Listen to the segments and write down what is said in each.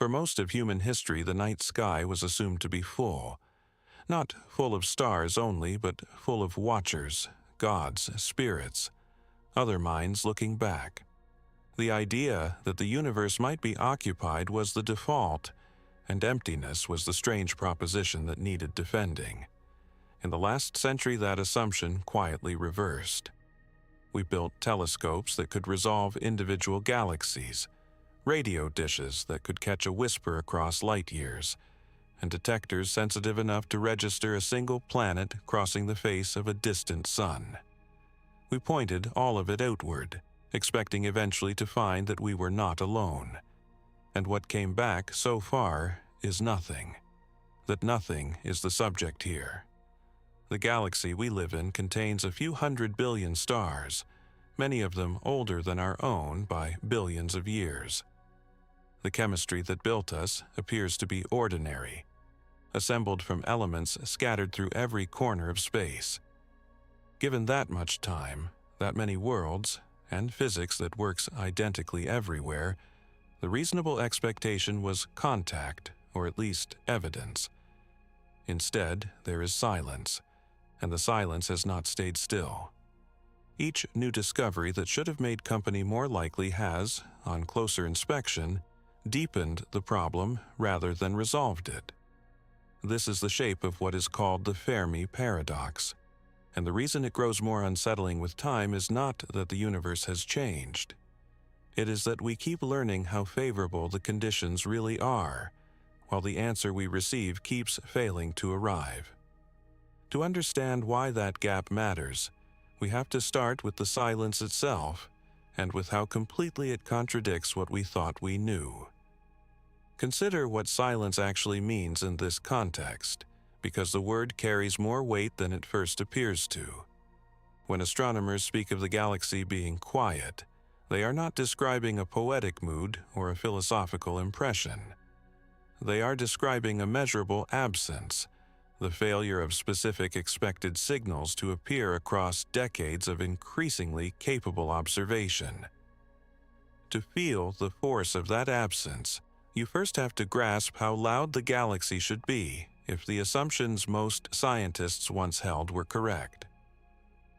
For most of human history, the night sky was assumed to be full. Not full of stars only, but full of watchers, gods, spirits, other minds looking back. The idea that the universe might be occupied was the default, and emptiness was the strange proposition that needed defending. In the last century, that assumption quietly reversed. We built telescopes that could resolve individual galaxies, radio dishes that could catch a whisper across light years, and detectors sensitive enough to register a single planet crossing the face of a distant sun. We pointed all of it outward, expecting eventually to find that we were not alone. And what came back so far is nothing. That nothing is the subject here. The galaxy we live in contains a few 100 billion stars, many of them older than our own by billions of years. The chemistry that built us appears to be ordinary, assembled from elements scattered through every corner of space. Given that much time, that many worlds, and physics that works identically everywhere, the reasonable expectation was contact, or at least evidence. Instead, there is silence, and the silence has not stayed still. Each new discovery that should have made company more likely has, on closer inspection, deepened the problem rather than resolved it. This is the shape of what is called the Fermi paradox, and the reason it grows more unsettling with time is not that the universe has changed. It is that we keep learning how favorable the conditions really are, while the answer we receive keeps failing to arrive. To understand why that gap matters, we have to start with the silence itself, and with how completely it contradicts what we thought we knew. Consider what silence actually means in this context, because the word carries more weight than it first appears to. When astronomers speak of the galaxy being quiet, they are not describing a poetic mood or a philosophical impression. They are describing a measurable absence, the failure of specific expected signals to appear across decades of increasingly capable observation. To feel the force of that absence, you first have to grasp how loud the galaxy should be if the assumptions most scientists once held were correct.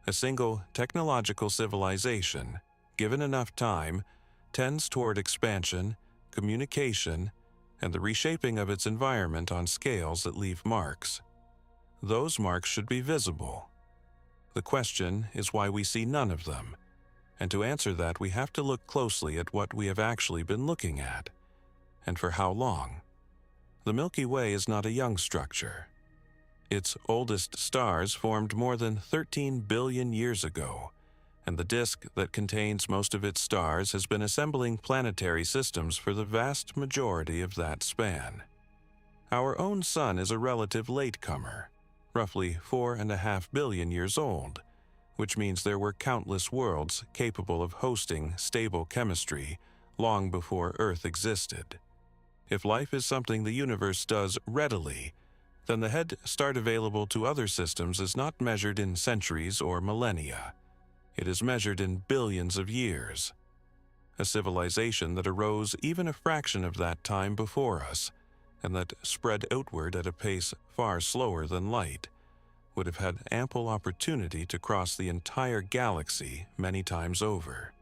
A single technological civilization, given enough time, tends toward expansion, communication, and the reshaping of its environment on scales that leave marks. Those marks should be visible. The question is why we see none of them, and to answer that we have to look closely at what we have actually been looking at, and for how long. The Milky Way is not a young structure. Its oldest stars formed more than 13 billion years ago, and the disk that contains most of its stars has been assembling planetary systems for the vast majority of that span. Our own sun is a relative latecomer, roughly 4.5 billion years old, which means there were countless worlds capable of hosting stable chemistry long before Earth existed. If life is something the universe does readily, then the head start available to other systems is not measured in centuries or millennia. It is measured in billions of years. A civilization that arose even a fraction of that time before us, and that spread outward at a pace far slower than light, would have had ample opportunity to cross the entire galaxy many times over.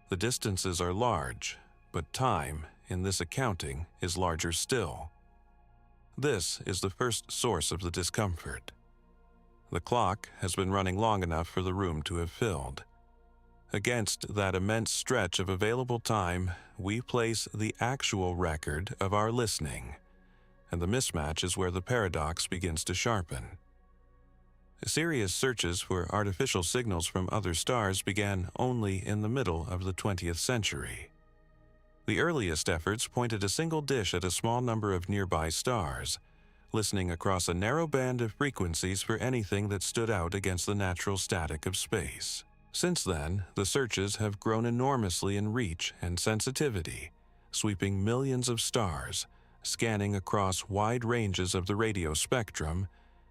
The distances are large, but time, in this accounting, is larger still. This is the first source of the discomfort. The clock has been running long enough for the room to have filled. Against that immense stretch of available time, we place the actual record of our listening, and the mismatch is where the paradox begins to sharpen. Serious searches for artificial signals from other stars began only in the middle of the 20th century. The earliest efforts pointed a single dish at a small number of nearby stars, listening across a narrow band of frequencies for anything that stood out against the natural static of space. Since then, the searches have grown enormously in reach and sensitivity, sweeping millions of stars, scanning across wide ranges of the radio spectrum,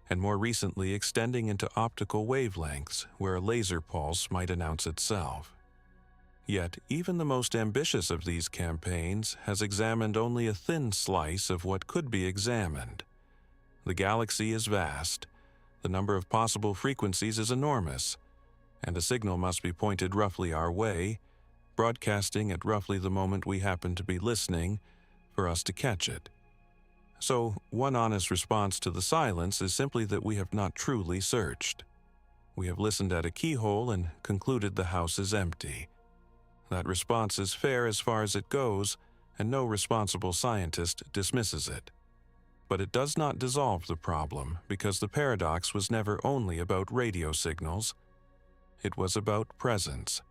and more recently extending into optical wavelengths where a laser pulse might announce itself. Yet even the most ambitious of these campaigns has examined only a thin slice of what could be examined. The galaxy is vast, the number of possible frequencies is enormous, and a signal must be pointed roughly our way, broadcasting at roughly the moment we happen to be listening, for us to catch it. So, one honest response to the silence is simply that we have not truly searched. We have listened at a keyhole and concluded the house is empty. That response is fair as far as it goes, and no responsible scientist dismisses it. But it does not dissolve the problem, because the paradox was never only about radio signals. It was about presence.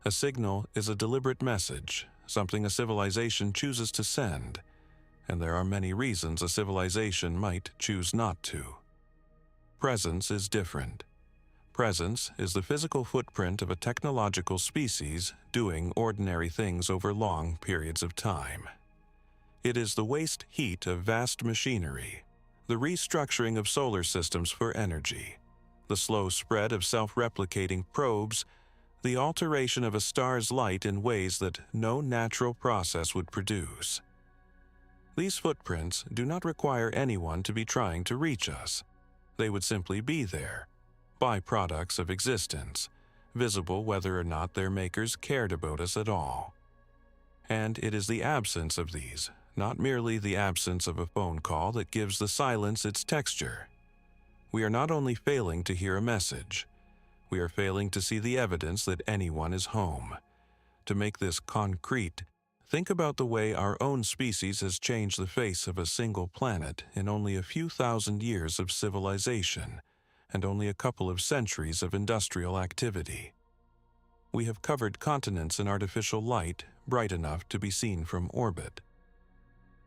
A signal is a deliberate message, something a civilization chooses to send, and there are many reasons a civilization might choose not to. Presence is different. Presence is the physical footprint of a technological species doing ordinary things over long periods of time. It is the waste heat of vast machinery, the restructuring of solar systems for energy, the slow spread of self-replicating probes, the alteration of a star's light in ways that no natural process would produce. These footprints do not require anyone to be trying to reach us. They would simply be there, byproducts of existence, visible whether or not their makers cared about us at all. And it is the absence of these, not merely the absence of a phone call, that gives the silence its texture. We are not only failing to hear a message, we are failing to see the evidence that anyone is home. To make this concrete, think about the way our own species has changed the face of a single planet in only a few thousand years of civilization, and only a couple of centuries of industrial activity. We have covered continents in artificial light bright enough to be seen from orbit.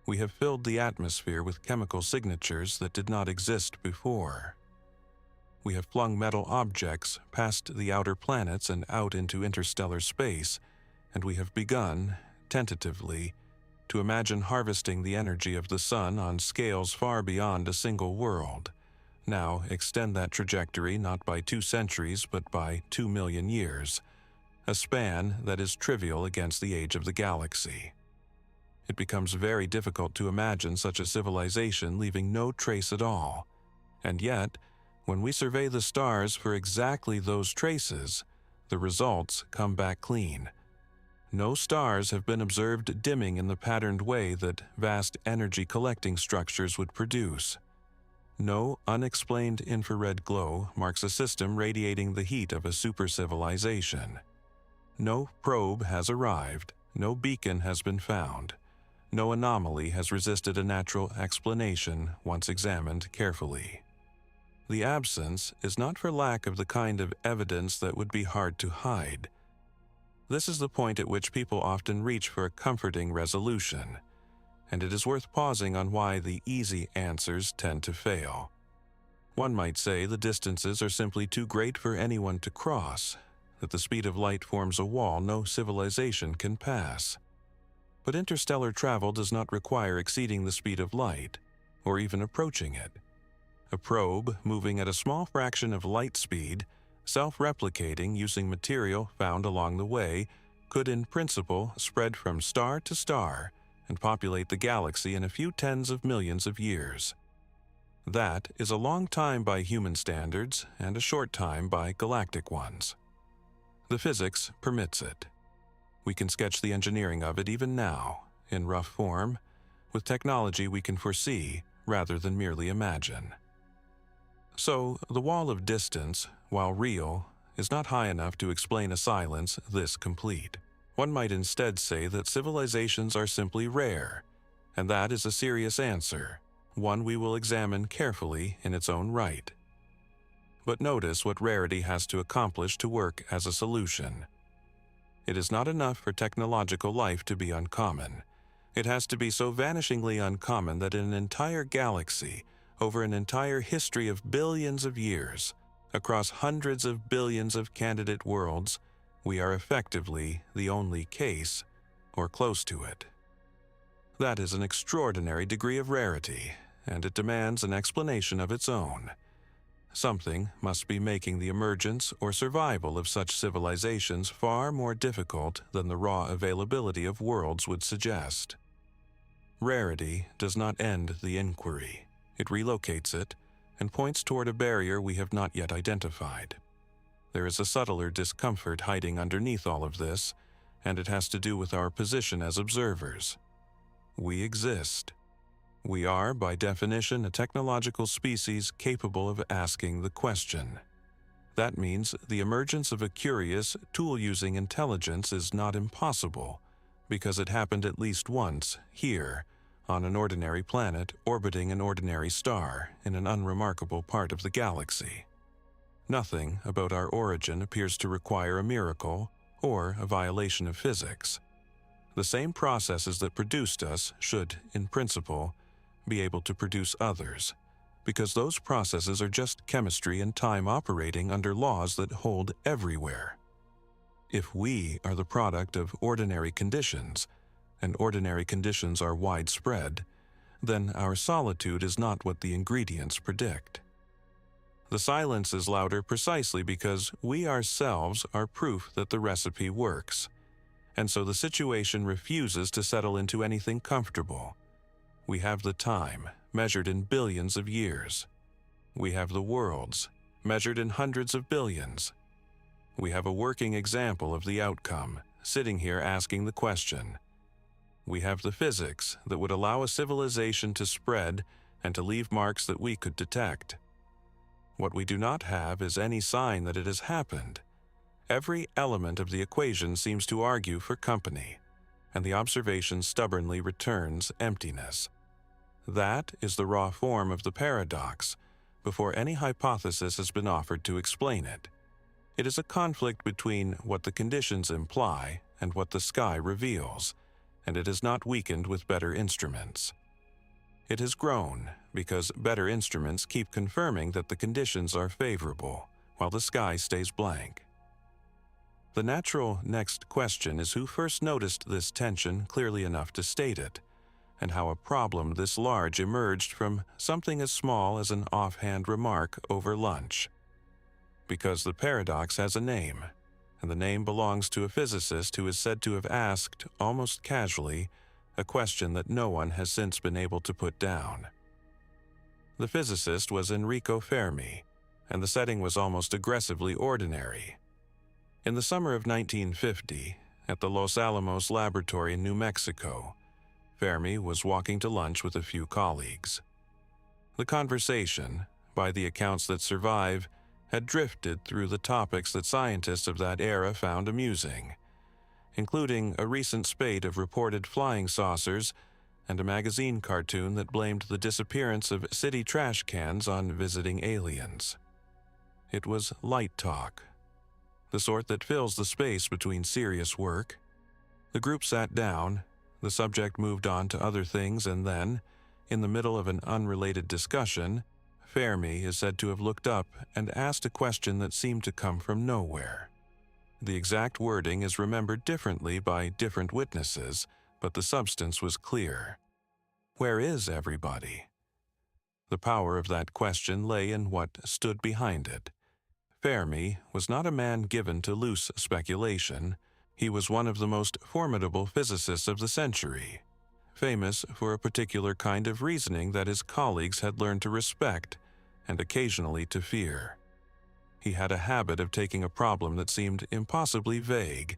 We have filled the atmosphere with chemical signatures that did not exist before. We have flung metal objects past the outer planets and out into interstellar space, and we have begun, tentatively, to imagine harvesting the energy of the sun on scales far beyond a single world. Now extend that trajectory not by 2 centuries but by 2 million years, a span that is trivial against the age of the galaxy. It becomes very difficult to imagine such a civilization leaving no trace at all. And yet, when we survey the stars for exactly those traces, the results come back clean. No stars have been observed dimming in the patterned way that vast energy collecting structures would produce. No unexplained infrared glow marks a system radiating the heat of a super-civilization. No probe has arrived, no beacon has been found. No anomaly has resisted a natural explanation once examined carefully. The absence is not for lack of the kind of evidence that would be hard to hide. This is the point at which people often reach for a comforting resolution, and it is worth pausing on why the easy answers tend to fail. One might say the distances are simply too great for anyone to cross, that the speed of light forms a wall no civilization can pass. But interstellar travel does not require exceeding the speed of light, or even approaching it. A probe moving at a small fraction of light speed, self-replicating using material found along the way, could in principle spread from star to star and populate the galaxy in a few tens of millions of years. That is a long time by human standards and a short time by galactic ones. The physics permits it. We can sketch the engineering of it even now, in rough form, with technology we can foresee rather than merely imagine. So, the wall of distance, while real, is not high enough to explain a silence this complete. One might instead say that civilizations are simply rare, and that is a serious answer, one we will examine carefully in its own right. But notice what rarity has to accomplish to work as a solution. It is not enough for technological life to be uncommon. It has to be so vanishingly uncommon that in an entire galaxy, over an entire history of billions of years, across hundreds of billions of candidate worlds, we are effectively the only case, or close to it. That is an extraordinary degree of rarity, and it demands an explanation of its own. something must be making the emergence or survival of such civilizations far more difficult than the raw availability of worlds would suggest. Rarity does not end the inquiry. It relocates it and points toward a barrier we have not yet identified. There is a subtler discomfort hiding underneath all of this, and it has to do with our position as observers. We exist. We are, by definition, a technological species capable of asking the question. That means the emergence of a curious, tool-using intelligence is not impossible, because it happened at least once, here, on an ordinary planet orbiting an ordinary star in an unremarkable part of the galaxy. Nothing about our origin appears to require a miracle or a violation of physics. The same processes that produced us should, in principle, be able to produce others, because those processes are just chemistry and time operating under laws that hold everywhere. If we are the product of ordinary conditions, and ordinary conditions are widespread, then our solitude is not what the ingredients predict. The silence is louder precisely because we ourselves are proof that the recipe works, and so the situation refuses to settle into anything comfortable. We have the time, measured in billions of years. We have the worlds, measured in hundreds of billions. We have a working example of the outcome, sitting here asking the question. We have the physics that would allow a civilization to spread and to leave marks that we could detect. What we do not have is any sign that it has happened. Every element of the equation seems to argue for company, and the observation stubbornly returns emptiness. That is the raw form of the paradox, before any hypothesis has been offered to explain it. It is a conflict between what the conditions imply and what the sky reveals, and it is not weakened with better instruments. It has grown because better instruments keep confirming that the conditions are favorable, while the sky stays blank. The natural next question is who first noticed this tension clearly enough to state it, and how a problem this large emerged from something as small as an offhand remark over lunch. Because the paradox has a name, and the name belongs to a physicist who is said to have asked, almost casually, a question that no one has since been able to put down. The physicist was Enrico Fermi, and the setting was almost aggressively ordinary. In the summer of 1950, at the Los Alamos laboratory in New Mexico, Fermi was walking to lunch with a few colleagues. The conversation, by the accounts that survive, had drifted through the topics that scientists of that era found amusing, including a recent spate of reported flying saucers and a magazine cartoon that blamed the disappearance of city trash cans on visiting aliens. It was light talk, the sort that fills the space between serious work. The group sat down, the subject moved on to other things, and then, in the middle of an unrelated discussion, Fermi is said to have looked up and asked a question that seemed to come from nowhere. The exact wording is remembered differently by different witnesses, but the substance was clear. Where is everybody? The power of that question lay in what stood behind it. Fermi was not a man given to loose speculation. He was one of the most formidable physicists of the century, famous for a particular kind of reasoning that his colleagues had learned to respect and occasionally to fear. He had a habit of taking a problem that seemed impossibly vague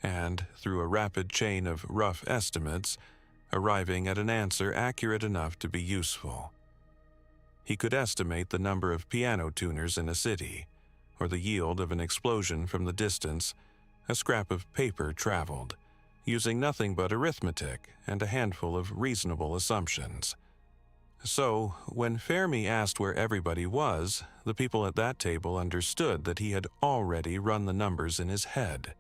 and, through a rapid chain of rough estimates, arriving at an answer accurate enough to be useful. He could estimate the number of piano tuners in a city, or the yield of an explosion from the distance a scrap of paper traveled, using nothing but arithmetic and a handful of reasonable assumptions. So, when Fermi asked where everybody was, the people at that table understood that he had already run the numbers in his head.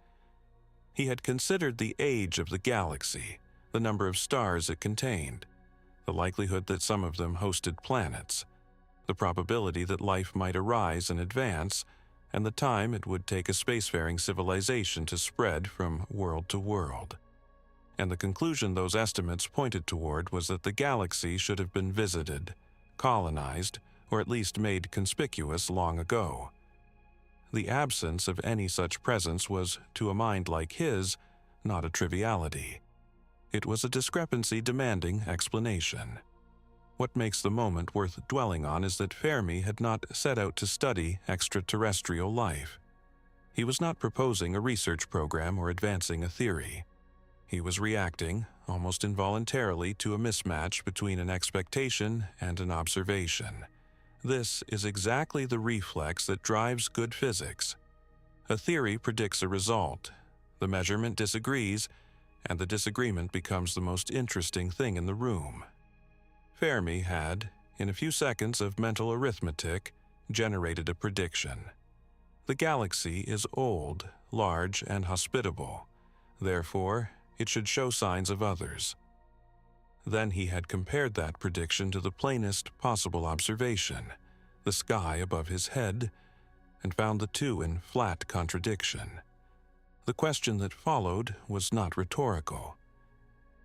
He had considered the age of the galaxy, the number of stars it contained, the likelihood that some of them hosted planets, the probability that life might arise and advance, and the time it would take a spacefaring civilization to spread from world to world. And the conclusion those estimates pointed toward was that the galaxy should have been visited, colonized, or at least made conspicuous long ago. The absence of any such presence was, to a mind like his, not a triviality. It was a discrepancy demanding explanation. What makes the moment worth dwelling on is that Fermi had not set out to study extraterrestrial life. He was not proposing a research program or advancing a theory. He was reacting, almost involuntarily, to a mismatch between an expectation and an observation. This is exactly the reflex that drives good physics. A theory predicts a result. The measurement disagrees, and the disagreement becomes the most interesting thing in the room. Fermi had, in a few seconds of mental arithmetic, generated a prediction. The galaxy is old, large, and hospitable. Therefore, it should show signs of others. Then he had compared that prediction to the plainest possible observation, the sky above his head, and found the two in flat contradiction. The question that followed was not rhetorical.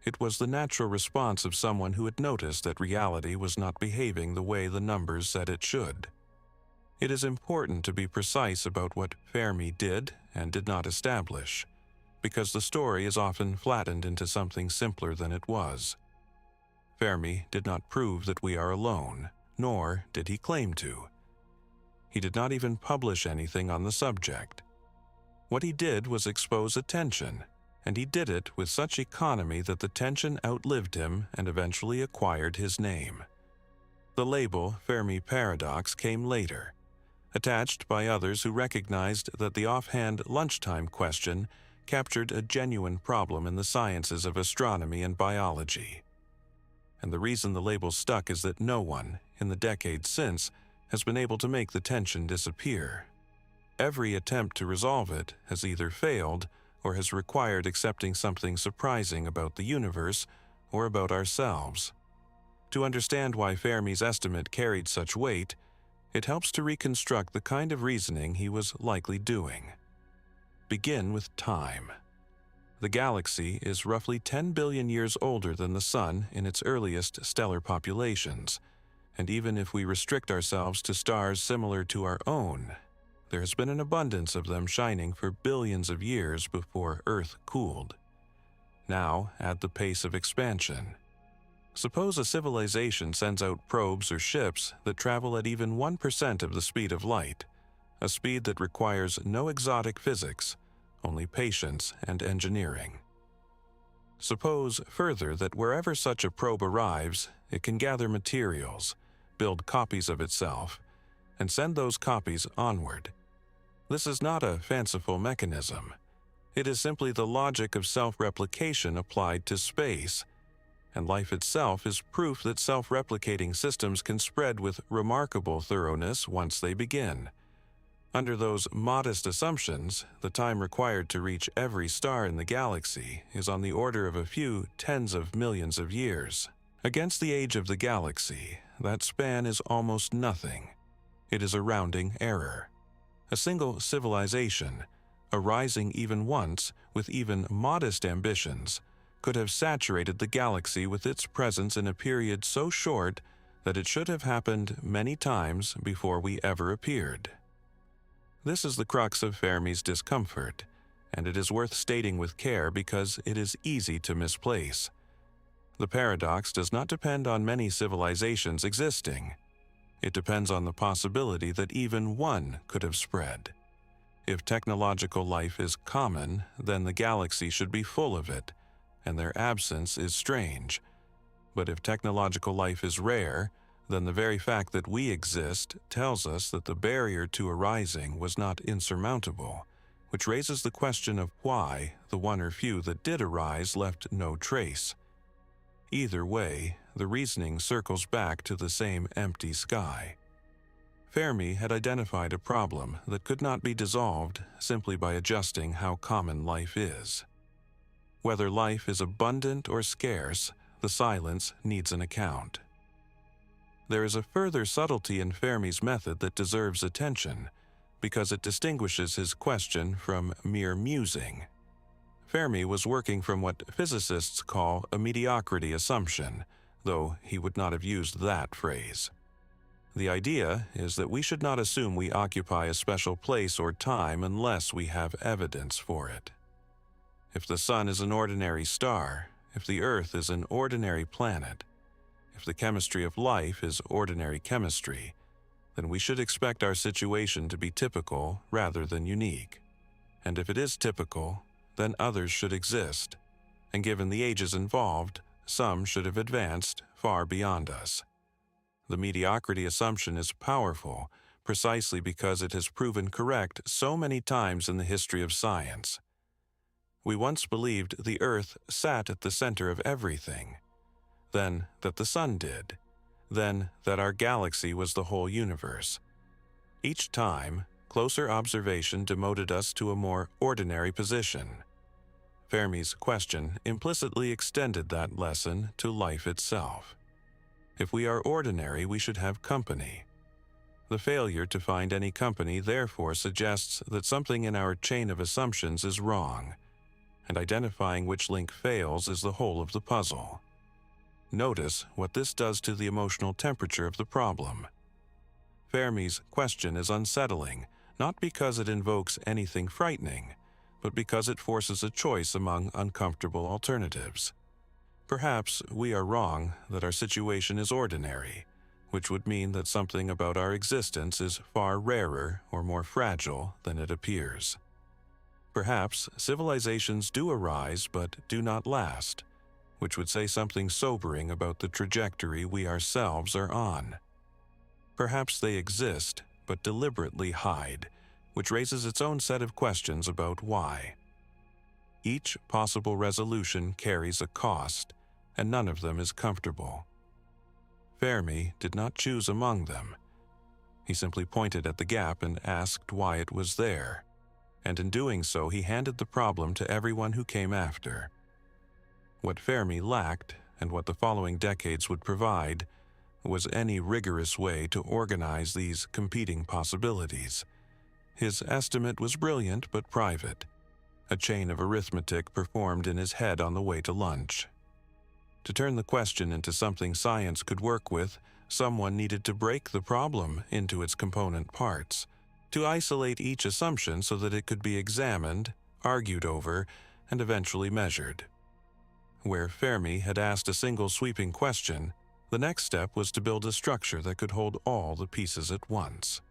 It was the natural response of someone who had noticed that reality was not behaving the way the numbers said it should. It is important to be precise about what Fermi did and did not establish, because the story is often flattened into something simpler than it was. Fermi did not prove that we are alone, nor did he claim to. He did not even publish anything on the subject. What he did was expose a tension, and he did it with such economy that the tension outlived him and eventually acquired his name. The label Fermi paradox came later, attached by others who recognized that the offhand lunchtime question captured a genuine problem in the sciences of astronomy and biology. And the reason the label stuck is that no one, in the decades since, has been able to make the tension disappear. Every attempt to resolve it has either failed or has required accepting something surprising about the universe or about ourselves. To understand why Fermi's estimate carried such weight, it helps to reconstruct the kind of reasoning he was likely doing. Begin with time. The galaxy is roughly 10 billion years older than the Sun in its earliest stellar populations, and even if we restrict ourselves to stars similar to our own, there has been an abundance of them shining for billions of years before Earth cooled. Now add the pace of expansion. Suppose a civilization sends out probes or ships that travel at even 1% of the speed of light, a speed that requires no exotic physics, only patience and engineering. Suppose, further, that wherever such a probe arrives, it can gather materials, build copies of itself, and send those copies onward. This is not a fanciful mechanism. It is simply the logic of self-replication applied to space, and life itself is proof that self-replicating systems can spread with remarkable thoroughness once they begin. Under those modest assumptions, the time required to reach every star in the galaxy is on the order of a few tens of millions of years. Against the age of the galaxy, that span is almost nothing. It is a rounding error. A single civilization, arising even once with even modest ambitions, could have saturated the galaxy with its presence in a period so short that it should have happened many times before we ever appeared. This is the crux of Fermi's discomfort, and it is worth stating with care because it is easy to misplace. The paradox does not depend on many civilizations existing. It depends on the possibility that even one could have spread. If technological life is common, then the galaxy should be full of it, and their absence is strange. But if technological life is rare, then the very fact that we exist tells us that the barrier to arising was not insurmountable, which raises the question of why the one or few that did arise left no trace. Either way, the reasoning circles back to the same empty sky. Fermi had identified a problem that could not be dissolved simply by adjusting how common life is. Whether life is abundant or scarce, the silence needs an account. There is a further subtlety in Fermi's method that deserves attention, because it distinguishes his question from mere musing. Fermi was working from what physicists call a mediocrity assumption, though he would not have used that phrase. The idea is that we should not assume we occupy a special place or time unless we have evidence for it. If the sun is an ordinary star, if the Earth is an ordinary planet, if the chemistry of life is ordinary chemistry, then we should expect our situation to be typical rather than unique. And if it is typical, then others should exist, and given the ages involved, some should have advanced far beyond us. The mediocrity assumption is powerful precisely because it has proven correct so many times in the history of science. We once believed the Earth sat at the center of everything, then that the sun did, then that our galaxy was the whole universe. Each time, closer observation demoted us to a more ordinary position. Fermi's question implicitly extended that lesson to life itself. If we are ordinary, we should have company. The failure to find any company therefore suggests that something in our chain of assumptions is wrong, and identifying which link fails is the whole of the puzzle. Notice what this does to the emotional temperature of the problem. Fermi's question is unsettling, not because it invokes anything frightening, but because it forces a choice among uncomfortable alternatives. Perhaps we are wrong that our situation is ordinary, which would mean that something about our existence is far rarer or more fragile than it appears. Perhaps civilizations do arise but do not last, which would say something sobering about the trajectory we ourselves are on. Perhaps they exist but deliberately hide, which raises its own set of questions about why. Each possible resolution carries a cost, and none of them is comfortable. Fermi did not choose among them. He simply pointed at the gap and asked why it was there, and in doing so he handed the problem to everyone who came after. What Fermi lacked, and what the following decades would provide, was any rigorous way to organize these competing possibilities. His estimate was brilliant but private, a chain of arithmetic performed in his head on the way to lunch. To turn the question into something science could work with, someone needed to break the problem into its component parts, to isolate each assumption so that it could be examined, argued over, and eventually measured. Where Fermi had asked a single sweeping question, the next step was to build a structure that could hold all the pieces at once.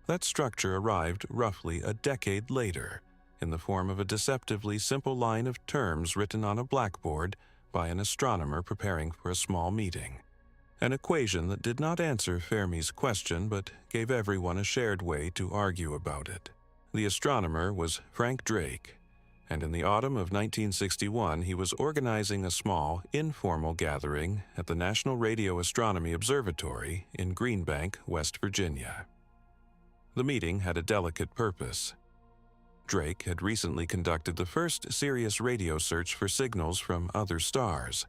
That structure arrived roughly a decade later, in the form of a deceptively simple line of terms written on a blackboard by an astronomer preparing for a small meeting. An equation that did not answer Fermi's question but gave everyone a shared way to argue about it. The astronomer was Frank Drake, and in the autumn of 1961 he was organizing a small, informal gathering at the National Radio Astronomy Observatory in Greenbank, West Virginia. The meeting had a delicate purpose. Drake had recently conducted the first serious radio search for signals from other stars,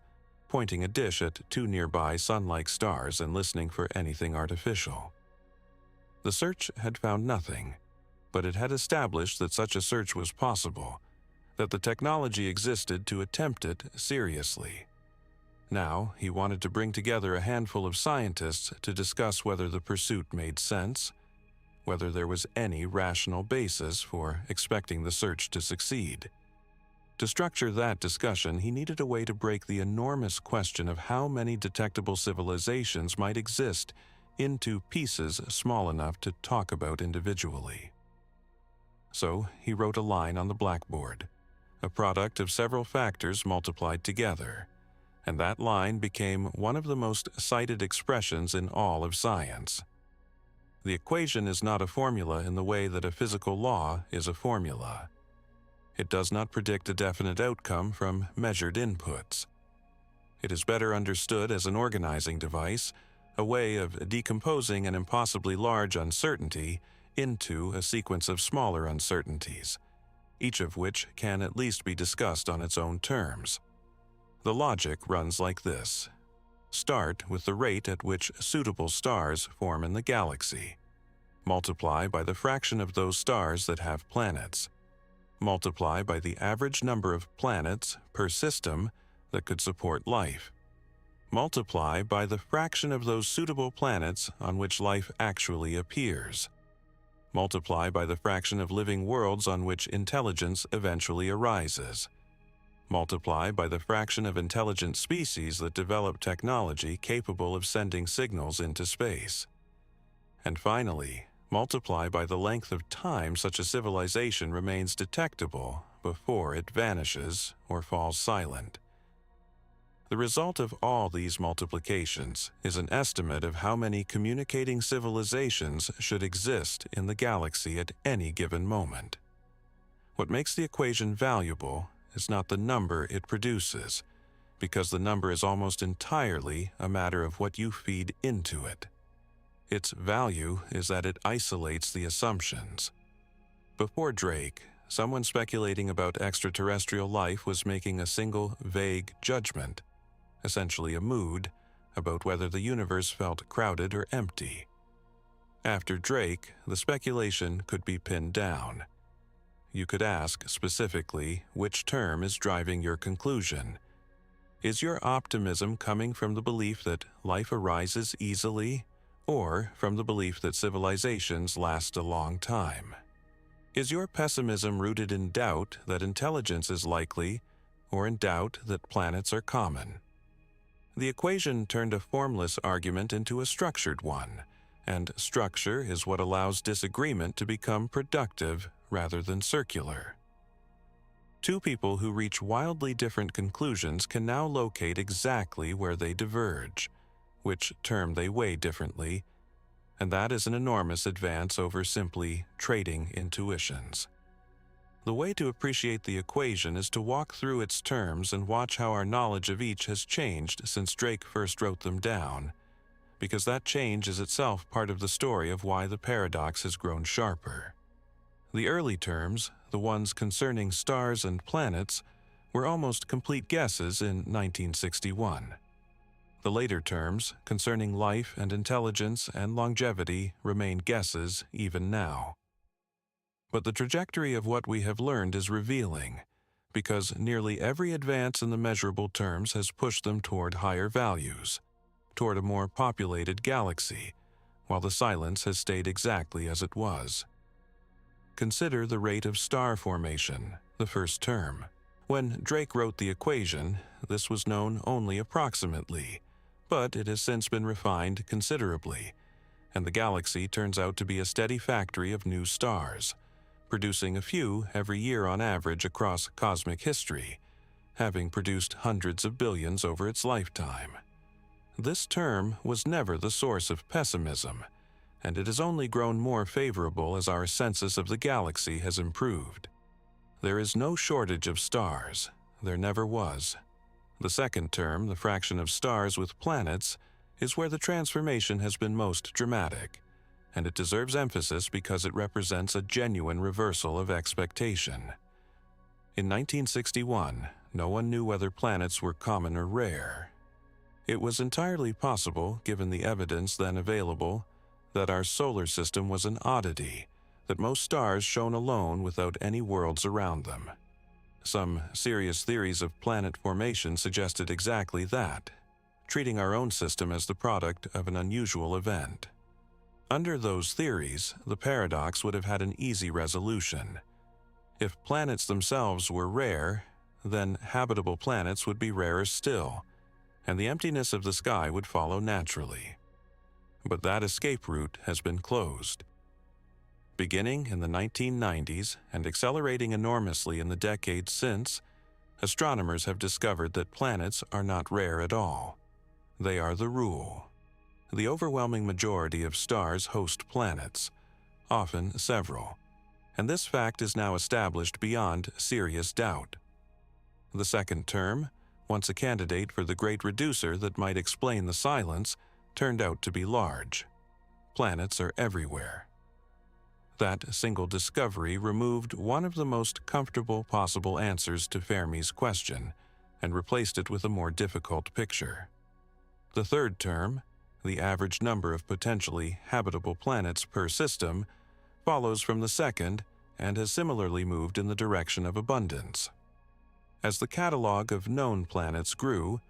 pointing a dish at two nearby sun-like stars and listening for anything artificial. The search had found nothing, but it had established that such a search was possible, that the technology existed to attempt it seriously. Now, he wanted to bring together a handful of scientists to discuss whether the pursuit made sense, whether there was any rational basis for expecting the search to succeed. To structure that discussion, he needed a way to break the enormous question of how many detectable civilizations might exist into pieces small enough to talk about individually. So he wrote a line on the blackboard, a product of several factors multiplied together, and that line became one of the most cited expressions in all of science. The equation is not a formula in the way that a physical law is a formula. It does not predict a definite outcome from measured inputs. It is better understood as an organizing device, a way of decomposing an impossibly large uncertainty into a sequence of smaller uncertainties, each of which can at least be discussed on its own terms. The logic runs like this. Start with the rate at which suitable stars form in the galaxy. Multiply by the fraction of those stars that have planets. Multiply by the average number of planets per system that could support life. Multiply by the fraction of those suitable planets on which life actually appears. Multiply by the fraction of living worlds on which intelligence eventually arises. Multiply by the fraction of intelligent species that develop technology capable of sending signals into space. And finally, multiply by the length of time such a civilization remains detectable before it vanishes or falls silent. The result of all these multiplications is an estimate of how many communicating civilizations should exist in the galaxy at any given moment. What makes the equation valuable is not the number it produces, because the number is almost entirely a matter of what you feed into it. Its value is that it isolates the assumptions. Before Drake, someone speculating about extraterrestrial life was making a single vague judgment, essentially a mood, about whether the universe felt crowded or empty. After Drake, the speculation could be pinned down. You could ask specifically which term is driving your conclusion. Is your optimism coming from the belief that life arises easily, or from the belief that civilizations last a long time? Is your pessimism rooted in doubt that intelligence is likely, or in doubt that planets are common? The equation turned a formless argument into a structured one, and structure is what allows disagreement to become productive rather than circular. Two people who reach wildly different conclusions can now locate exactly where they diverge, which term they weigh differently, and that is an enormous advance over simply trading intuitions. The way to appreciate the equation is to walk through its terms and watch how our knowledge of each has changed since Drake first wrote them down, because that change is itself part of the story of why the paradox has grown sharper. The early terms, the ones concerning stars and planets, were almost complete guesses in 1961. The later terms, concerning life and intelligence and longevity, remain guesses even now. But the trajectory of what we have learned is revealing, because nearly every advance in the measurable terms has pushed them toward higher values, toward a more populated galaxy, while the silence has stayed exactly as it was. Consider the rate of star formation, the first term. When Drake wrote the equation, this was known only approximately, but it has since been refined considerably, and the galaxy turns out to be a steady factory of new stars, producing a few every year on average across cosmic history, having produced hundreds of billions over its lifetime. This term was never the source of pessimism, and it has only grown more favorable as our census of the galaxy has improved. There is no shortage of stars. There never was. The second term, the fraction of stars with planets, is where the transformation has been most dramatic, and it deserves emphasis because it represents a genuine reversal of expectation. In 1961, no one knew whether planets were common or rare. It was entirely possible, given the evidence then available, that our solar system was an oddity, that most stars shone alone without any worlds around them. Some serious theories of planet formation suggested exactly that, treating our own system as the product of an unusual event. Under those theories, the paradox would have had an easy resolution. If planets themselves were rare, then habitable planets would be rarer still, and the emptiness of the sky would follow naturally. But that escape route has been closed. Beginning in the 1990s and accelerating enormously in the decades since, astronomers have discovered that planets are not rare at all. They are the rule. The overwhelming majority of stars host planets, often several, and this fact is now established beyond serious doubt. The second term, once a candidate for the great reducer that might explain the silence, turned out to be large. Planets are everywhere. That single discovery removed one of the most comfortable possible answers to Fermi's question and replaced it with a more difficult picture. The third term, the average number of potentially habitable planets per system, follows from the second and has similarly moved in the direction of abundance. As the catalog of known planets grew,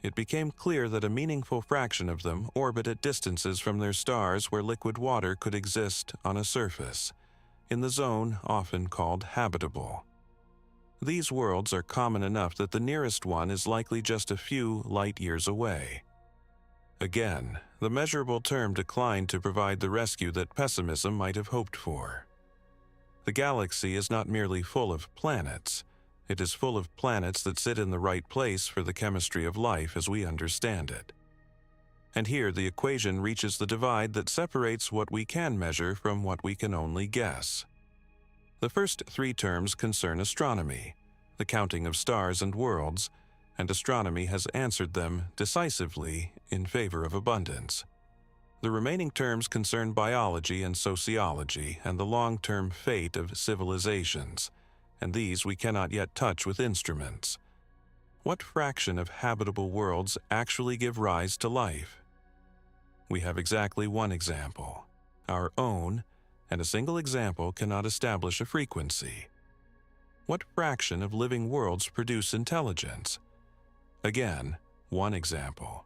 it became clear that a meaningful fraction of them orbit at distances from their stars where liquid water could exist on a surface, in the zone often called habitable. These worlds are common enough that the nearest one is likely just a few light-years away. Again, the measurable term declined to provide the rescue that pessimism might have hoped for. The galaxy is not merely full of planets, it is full of planets that sit in the right place for the chemistry of life as we understand it. And here the equation reaches the divide that separates what we can measure from what we can only guess. The first three terms concern astronomy, the counting of stars and worlds, and astronomy has answered them decisively in favor of abundance. The remaining terms concern biology and sociology and the long-term fate of civilizations, and these we cannot yet touch with instruments. What fraction of habitable worlds actually give rise to life? We have exactly one example, our own, and a single example cannot establish a frequency. What fraction of living worlds produce intelligence? Again, one example,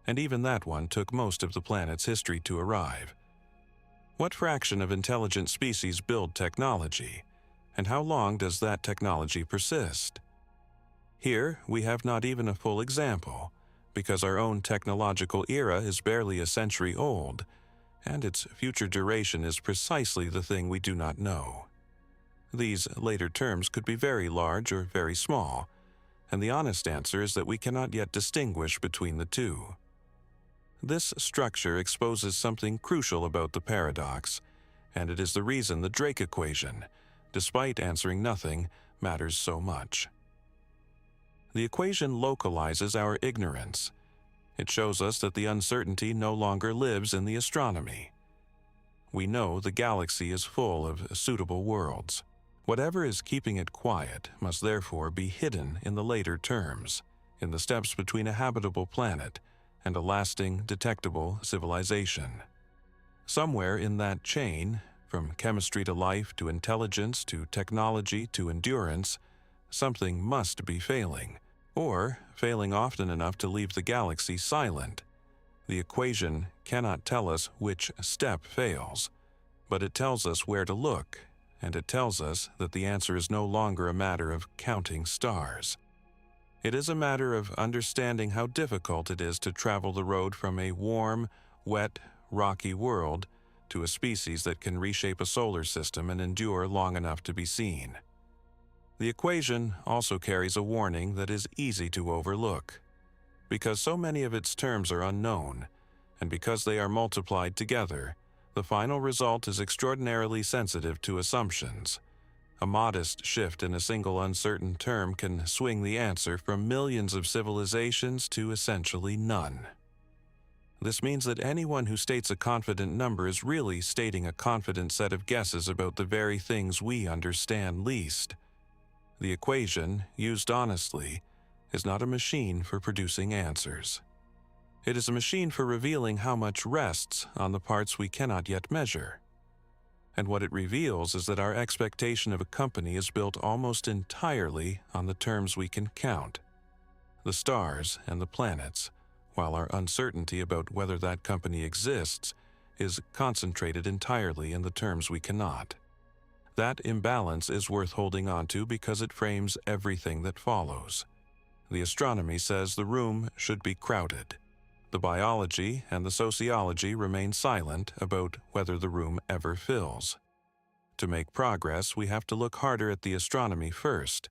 and even that one took most of the planet's history to arrive. What fraction of intelligent species build technology, and how long does that technology persist? Here, we have not even a full example, because our own technological era is barely a century old, and its future duration is precisely the thing we do not know. These later terms could be very large or very small, and the honest answer is that we cannot yet distinguish between the two. This structure exposes something crucial about the paradox, and it is the reason the Drake equation, despite answering nothing, matters so much. The equation localizes our ignorance. It shows us that the uncertainty no longer lives in the astronomy. We know the galaxy is full of suitable worlds. Whatever is keeping it quiet must therefore be hidden in the later terms, in the steps between a habitable planet and a lasting, detectable civilization. Somewhere in that chain, from chemistry to life to intelligence to technology to endurance, something must be failing, or failing often enough to leave the galaxy silent. The equation cannot tell us which step fails, but it tells us where to look, and it tells us that the answer is no longer a matter of counting stars. It is a matter of understanding how difficult it is to travel the road from a warm, wet, rocky world to a species that can reshape a solar system and endure long enough to be seen. The equation also carries a warning that is easy to overlook. Because so many of its terms are unknown, and because they are multiplied together, the final result is extraordinarily sensitive to assumptions. A modest shift in a single uncertain term can swing the answer from millions of civilizations to essentially none. This means that anyone who states a confident number is really stating a confident set of guesses about the very things we understand least. The equation, used honestly, is not a machine for producing answers. It is a machine for revealing how much rests on the parts we cannot yet measure. And what it reveals is that our expectation of a company is built almost entirely on the terms we can count, the stars and the planets, while our uncertainty about whether that company exists is concentrated entirely in the terms we cannot. That imbalance is worth holding on to because it frames everything that follows. The astronomy says the room should be crowded. The biology and the sociology remain silent about whether the room ever fills. To make progress, we have to look harder at the astronomy first,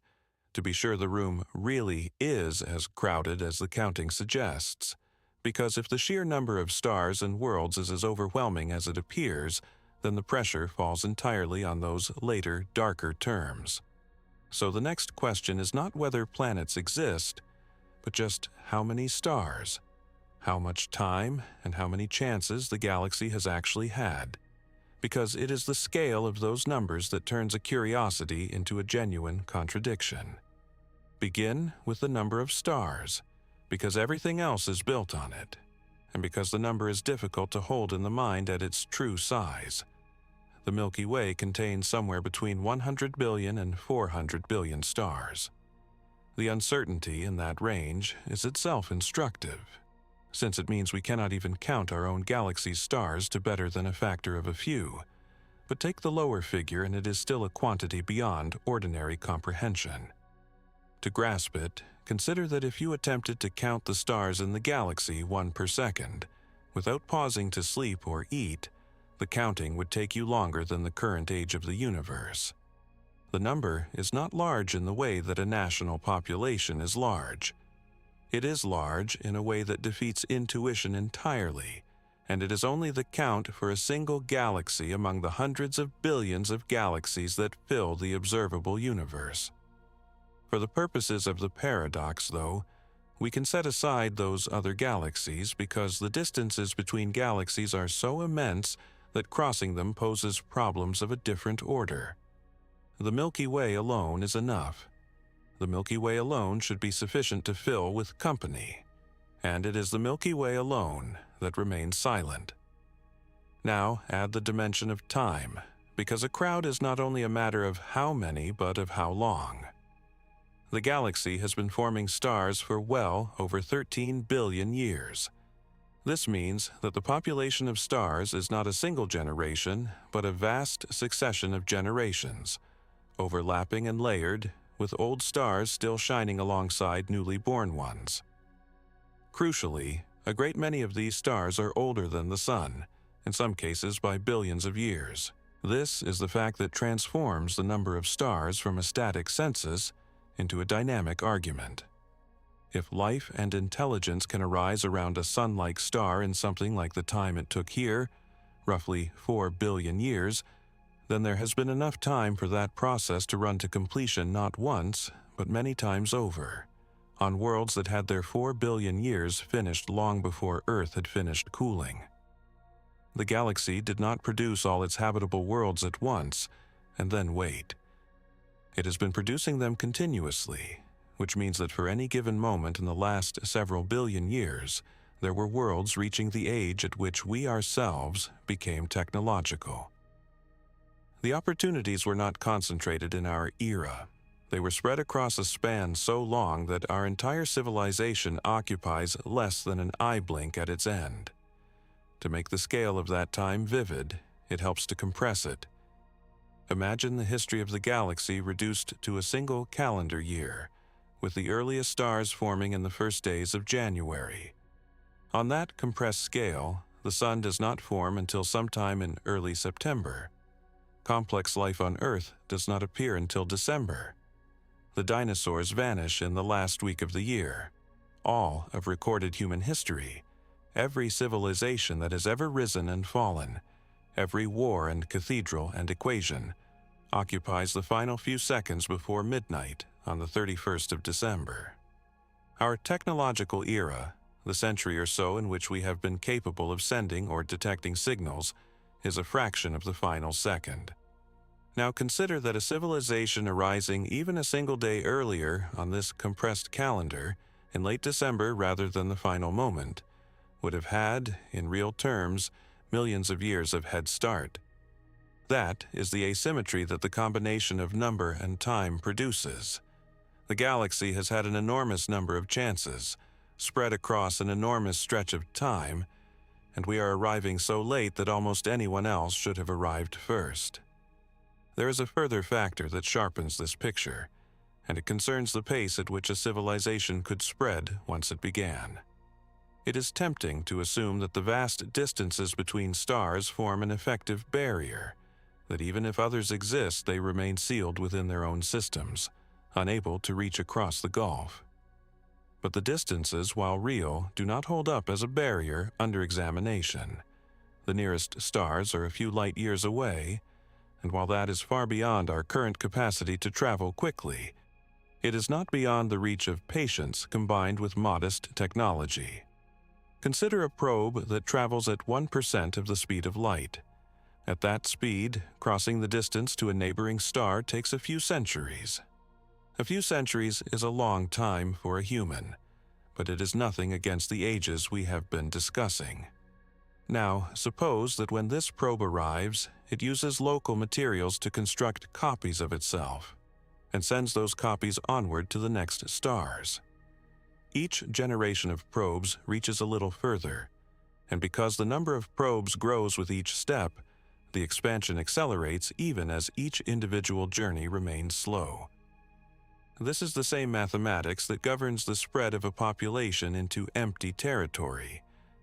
to be sure the room really is as crowded as the counting suggests. Because if the sheer number of stars and worlds is as overwhelming as it appears, then the pressure falls entirely on those later, darker terms. So the next question is not whether planets exist, but just how many stars, how much time, and how many chances the galaxy has actually had. Because it is the scale of those numbers that turns a curiosity into a genuine contradiction. Begin with the number of stars, because everything else is built on it, and because the number is difficult to hold in the mind at its true size. The Milky Way contains somewhere between 100 billion and 400 billion stars. The uncertainty in that range is itself instructive, since it means we cannot even count our own galaxy's stars to better than a factor of a few. But take the lower figure and it is still a quantity beyond ordinary comprehension. To grasp it, consider that if you attempted to count the stars in the galaxy one per second, without pausing to sleep or eat, the counting would take you longer than the current age of the universe. The number is not large in the way that a national population is large. It is large in a way that defeats intuition entirely, and it is only the count for a single galaxy among the hundreds of billions of galaxies that fill the observable universe. For the purposes of the paradox, though, we can set aside those other galaxies because the distances between galaxies are so immense that crossing them poses problems of a different order. The Milky Way alone is enough. The Milky Way alone should be sufficient to fill with company, and it is the Milky Way alone that remains silent. Now add the dimension of time, because a crowd is not only a matter of how many but of how long. The galaxy has been forming stars for well over 13 billion years. This means that the population of stars is not a single generation, but a vast succession of generations, overlapping and layered, with old stars still shining alongside newly born ones. Crucially, a great many of these stars are older than the Sun, in some cases by billions of years. This is the fact that transforms the number of stars from a static census into a dynamic argument. If life and intelligence can arise around a sun-like star in something like the time it took here, roughly 4 billion years, then there has been enough time for that process to run to completion not once, but many times over, on worlds that had their 4 billion years finished long before Earth had finished cooling. The galaxy did not produce all its habitable worlds at once, and then wait. It has been producing them continuously, which means that for any given moment in the last several billion years, there were worlds reaching the age at which we ourselves became technological. The opportunities were not concentrated in our era. They were spread across a span so long that our entire civilization occupies less than an eye blink at its end. To make the scale of that time vivid, it helps to compress it. Imagine the history of the galaxy reduced to a single calendar year, with the earliest stars forming in the first days of January. On that compressed scale, the Sun does not form until sometime in early September. Complex life on Earth does not appear until December. The dinosaurs vanish in the last week of the year. All of recorded human history, every civilization that has ever risen and fallen, every war and cathedral and equation, occupies the final few seconds before midnight on the 31st of December. Our technological era, the century or so in which we have been capable of sending or detecting signals, is a fraction of the final second. Now consider that a civilization arising even a single day earlier on this compressed calendar, in late December rather than the final moment, would have had, in real terms, millions of years of head start. That is the asymmetry that the combination of number and time produces. The galaxy has had an enormous number of chances, spread across an enormous stretch of time, and we are arriving so late that almost anyone else should have arrived first. There is a further factor that sharpens this picture, and it concerns the pace at which a civilization could spread once it began. It is tempting to assume that the vast distances between stars form an effective barrier, that even if others exist, they remain sealed within their own systems, unable to reach across the gulf. But the distances, while real, do not hold up as a barrier under examination. The nearest stars are a few light years away, and while that is far beyond our current capacity to travel quickly, it is not beyond the reach of patience combined with modest technology. Consider a probe that travels at 1% of the speed of light. At that speed, crossing the distance to a neighboring star takes a few centuries. A few centuries is a long time for a human, but it is nothing against the ages we have been discussing. Now, suppose that when this probe arrives, it uses local materials to construct copies of itself. and sends those copies onward to the next stars. Each generation of probes reaches a little further, and because the number of probes grows with each step, the expansion accelerates even as each individual journey remains slow. This is the same mathematics that governs the spread of a population into empty territory,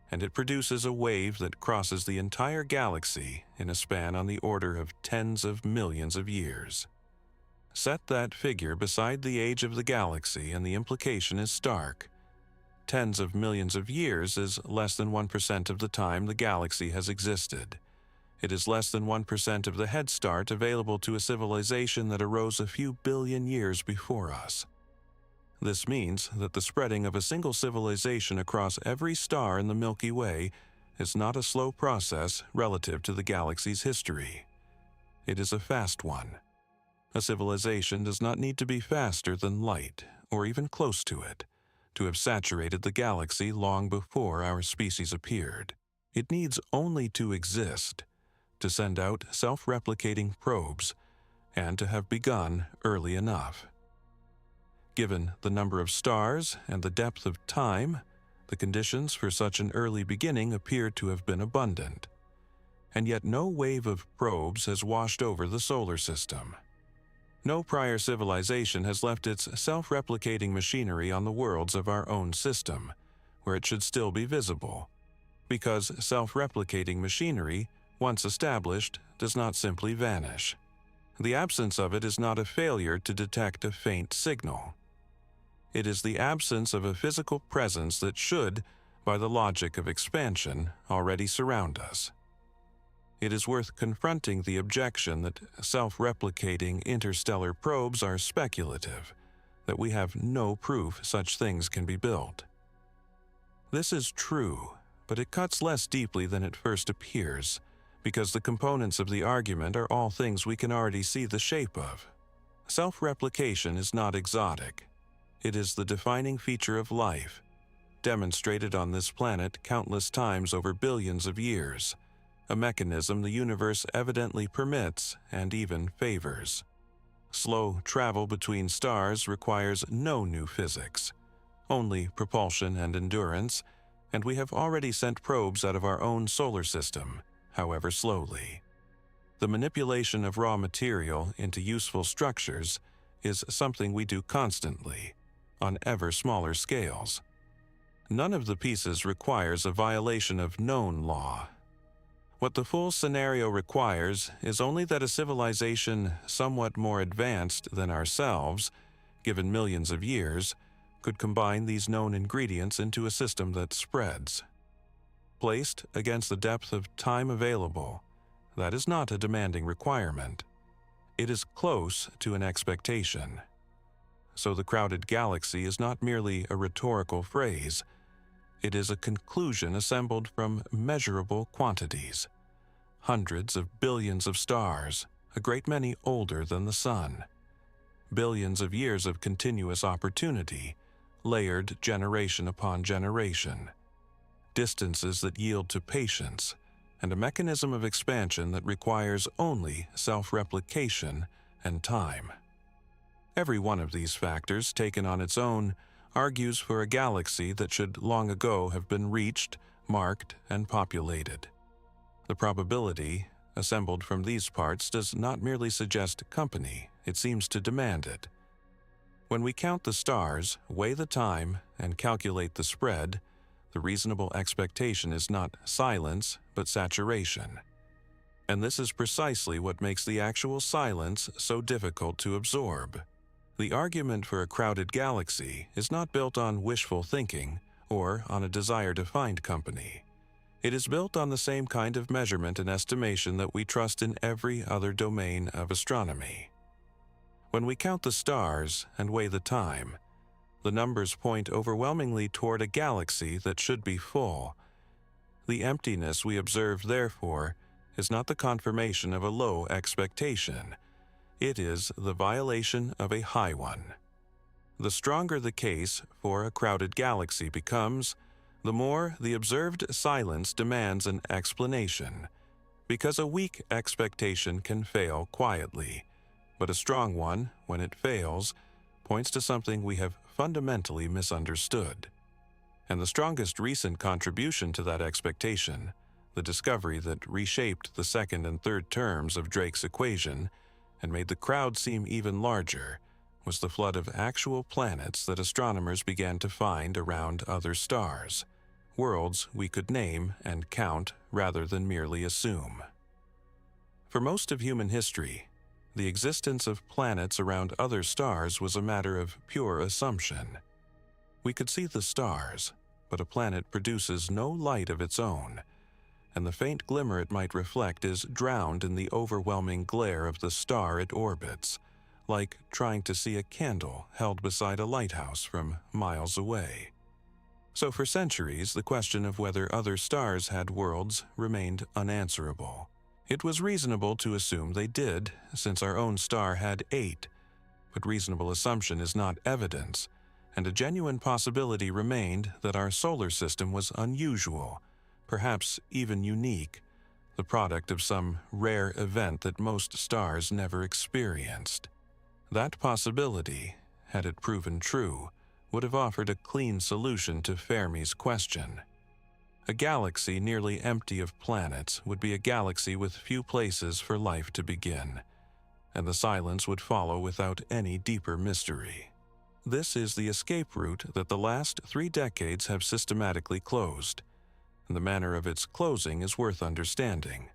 and it produces a wave that crosses the entire galaxy in a span on the order of tens of millions of years. Set that figure beside the age of the galaxy and the implication is stark. Tens of millions of years is less than 1% of the time the galaxy has existed. It is less than 1% of the head start available to a civilization that arose a few billion years before us. This means that the spreading of a single civilization across every star in the Milky Way is not a slow process relative to the galaxy's history. It is a fast one. A civilization does not need to be faster than light, or even close to it, to have saturated the galaxy long before our species appeared. It needs only to exist, to send out self-replicating probes, and to have begun early enough. Given the number of stars and the depth of time, the conditions for such an early beginning appear to have been abundant. And yet no wave of probes has washed over the solar system. No prior civilization has left its self-replicating machinery on the worlds of our own system, where it should still be visible, because self-replicating machinery, once established, does not simply vanish. The absence of it is not a failure to detect a faint signal. It is the absence of a physical presence that should, by the logic of expansion, already surround us. It is worth confronting the objection that self-replicating interstellar probes are speculative, that we have no proof such things can be built. This is true, but it cuts less deeply than it first appears, because the components of the argument are all things we can already see the shape of. Self-replication is not exotic. It is the defining feature of life, demonstrated on this planet countless times over billions of years, a mechanism the universe evidently permits and even favors. Slow travel between stars requires no new physics, only propulsion and endurance, and we have already sent probes out of our own solar system, however slowly. The manipulation of raw material into useful structures is something we do constantly, on ever smaller scales. None of the pieces requires a violation of known law. What the full scenario requires is only that a civilization somewhat more advanced than ourselves, given millions of years, could combine these known ingredients into a system that spreads. Placed against the depth of time available, that is not a demanding requirement. It is close to an expectation. So the crowded galaxy is not merely a rhetorical phrase. It is a conclusion assembled from measurable quantities. Hundreds of billions of stars, a great many older than the sun. Billions of years of continuous opportunity, layered generation upon generation. Distances that yield to patience, and a mechanism of expansion that requires only self-replication and time. Every one of these factors, taken on its own, argues for a galaxy that should long ago have been reached, marked, and populated. The probability, assembled from these parts, does not merely suggest company, it seems to demand it. When we count the stars, weigh the time, and calculate the spread, the reasonable expectation is not silence, but saturation. And this is precisely what makes the actual silence so difficult to absorb. The argument for a crowded galaxy is not built on wishful thinking or on a desire to find company. It is built on the same kind of measurement and estimation that we trust in every other domain of astronomy. When we count the stars and weigh the time, the numbers point overwhelmingly toward a galaxy that should be full. The emptiness we observe, therefore, is not the confirmation of a low expectation. It is the violation of a high one. The stronger the case for a crowded galaxy becomes, the more the observed silence demands an explanation, because a weak expectation can fail quietly, But a strong one, when it fails, points to something we have fundamentally misunderstood. And the strongest recent contribution to that expectation, the discovery that reshaped the second and third terms of Drake's equation and made the crowd seem even larger, was the flood of actual planets that astronomers began to find around other stars, worlds we could name and count rather than merely assume. For most of human history, the existence of planets around other stars was a matter of pure assumption. We could see the stars, but a planet produces no light of its own, and the faint glimmer it might reflect is drowned in the overwhelming glare of the star it orbits, like trying to see a candle held beside a lighthouse from miles away. So for centuries, the question of whether other stars had worlds remained unanswerable. It was reasonable to assume they did, since our own star had 8, but reasonable assumption is not evidence, and a genuine possibility remained that our solar system was unusual, perhaps even unique, the product of some rare event that most stars never experienced. That possibility, had it proven true, would have offered a clean solution to Fermi's question. A galaxy nearly empty of planets would be a galaxy with few places for life to begin, and the silence would follow without any deeper mystery. This is the escape route that the last 3 decades have systematically closed, and the manner of its closing is worth understanding,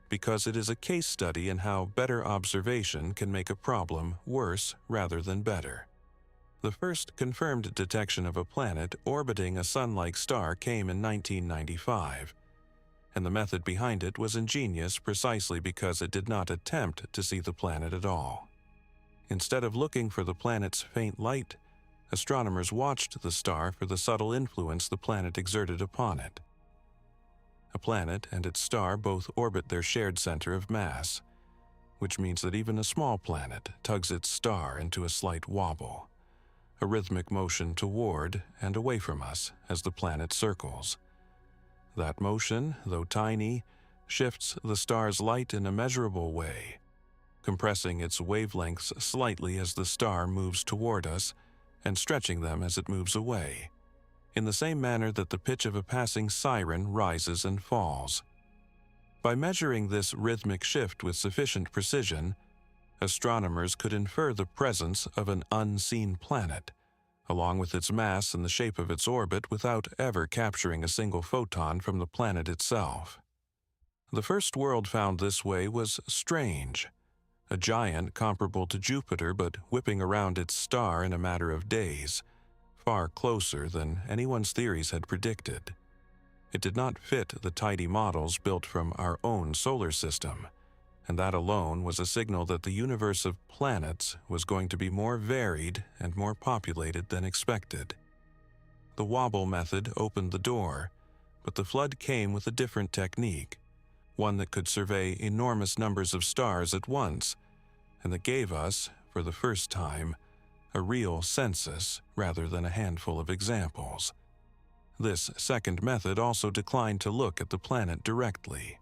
because it is a case study in how better observation can make a problem worse rather than better. The first confirmed detection of a planet orbiting a sun-like star came in 1995, and the method behind it was ingenious precisely because it did not attempt to see the planet at all. Instead of looking for the planet's faint light, astronomers watched the star for the subtle influence the planet exerted upon it. A planet and its star both orbit their shared center of mass, which means that even a small planet tugs its star into a slight wobble, a rhythmic motion toward and away from us as the planet circles. That motion, though tiny, shifts the star's light in a measurable way, compressing its wavelengths slightly as the star moves toward us and stretching them as it moves away, in the same manner that the pitch of a passing siren rises and falls. By measuring this rhythmic shift with sufficient precision, astronomers could infer the presence of an unseen planet, along with its mass and the shape of its orbit, without ever capturing a single photon from the planet itself. The first world found this way was strange, a giant comparable to Jupiter but whipping around its star in a matter of days, far closer than anyone's theories had predicted. It did not fit the tidy models built from our own solar system, and that alone was a signal that the universe of planets was going to be more varied and more populated than expected. The wobble method opened the door, but the flood came with a different technique, one that could survey enormous numbers of stars at once, and that gave us, for the first time, a real census rather than a handful of examples. This second method also declined to look at the planet directly.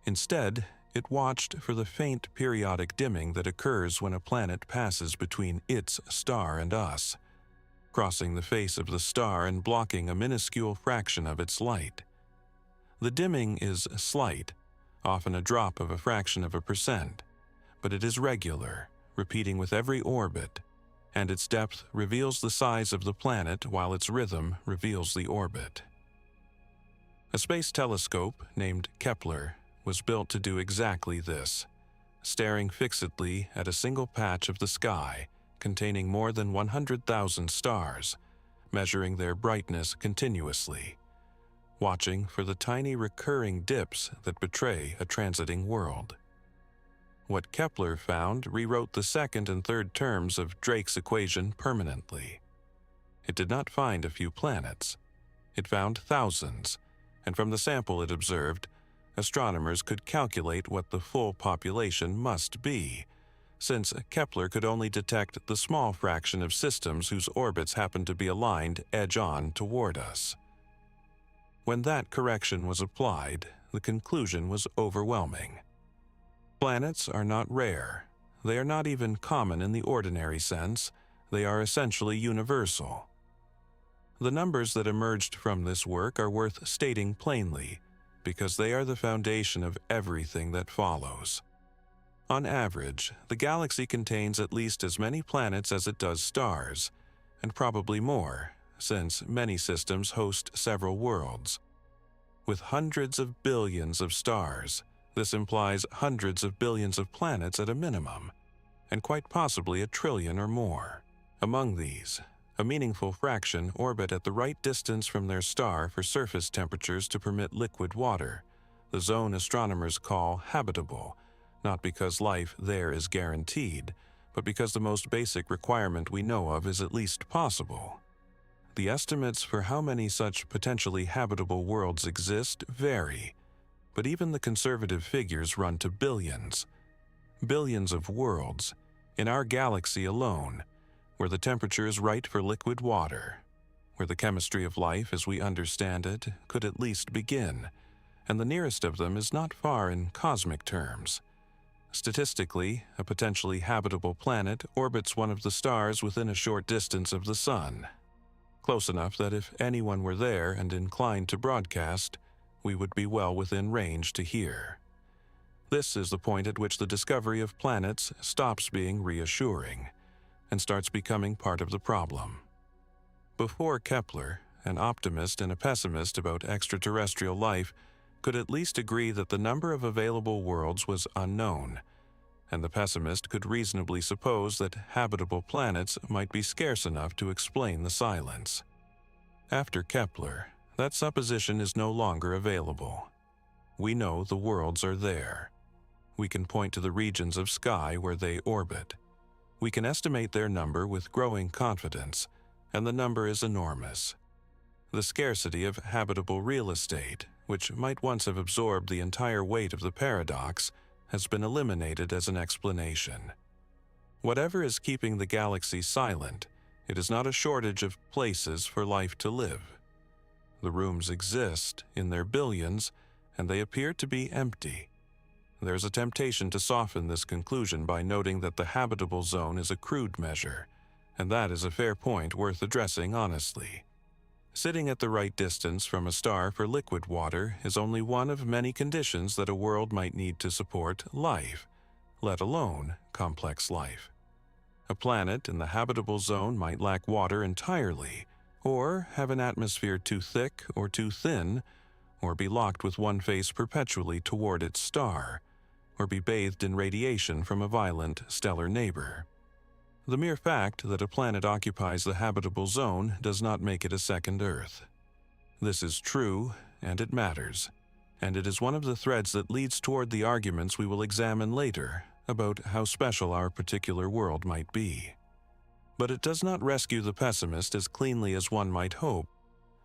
Instead, it watched for the faint periodic dimming that occurs when a planet passes between its star and us, crossing the face of the star and blocking a minuscule fraction of its light. The dimming is slight, often a drop of a fraction of a percent, but it is regular, repeating with every orbit, and its depth reveals the size of the planet while its rhythm reveals the orbit. A space telescope named Kepler was built to do exactly this, staring fixedly at a single patch of the sky containing more than 100,000 stars, measuring their brightness continuously, watching for the tiny recurring dips that betray a transiting world. What Kepler found rewrote the second and third terms of Drake's equation permanently. It did not find a few planets. It found thousands, and from the sample it observed, astronomers could calculate what the full population must be, since Kepler could only detect the small fraction of systems whose orbits happened to be aligned edge-on toward us. When that correction was applied, the conclusion was overwhelming. Planets are not rare. they are not even common in the ordinary sense, they are essentially universal. The numbers that emerged from this work are worth stating plainly, because they are the foundation of everything that follows. On average, the galaxy contains at least as many planets as it does stars, and probably more, since many systems host several worlds. With hundreds of billions of stars, this implies hundreds of billions of planets at a minimum, and quite possibly a trillion or more. Among these, a meaningful fraction orbit at the right distance from their star for surface temperatures to permit liquid water, the zone astronomers call habitable, not because life there is guaranteed, but because the most basic requirement we know of is at least possible. The estimates for how many such potentially habitable worlds exist vary, but even the conservative figures run to billions. Billions of worlds, in our galaxy alone, where the temperature is right for liquid water, where the chemistry of life as we understand it could at least begin, and the nearest of them is not far in cosmic terms. Statistically, a potentially habitable planet orbits one of the stars within a short distance of the Sun, close enough that if anyone were there and inclined to broadcast, we would be well within range to hear. This is the point at which the discovery of planets stops being reassuring and starts becoming part of the problem. Before Kepler, an optimist and a pessimist about extraterrestrial life could at least agree that the number of available worlds was unknown, and the pessimist could reasonably suppose that habitable planets might be scarce enough to explain the silence. After Kepler, that supposition is no longer available. We know the worlds are there. We can point to the regions of sky where they orbit. We can estimate their number with growing confidence, and the number is enormous. The scarcity of habitable real estate, which might once have absorbed the entire weight of the paradox, has been eliminated as an explanation. Whatever is keeping the galaxy silent, it is not a shortage of places for life to live. The rooms exist in their billions, and they appear to be empty. There's a temptation to soften this conclusion by noting that the habitable zone is a crude measure, and that is a fair point worth addressing honestly. Sitting at the right distance from a star for liquid water is only one of many conditions that a world might need to support life, let alone complex life. A planet in the habitable zone might lack water entirely, or have an atmosphere too thick or too thin, or be locked with one face perpetually toward its star, or be bathed in radiation from a violent stellar neighbor. The mere fact that a planet occupies the habitable zone does not make it a second Earth. This is true, and it matters, and it is one of the threads that leads toward the arguments we will examine later about how special our particular world might be. But it does not rescue the pessimist as cleanly as one might hope,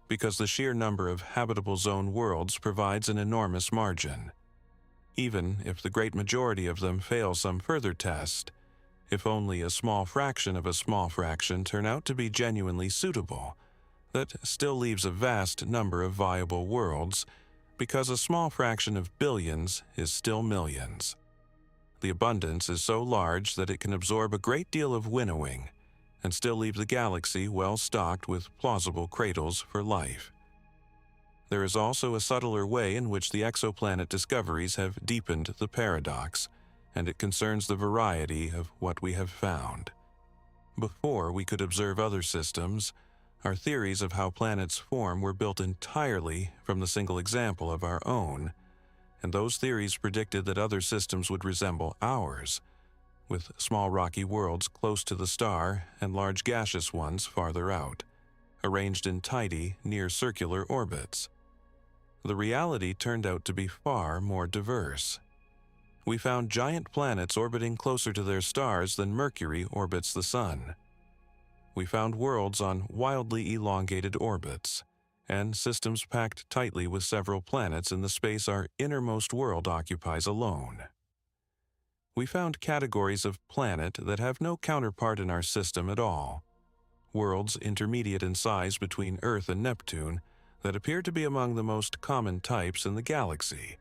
because the sheer number of habitable zone worlds provides an enormous margin. Even if the great majority of them fail some further test, if only a small fraction of a small fraction turn out to be genuinely suitable, that still leaves a vast number of viable worlds, because a small fraction of billions is still millions. The abundance is so large that it can absorb a great deal of winnowing and still leave the galaxy well stocked with plausible cradles for life. There is also a subtler way in which the exoplanet discoveries have deepened the paradox, and it concerns the variety of what we have found. Before we could observe other systems, our theories of how planets form were built entirely from the single example of our own, and those theories predicted that other systems would resemble ours, with small rocky worlds close to the star and large gaseous ones farther out, arranged in tidy, near-circular orbits. The reality turned out to be far more diverse. We found giant planets orbiting closer to their stars than Mercury orbits the Sun. We found worlds on wildly elongated orbits, and systems packed tightly with several planets in the space our innermost world occupies alone. We found categories of planet that have no counterpart in our system at all, worlds intermediate in size between Earth and Neptune that appear to be among the most common types in the galaxy,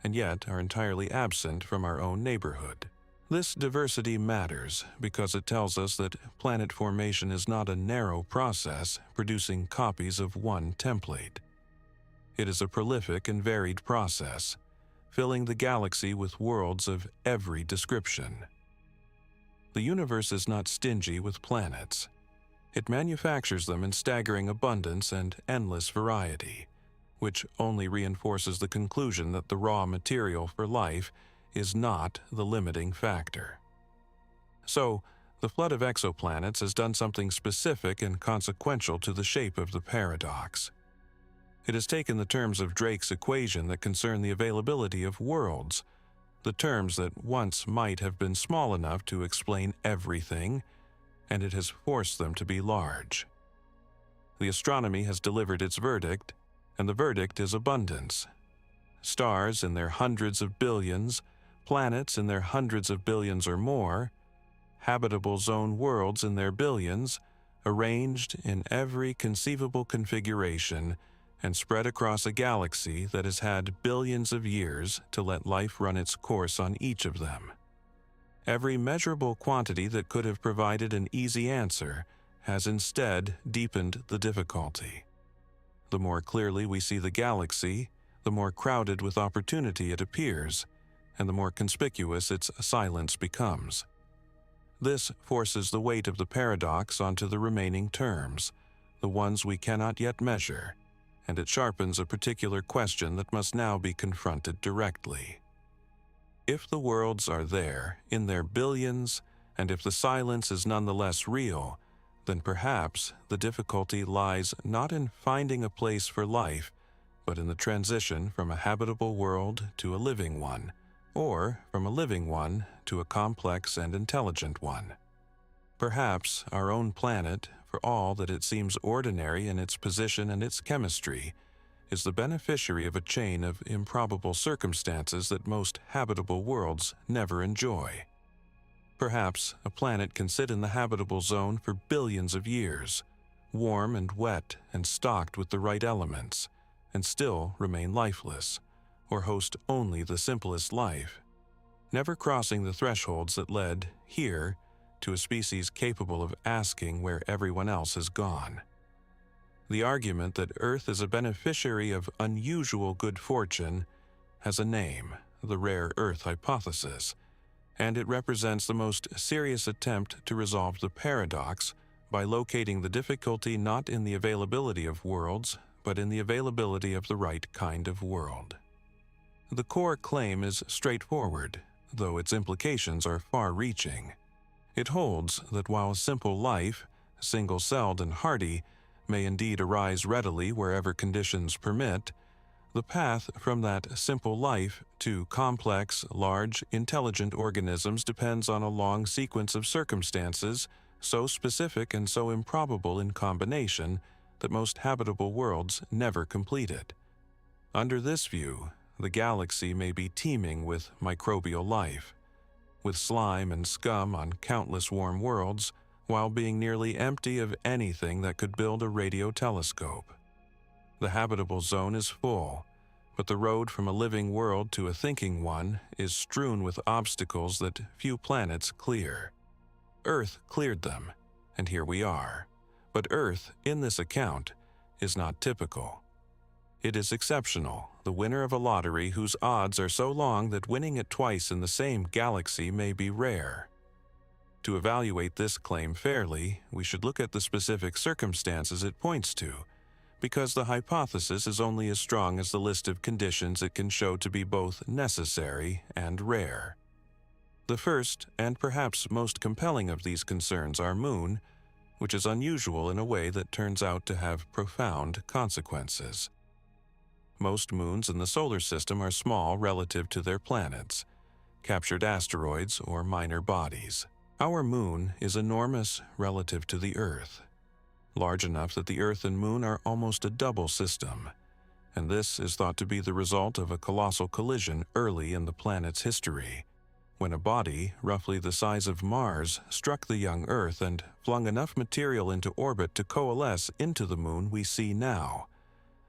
and yet are entirely absent from our own neighborhood. This diversity matters because it tells us that planet formation is not a narrow process producing copies of one template. It is a prolific and varied process, filling the galaxy with worlds of every description. The universe is not stingy with planets. It manufactures them in staggering abundance and endless variety, which only reinforces the conclusion that the raw material for life is not the limiting factor. So, the flood of exoplanets has done something specific and consequential to the shape of the paradox. It has taken the terms of Drake's equation that concern the availability of worlds, the terms that once might have been small enough to explain everything, and it has forced them to be large. The astronomy has delivered its verdict, and the verdict is abundance. Stars in their hundreds of billions, planets in their hundreds of billions or more, habitable zone worlds in their billions, arranged in every conceivable configuration and spread across a galaxy that has had billions of years to let life run its course on each of them. Every measurable quantity that could have provided an easy answer has instead deepened the difficulty. The more clearly we see the galaxy, the more crowded with opportunity it appears, and the more conspicuous its silence becomes. This forces the weight of the paradox onto the remaining terms, the ones we cannot yet measure, and it sharpens a particular question that must now be confronted directly. If the worlds are there, in their billions, and if the silence is nonetheless real, then perhaps the difficulty lies not in finding a place for life, but in the transition from a habitable world to a living one, or from a living one to a complex and intelligent one. Perhaps our own planet, for all that it seems ordinary in its position and its chemistry, is the beneficiary of a chain of improbable circumstances that most habitable worlds never enjoy. Perhaps a planet can sit in the habitable zone for billions of years, warm and wet and stocked with the right elements, and still remain lifeless, or host only the simplest life, never crossing the thresholds that led, here, to a species capable of asking where everyone else has gone. The argument that Earth is a beneficiary of unusual good fortune has a name, the rare Earth hypothesis, and it represents the most serious attempt to resolve the paradox by locating the difficulty not in the availability of worlds, but in the availability of the right kind of world. The core claim is straightforward, though its implications are far-reaching. It holds that while simple life, single-celled and hardy, may indeed arise readily wherever conditions permit, the path from that simple life to complex, large, intelligent organisms depends on a long sequence of circumstances so specific and so improbable in combination that most habitable worlds never complete it. Under this view, the galaxy may be teeming with microbial life, with slime and scum on countless warm worlds, while being nearly empty of anything that could build a radio telescope. The habitable zone is full, but the road from a living world to a thinking one is strewn with obstacles that few planets clear. Earth cleared them, and here we are. But Earth, in this account, is not typical. It is exceptional, the winner of a lottery whose odds are so long that winning it twice in the same galaxy may be rare. To evaluate this claim fairly, we should look at the specific circumstances it points to, because the hypothesis is only as strong as the list of conditions it can show to be both necessary and rare. The first, and perhaps most compelling of these concerns, our moon, which is unusual in a way that turns out to have profound consequences. Most moons in the solar system are small relative to their planets, captured asteroids or minor bodies. Our moon is enormous relative to the Earth, large enough that the Earth and moon are almost a double system, and this is thought to be the result of a colossal collision early in the planet's history, when a body roughly the size of Mars struck the young Earth and flung enough material into orbit to coalesce into the moon we see now.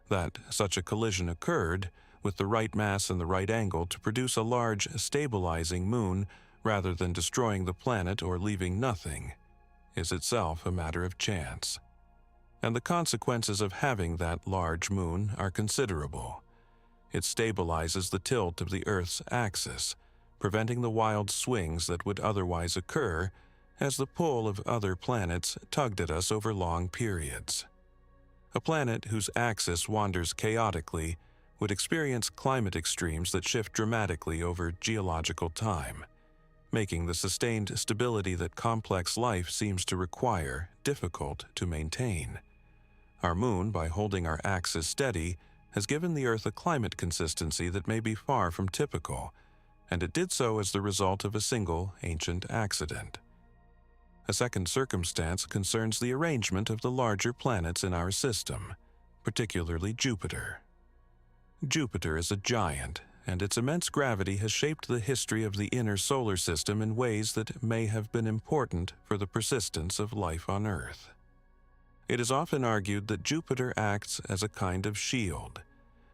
That such a collision occurred, with the right mass and the right angle to produce a large, stabilizing moon, rather than destroying the planet or leaving nothing, is itself a matter of chance. And the consequences of having that large moon are considerable. It stabilizes the tilt of the Earth's axis, preventing the wild swings that would otherwise occur as the pull of other planets tugged at us over long periods. A planet whose axis wanders chaotically would experience climate extremes that shift dramatically over geological time, making the sustained stability that complex life seems to require difficult to maintain. Our moon, by holding our axis steady, has given the Earth a climate consistency that may be far from typical, and it did so as the result of a single ancient accident. A second circumstance concerns the arrangement of the larger planets in our system, particularly Jupiter. Jupiter is a giant, and its immense gravity has shaped the history of the inner solar system in ways that may have been important for the persistence of life on Earth. It is often argued that Jupiter acts as a kind of shield,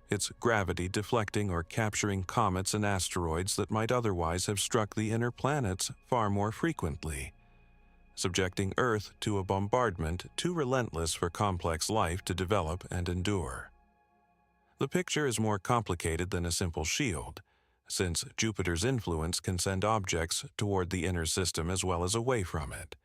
its gravity deflecting or capturing comets and asteroids that might otherwise have struck the inner planets far more frequently, subjecting Earth to a bombardment too relentless for complex life to develop and endure. The picture is more complicated than a simple shield, since Jupiter's influence can send objects toward the inner system as well as away from it.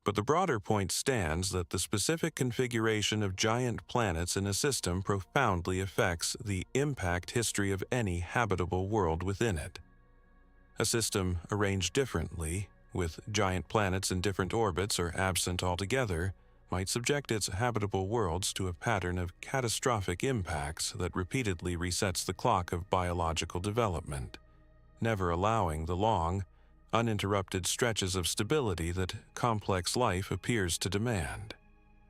But the broader point stands that the specific configuration of giant planets in a system profoundly affects the impact history of any habitable world within it. A system arranged differently, with giant planets in different orbits or absent altogether, might subject its habitable worlds to a pattern of catastrophic impacts that repeatedly resets the clock of biological development, never allowing the long, uninterrupted stretches of stability that complex life appears to demand.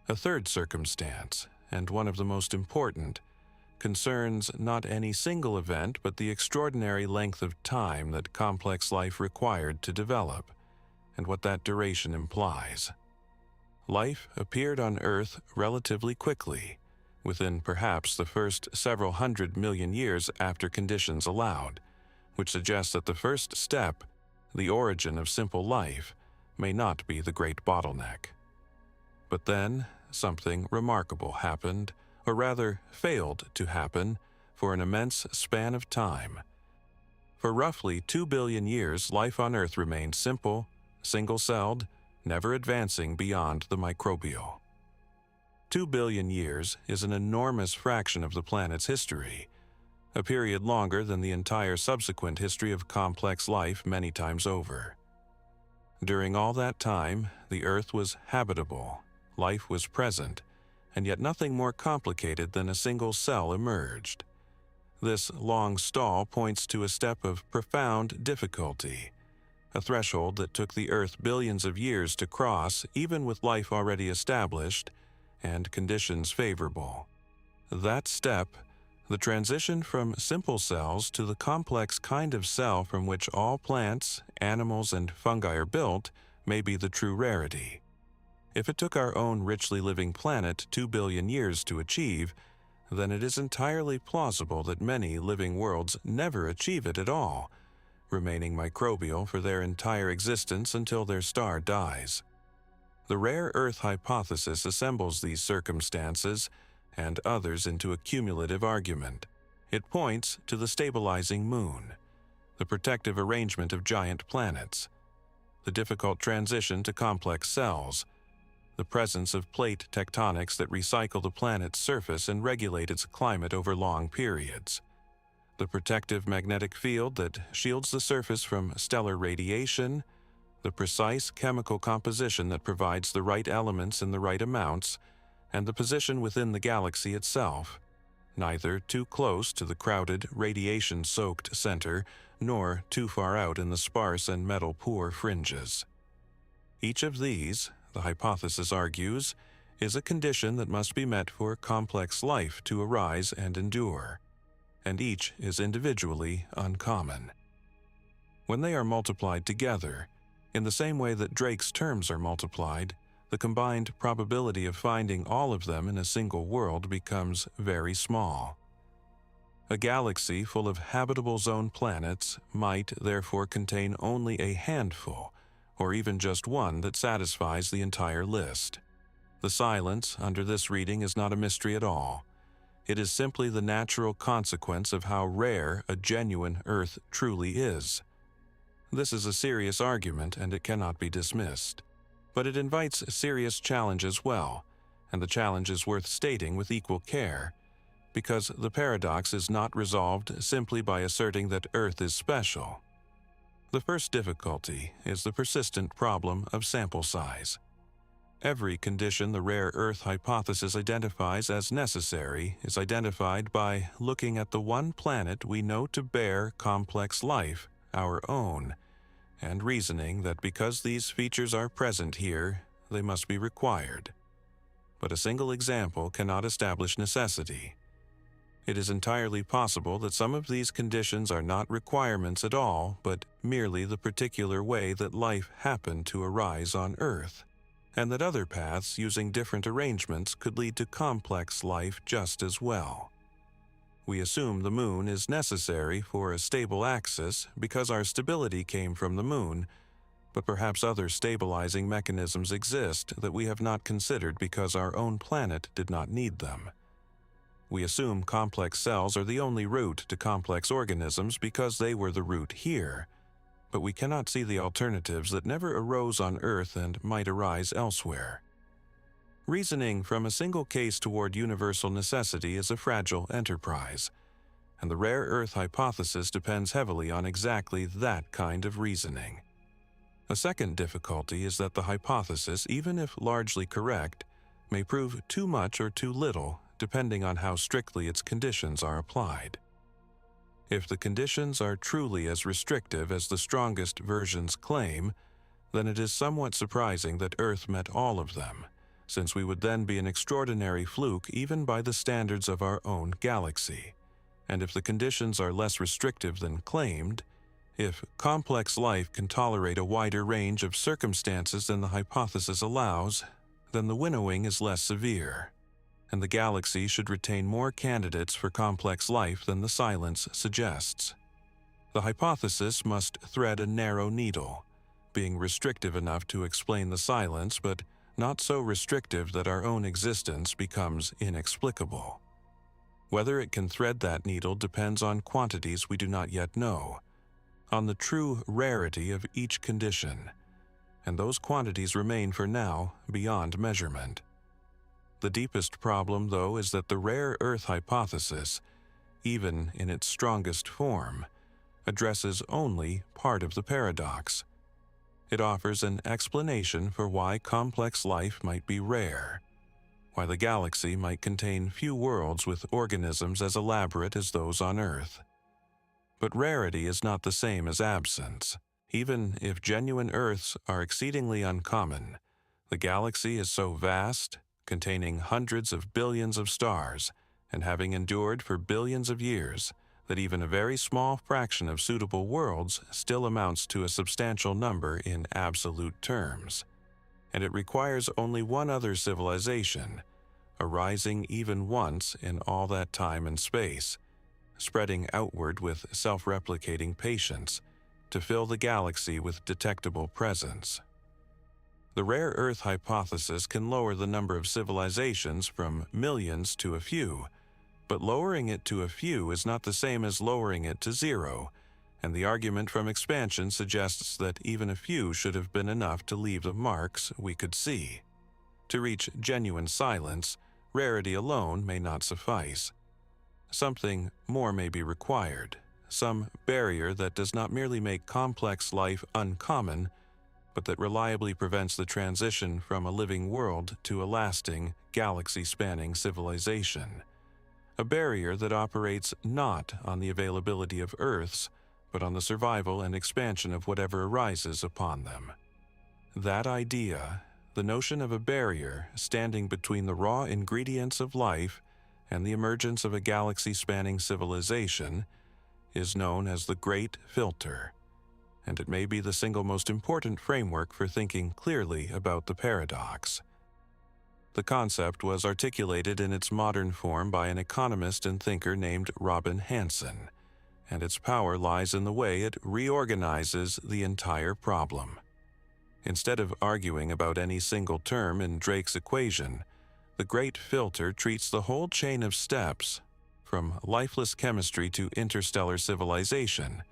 A third circumstance, and one of the most important, concerns not any single event but the extraordinary length of time that complex life required to develop, and what that duration implies. Life appeared on Earth relatively quickly, within perhaps the first several 100 million years after conditions allowed, which suggests that the first step, the origin of simple life, may not be the great bottleneck. But then, something remarkable happened, or rather failed to happen, for an immense span of time. For roughly 2 billion years, life on Earth remained simple, single-celled, never advancing beyond the microbial. 2 billion years is an enormous fraction of the planet's history, a period longer than the entire subsequent history of complex life many times over. During all that time, the Earth was habitable, life was present, and yet nothing more complicated than a single cell emerged. This long stall points to a step of profound difficulty, a threshold that took the Earth billions of years to cross even with life already established and conditions favorable. That step, the transition from simple cells to the complex kind of cell from which all plants, animals, and fungi are built, may be the true rarity. If it took our own richly living planet 2 billion years to achieve, then it is entirely plausible that many living worlds never achieve it at all, remaining microbial for their entire existence until their star dies. The rare Earth hypothesis assembles these circumstances and others into a cumulative argument. It points to the stabilizing moon, the protective arrangement of giant planets, the difficult transition to complex cells, the presence of plate tectonics that recycle the planet's surface and regulate its climate over long periods, the protective magnetic field that shields the surface from stellar radiation, the precise chemical composition that provides the right elements in the right amounts, and the position within the galaxy itself, neither too close to the crowded, radiation-soaked center, nor too far out in the sparse and metal-poor fringes. Each of these, the hypothesis argues, is a condition that must be met for complex life to arise and endure, and each is individually uncommon. When they are multiplied together, in the same way that Drake's terms are multiplied, the combined probability of finding all of them in a single world becomes very small. A galaxy full of habitable zone planets might therefore contain only a handful, or even just one that satisfies the entire list. The silence under this reading is not a mystery at all. It is simply the natural consequence of how rare a genuine Earth truly is. This is a serious argument, and it cannot be dismissed. But it invites serious challenge as well, and the challenge is worth stating with equal care, because the paradox is not resolved simply by asserting that Earth is special. The first difficulty is the persistent problem of sample size. Every condition the rare Earth hypothesis identifies as necessary is identified by looking at the one planet we know to bear complex life, our own, and reasoning that because these features are present here, they must be required. But a single example cannot establish necessity. It is entirely possible that some of these conditions are not requirements at all, but merely the particular way that life happened to arise on Earth, and that other paths using different arrangements could lead to complex life just as well. We assume the Moon is necessary for a stable axis because our stability came from the Moon, but perhaps other stabilizing mechanisms exist that we have not considered because our own planet did not need them. We assume complex cells are the only route to complex organisms because they were the route here, but we cannot see the alternatives that never arose on Earth and might arise elsewhere. Reasoning from a single case toward universal necessity is a fragile enterprise, and the rare Earth hypothesis depends heavily on exactly that kind of reasoning. A second difficulty is that the hypothesis, even if largely correct, may prove too much or too little depending on how strictly its conditions are applied. If the conditions are truly as restrictive as the strongest versions claim, then it is somewhat surprising that Earth met all of them, since we would then be an extraordinary fluke even by the standards of our own galaxy. And if the conditions are less restrictive than claimed, if complex life can tolerate a wider range of circumstances than the hypothesis allows, then the winnowing is less severe, and the galaxy should retain more candidates for complex life than the silence suggests. The hypothesis must thread a narrow needle, being restrictive enough to explain the silence, but not so restrictive that our own existence becomes inexplicable. Whether it can thread that needle depends on quantities we do not yet know, on the true rarity of each condition, and those quantities remain for now beyond measurement. The deepest problem, though, is that the rare Earth hypothesis, even in its strongest form, addresses only part of the paradox. It offers an explanation for why complex life might be rare, why the galaxy might contain few worlds with organisms as elaborate as those on Earth. But rarity is not the same as absence. Even if genuine Earths are exceedingly uncommon, the galaxy is so vast, containing hundreds of billions of stars, and having endured for billions of years, that even a very small fraction of suitable worlds still amounts to a substantial number in absolute terms. And it requires only one other civilization, arising even once in all that time and space, spreading outward with self-replicating patience, to fill the galaxy with detectable presence. The rare Earth hypothesis can lower the number of civilizations from millions to a few, but lowering it to a few is not the same as lowering it to zero, and the argument from expansion suggests that even a few should have been enough to leave the marks we could see. To reach genuine silence, rarity alone may not suffice. Something more may be required, some barrier that does not merely make complex life uncommon, but that reliably prevents the transition from a living world to a lasting, galaxy-spanning civilization. A barrier that operates not on the availability of Earths, but on the survival and expansion of whatever arises upon them. That idea, the notion of a barrier standing between the raw ingredients of life and the emergence of a galaxy-spanning civilization, is known as the Great Filter, and it may be the single most important framework for thinking clearly about the paradox. The concept was articulated in its modern form by an economist and thinker named Robin Hanson, and its power lies in the way it reorganizes the entire problem. Instead of arguing about any single term in Drake's equation, the Great Filter treats the whole chain of steps, from lifeless chemistry to interstellar civilization,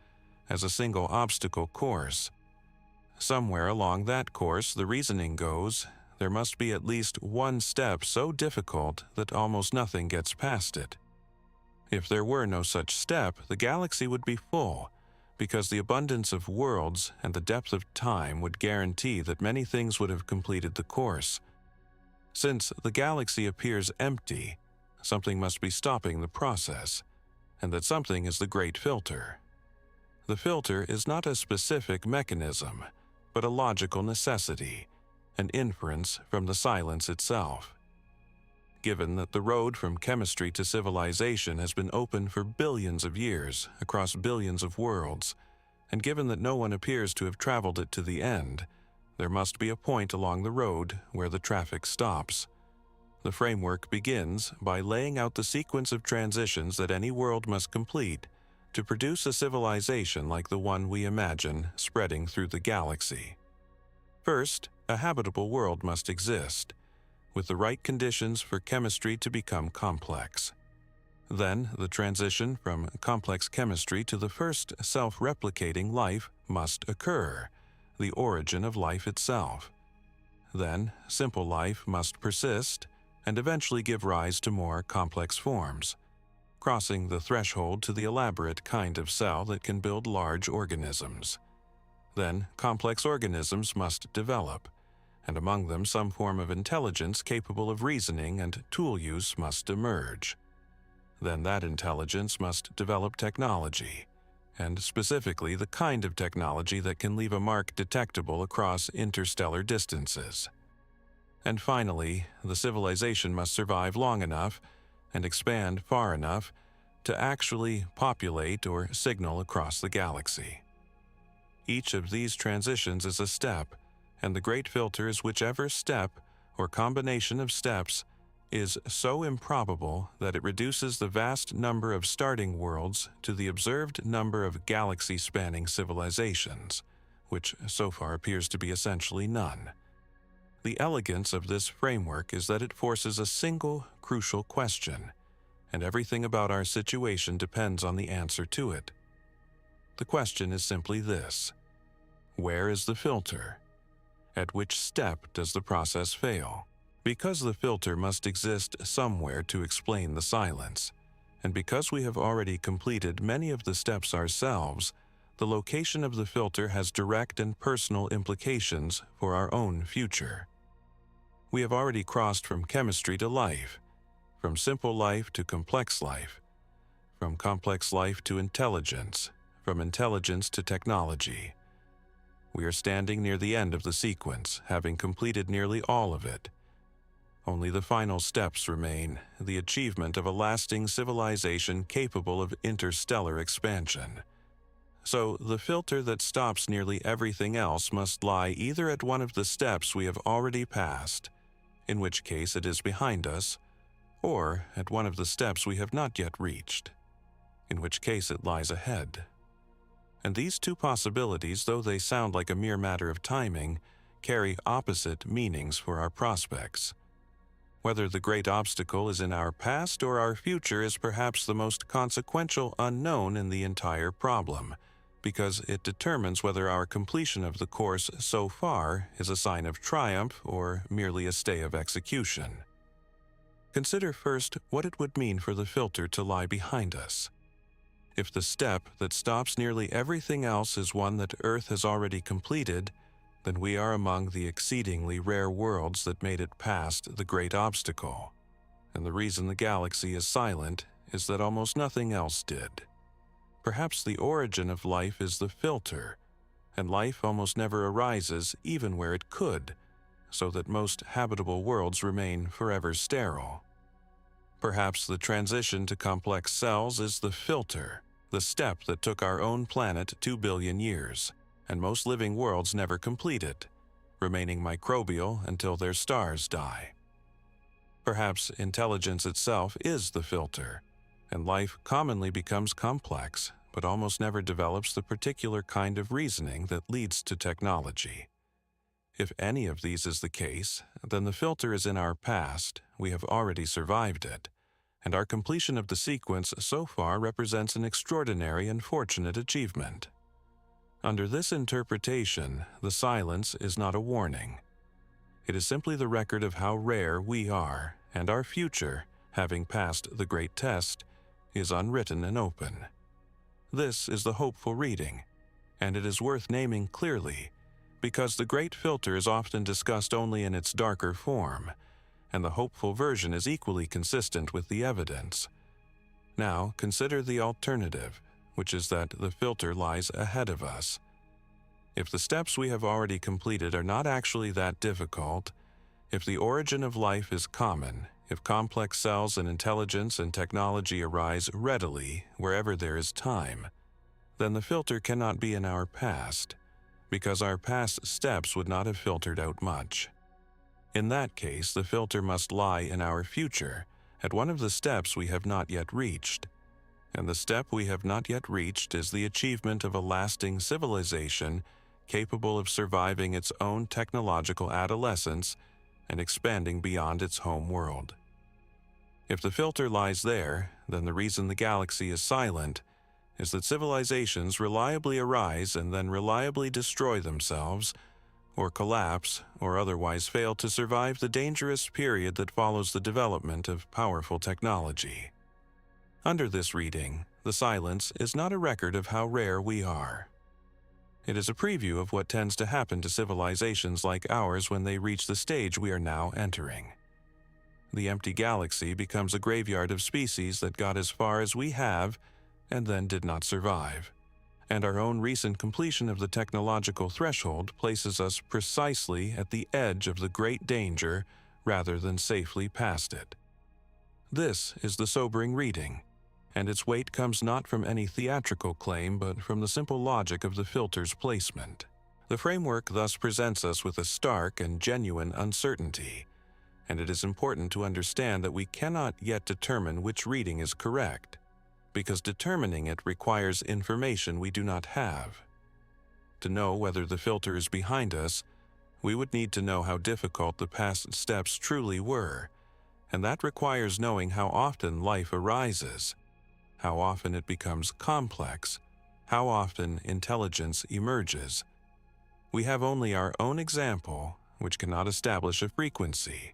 as a single obstacle course. Somewhere along that course, the reasoning goes, there must be at least one step so difficult that almost nothing gets past it. If there were no such step, the galaxy would be full, because the abundance of worlds and the depth of time would guarantee that many things would have completed the course. Since the galaxy appears empty, something must be stopping the process, and that something is the Great Filter. The filter is not a specific mechanism, but a logical necessity, an inference from the silence itself. Given that the road from chemistry to civilization has been open for billions of years across billions of worlds, and given that no one appears to have traveled it to the end, there must be a point along the road where the traffic stops. The framework begins by laying out the sequence of transitions that any world must complete to produce a civilization like the one we imagine spreading through the galaxy. First, a habitable world must exist, with the right conditions for chemistry to become complex. Then, the transition from complex chemistry to the first self-replicating life must occur, the origin of life itself. Then, simple life must persist and eventually give rise to more complex forms, crossing the threshold to the elaborate kind of cell that can build large organisms. Then, complex organisms must develop, and among them some form of intelligence capable of reasoning and tool use must emerge. Then that intelligence must develop technology, and specifically the kind of technology that can leave a mark detectable across interstellar distances. And finally, the civilization must survive long enough and expand far enough to actually populate or signal across the galaxy. Each of these transitions is a step, and the Great Filter is whichever step or combination of steps is so improbable that it reduces the vast number of starting worlds to the observed number of galaxy-spanning civilizations, which so far appears to be essentially none. The elegance of this framework is that it forces a single, crucial question, and everything about our situation depends on the answer to it. The question is simply this: where is the filter? At which step does the process fail? Because the filter must exist somewhere to explain the silence, and because we have already completed many of the steps ourselves, the location of the filter has direct and personal implications for our own future. We have already crossed from chemistry to life, from simple life to complex life, from complex life to intelligence, from intelligence to technology. We are standing near the end of the sequence, having completed nearly all of it. Only the final steps remain, the achievement of a lasting civilization capable of interstellar expansion. So, the filter that stops nearly everything else must lie either at one of the steps we have already passed, in which case it is behind us, or at one of the steps we have not yet reached, in which case it lies ahead. And these two possibilities, though they sound like a mere matter of timing, carry opposite meanings for our prospects. Whether the great obstacle is in our past or our future is perhaps the most consequential unknown in the entire problem, because it determines whether our completion of the course so far is a sign of triumph or merely a stay of execution. Consider first what it would mean for the filter to lie behind us. If the step that stops nearly everything else is one that Earth has already completed, then we are among the exceedingly rare worlds that made it past the great obstacle. And the reason the galaxy is silent is that almost nothing else did. Perhaps the origin of life is the filter, and life almost never arises even where it could, so that most habitable worlds remain forever sterile. Perhaps the transition to complex cells is the filter, the step that took our own planet 2 billion years, and most living worlds never complete it, remaining microbial until their stars die. Perhaps intelligence itself is the filter, and life commonly becomes complex, but almost never develops the particular kind of reasoning that leads to technology. If any of these is the case, then the filter is in our past, we have already survived it, and our completion of the sequence so far represents an extraordinary and fortunate achievement. Under this interpretation, the silence is not a warning. It is simply the record of how rare we are, and our future, having passed the great test, is unwritten and open. This is the hopeful reading, and it is worth naming clearly, because the great filter is often discussed only in its darker form, and the hopeful version is equally consistent with the evidence. Now, consider the alternative, which is that the filter lies ahead of us. If the steps we have already completed are not actually that difficult, if the origin of life is common, if complex cells and intelligence and technology arise readily wherever there is time, then the filter cannot be in our past, because our past steps would not have filtered out much. In that case, the filter must lie in our future, at one of the steps we have not yet reached. And the step we have not yet reached is the achievement of a lasting civilization capable of surviving its own technological adolescence and expanding beyond its home world. If the filter lies there, then the reason the galaxy is silent is that civilizations reliably arise and then reliably destroy themselves, or collapse, or otherwise fail to survive the dangerous period that follows the development of powerful technology. Under this reading, the silence is not a record of how rare we are. It is a preview of what tends to happen to civilizations like ours when they reach the stage we are now entering. The empty galaxy becomes a graveyard of species that got as far as we have and then did not survive. And our own recent completion of the technological threshold places us precisely at the edge of the great danger rather than safely past it. This is the sobering reading, and its weight comes not from any theatrical claim but from the simple logic of the filter's placement. The framework thus presents us with a stark and genuine uncertainty, and it is important to understand that we cannot yet determine which reading is correct, because determining it requires information we do not have. To know whether the filter is behind us, we would need to know how difficult the past steps truly were, and that requires knowing how often life arises, how often it becomes complex, how often intelligence emerges. We have only our own example, which cannot establish a frequency.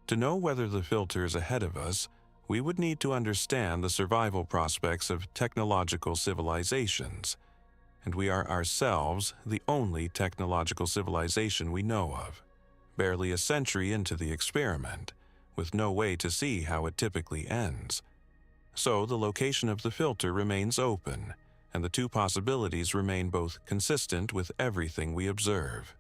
To know whether the filter is ahead of us, we would need to understand the survival prospects of technological civilizations, and we are ourselves the only technological civilization we know of, barely a century into the experiment, with no way to see how it typically ends. So the location of the filter remains open, and the two possibilities remain both consistent with everything we observe.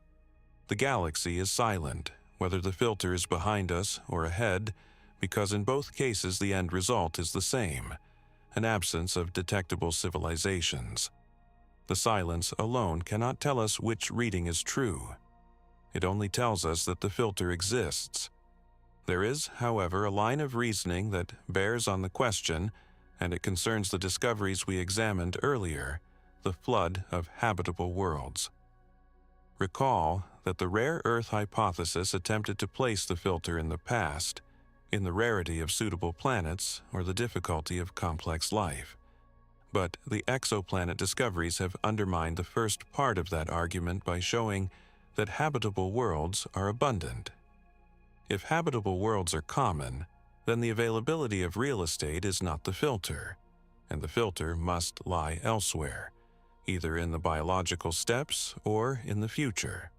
The galaxy is silent, whether the filter is behind us or ahead, because in both cases the end result is the same, an absence of detectable civilizations. The silence alone cannot tell us which reading is true. It only tells us that the filter exists. There is, however, a line of reasoning that bears on the question, and it concerns the discoveries we examined earlier, the flood of habitable worlds. Recall that the rare Earth hypothesis attempted to place the filter in the past, in the rarity of suitable planets or the difficulty of complex life. But the exoplanet discoveries have undermined the first part of that argument by showing that habitable worlds are abundant. If habitable worlds are common, then the availability of real estate is not the filter, and the filter must lie elsewhere, either in the biological steps or in the future.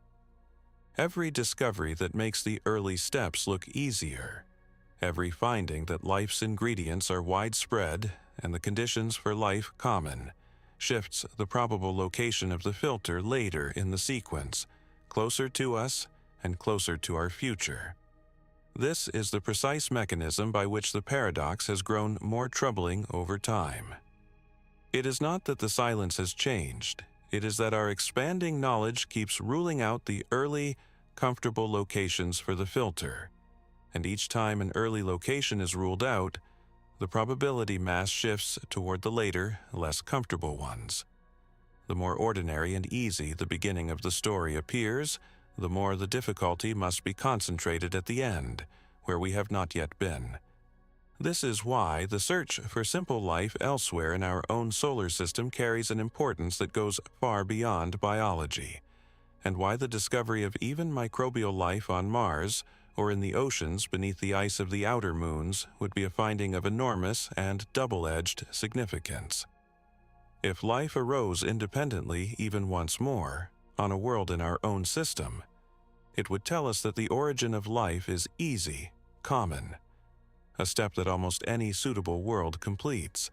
Every discovery that makes the early steps look easier, every finding that life's ingredients are widespread and the conditions for life common, shifts the probable location of the filter later in the sequence, closer to us and closer to our future. This is the precise mechanism by which the paradox has grown more troubling over time. It is not that the silence has changed, it is that our expanding knowledge keeps ruling out the early, comfortable locations for the filter, and each time an early location is ruled out, the probability mass shifts toward the later, less comfortable ones. The more ordinary and easy the beginning of the story appears, the more the difficulty must be concentrated at the end, where we have not yet been. This is why the search for simple life elsewhere in our own solar system carries an importance that goes far beyond biology, and why the discovery of even microbial life on Mars or in the oceans beneath the ice of the outer moons would be a finding of enormous and double-edged significance. If life arose independently even once more, on a world in our own system, it would tell us that the origin of life is easy, common, a step that almost any suitable world completes.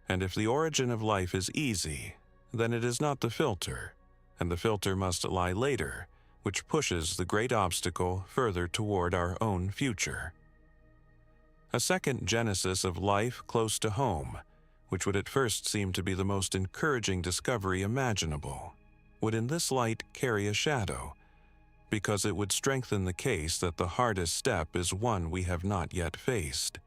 And if the origin of life is easy, then it is not the filter, and the filter must lie later, which pushes the great obstacle further toward our own future. A second genesis of life close to home, which would at first seem to be the most encouraging discovery imaginable, would in this light carry a shadow, because it would strengthen the case that the hardest step is one we have not yet faced.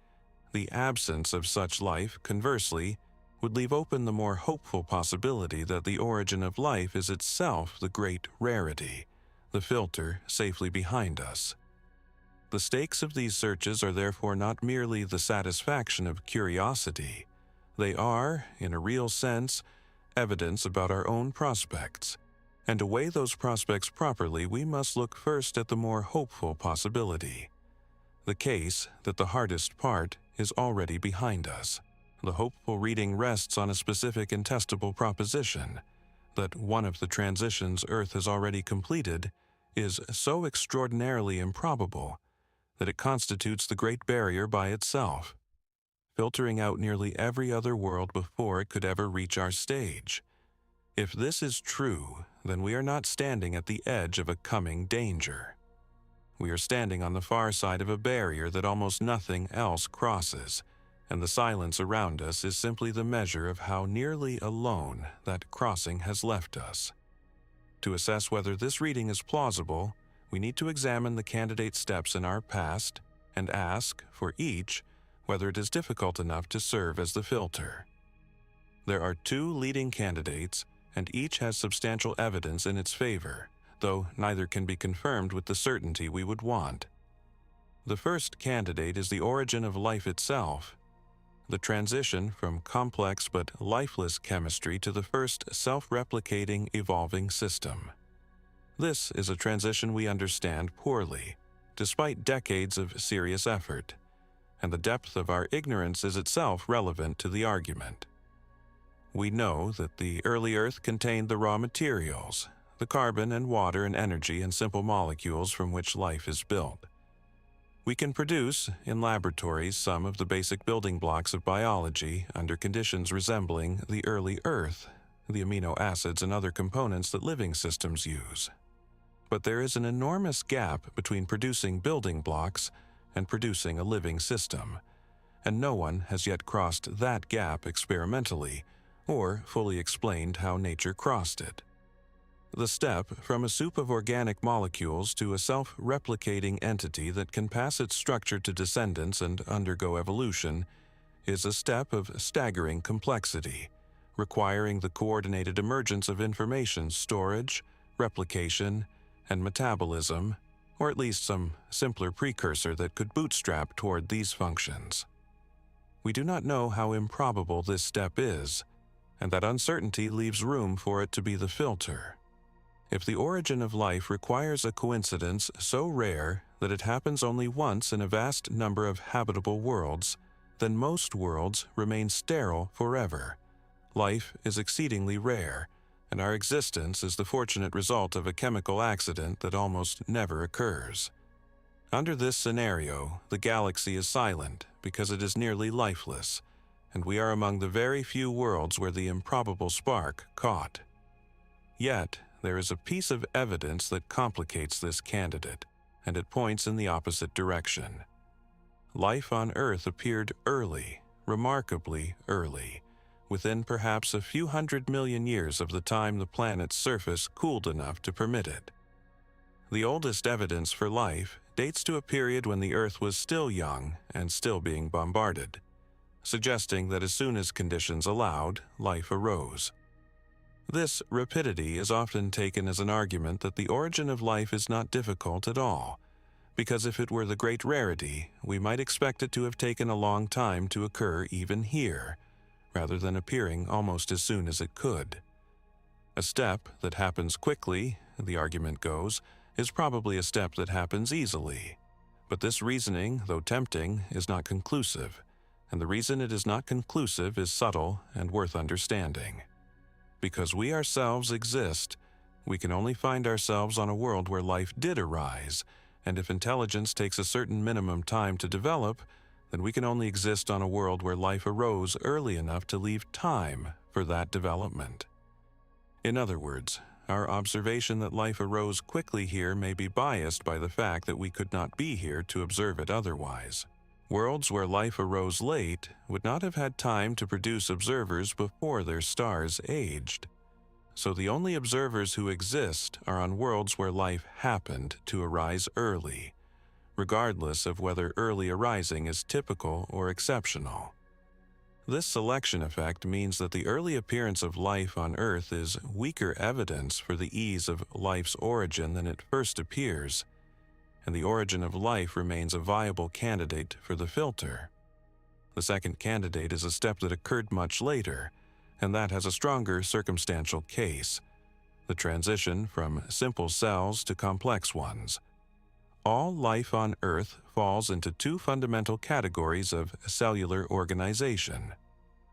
The absence of such life, conversely, would leave open the more hopeful possibility that the origin of life is itself the great rarity, the filter safely behind us. The stakes of these searches are therefore not merely the satisfaction of curiosity. They are, in a real sense, evidence about our own prospects. And to weigh those prospects properly, we must look first at the more hopeful possibility. The case that the hardest part is already behind us. The hopeful reading rests on a specific and testable proposition that one of the transitions Earth has already completed is so extraordinarily improbable that it constitutes the Great Barrier by itself, filtering out nearly every other world before it could ever reach our stage. If this is true, then we are not standing at the edge of a coming danger. We are standing on the far side of a barrier that almost nothing else crosses, and the silence around us is simply the measure of how nearly alone that crossing has left us. To assess whether this reading is plausible, we need to examine the candidate steps in our past and ask, for each, whether it is difficult enough to serve as the filter. There are two leading candidates, and each has substantial evidence in its favor, though neither can be confirmed with the certainty we would want. The first candidate is the origin of life itself, the transition from complex but lifeless chemistry to the first self-replicating evolving system. This is a transition we understand poorly, despite decades of serious effort, and the depth of our ignorance is itself relevant to the argument. We know that the early Earth contained the raw materials, the carbon and water and energy and simple molecules from which life is built. We can produce, in laboratories, some of the basic building blocks of biology under conditions resembling the early Earth, the amino acids and other components that living systems use. But there is an enormous gap between producing building blocks and producing a living system, and no one has yet crossed that gap experimentally, or fully explained how nature crossed it. The step from a soup of organic molecules to a self-replicating entity that can pass its structure to descendants and undergo evolution is a step of staggering complexity, requiring the coordinated emergence of information storage, replication, and metabolism, or at least some simpler precursor that could bootstrap toward these functions. We do not know how improbable this step is, and that uncertainty leaves room for it to be the filter. If the origin of life requires a coincidence so rare that it happens only once in a vast number of habitable worlds, then most worlds remain sterile forever. Life is exceedingly rare, and our existence is the fortunate result of a chemical accident that almost never occurs. Under this scenario, the galaxy is silent because it is nearly lifeless, and we are among the very few worlds where the improbable spark caught. Yet, there is a piece of evidence that complicates this candidate, and it points in the opposite direction. Life on Earth appeared early, remarkably early, within perhaps a few 100 million years of the time the planet's surface cooled enough to permit it. The oldest evidence for life dates to a period when the Earth was still young and still being bombarded, suggesting that as soon as conditions allowed, life arose. This rapidity is often taken as an argument that the origin of life is not difficult at all, because if it were the great rarity, we might expect it to have taken a long time to occur even here, rather than appearing almost as soon as it could. A step that happens quickly, the argument goes, is probably a step that happens easily. But this reasoning, though tempting, is not conclusive, and the reason it is not conclusive is subtle and worth understanding. Because we ourselves exist, we can only find ourselves on a world where life did arise, and if intelligence takes a certain minimum time to develop, then we can only exist on a world where life arose early enough to leave time for that development. In other words, our observation that life arose quickly here may be biased by the fact that we could not be here to observe it otherwise. Worlds where life arose late would not have had time to produce observers before their stars aged. So the only observers who exist are on worlds where life happened to arise early, regardless of whether early arising is typical or exceptional. This selection effect means that the early appearance of life on Earth is weaker evidence for the ease of life's origin than it first appears, and the origin of life remains a viable candidate for the filter. The second candidate is a step that occurred much later, and that has a stronger circumstantial case: the transition from simple cells to complex ones. All life on Earth falls into two fundamental categories of cellular organization.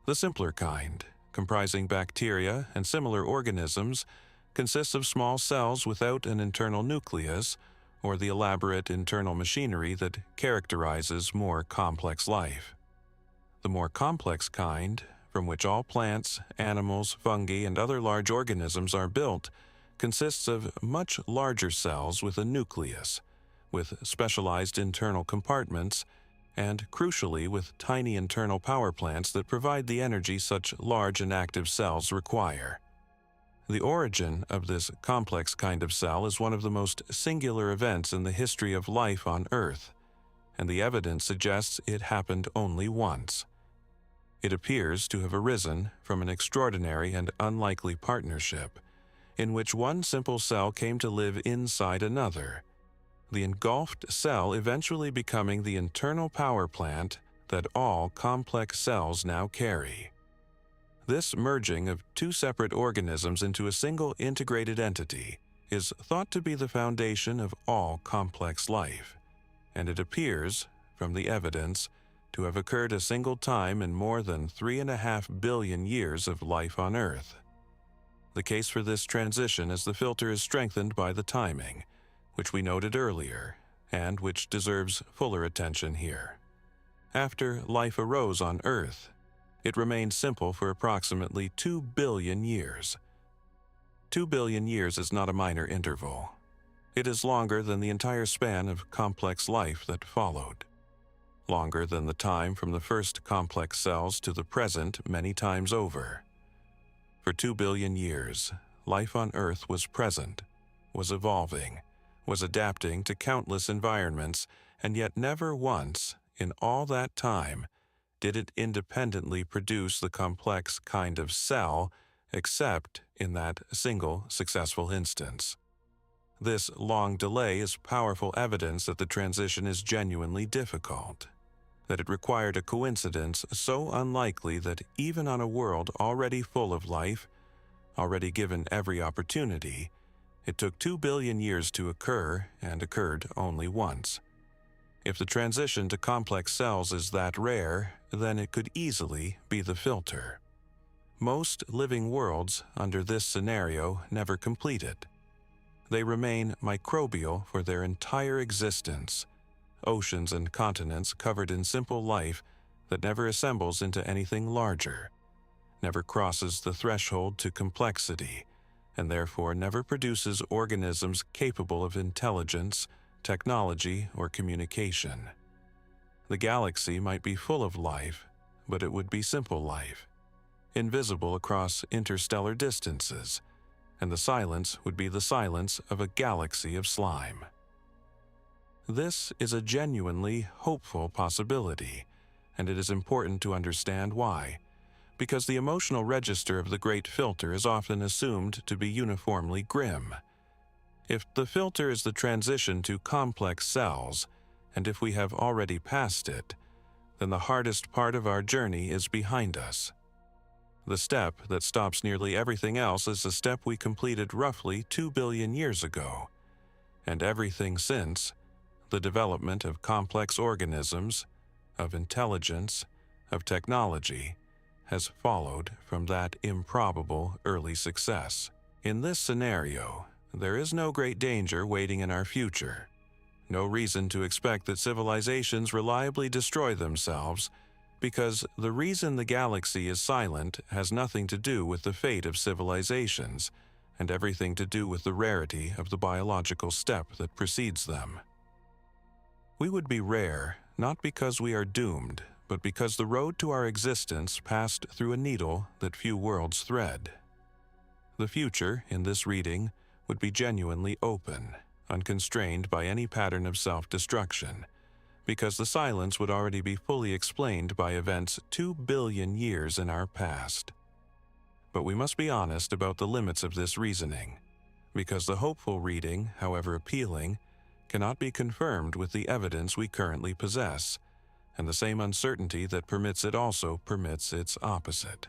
The simpler kind, comprising bacteria and similar organisms, consists of small cells without an internal nucleus, or the elaborate internal machinery that characterizes more complex life. The more complex kind, from which all plants, animals, fungi, and other large organisms are built, consists of much larger cells with a nucleus, with specialized internal compartments, and crucially with tiny internal power plants that provide the energy such large and active cells require. The origin of this complex kind of cell is one of the most singular events in the history of life on Earth, and the evidence suggests it happened only once. It appears to have arisen from an extraordinary and unlikely partnership, in which one simple cell came to live inside another, the engulfed cell eventually becoming the internal power plant that all complex cells now carry. This merging of two separate organisms into a single integrated entity is thought to be the foundation of all complex life, and it appears, from the evidence, to have occurred a single time in more than 3.5 billion years of life on Earth. The case for this transition as the filter is strengthened by the timing, which we noted earlier, and which deserves fuller attention here. After life arose on Earth, it remained simple for approximately 2 billion years. 2 billion years is not a minor interval. It is longer than the entire span of complex life that followed. Longer than the time from the first complex cells to the present many times over. For 2 billion years, life on Earth was present, was evolving, was adapting to countless environments, and yet never once, in all that time, did it independently produce the complex kind of cell, except in that single successful instance. This long delay is powerful evidence that the transition is genuinely difficult, that it required a coincidence so unlikely that even on a world already full of life, already given every opportunity, it took 2 billion years to occur and occurred only once. If the transition to complex cells is that rare, then it could easily be the filter. Most living worlds under this scenario never complete it. They remain microbial for their entire existence, oceans and continents covered in simple life that never assembles into anything larger, never crosses the threshold to complexity, and therefore never produces organisms capable of intelligence, technology, or communication. The galaxy might be full of life, but it would be simple life, invisible across interstellar distances, and the silence would be the silence of a galaxy of slime. This is a genuinely hopeful possibility, and it is important to understand why, because the emotional register of the Great Filter is often assumed to be uniformly grim. If the filter is the transition to complex cells, and if we have already passed it, then the hardest part of our journey is behind us. The step that stops nearly everything else is the step we completed roughly 2 billion years ago, and everything since, the development of complex organisms, of intelligence, of technology, has followed from that improbable early success. In this scenario, there is no great danger waiting in our future. No reason to expect that civilizations reliably destroy themselves, because the reason the galaxy is silent has nothing to do with the fate of civilizations, and everything to do with the rarity of the biological step that precedes them. We would be rare not because we are doomed, but because the road to our existence passed through a needle that few worlds thread. The future, in this reading, would be genuinely open, unconstrained by any pattern of self-destruction, because the silence would already be fully explained by events 2 billion years in our past. But we must be honest about the limits of this reasoning, because the hopeful reading, however appealing, cannot be confirmed with the evidence we currently possess, and the same uncertainty that permits it also permits its opposite.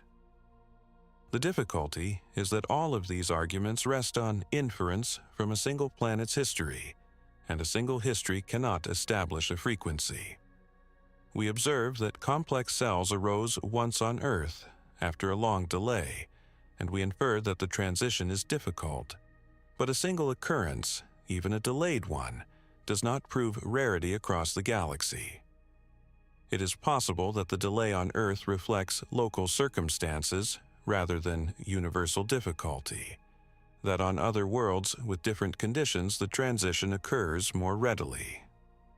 The difficulty is that all of these arguments rest on inference from a single planet's history, and a single history cannot establish a frequency. We observe that complex cells arose once on Earth, after a long delay, and we infer that the transition is difficult. But a single occurrence, even a delayed one, does not prove rarity across the galaxy. It is possible that the delay on Earth reflects local circumstances rather than universal difficulty, that on other worlds with different conditions the transition occurs more readily.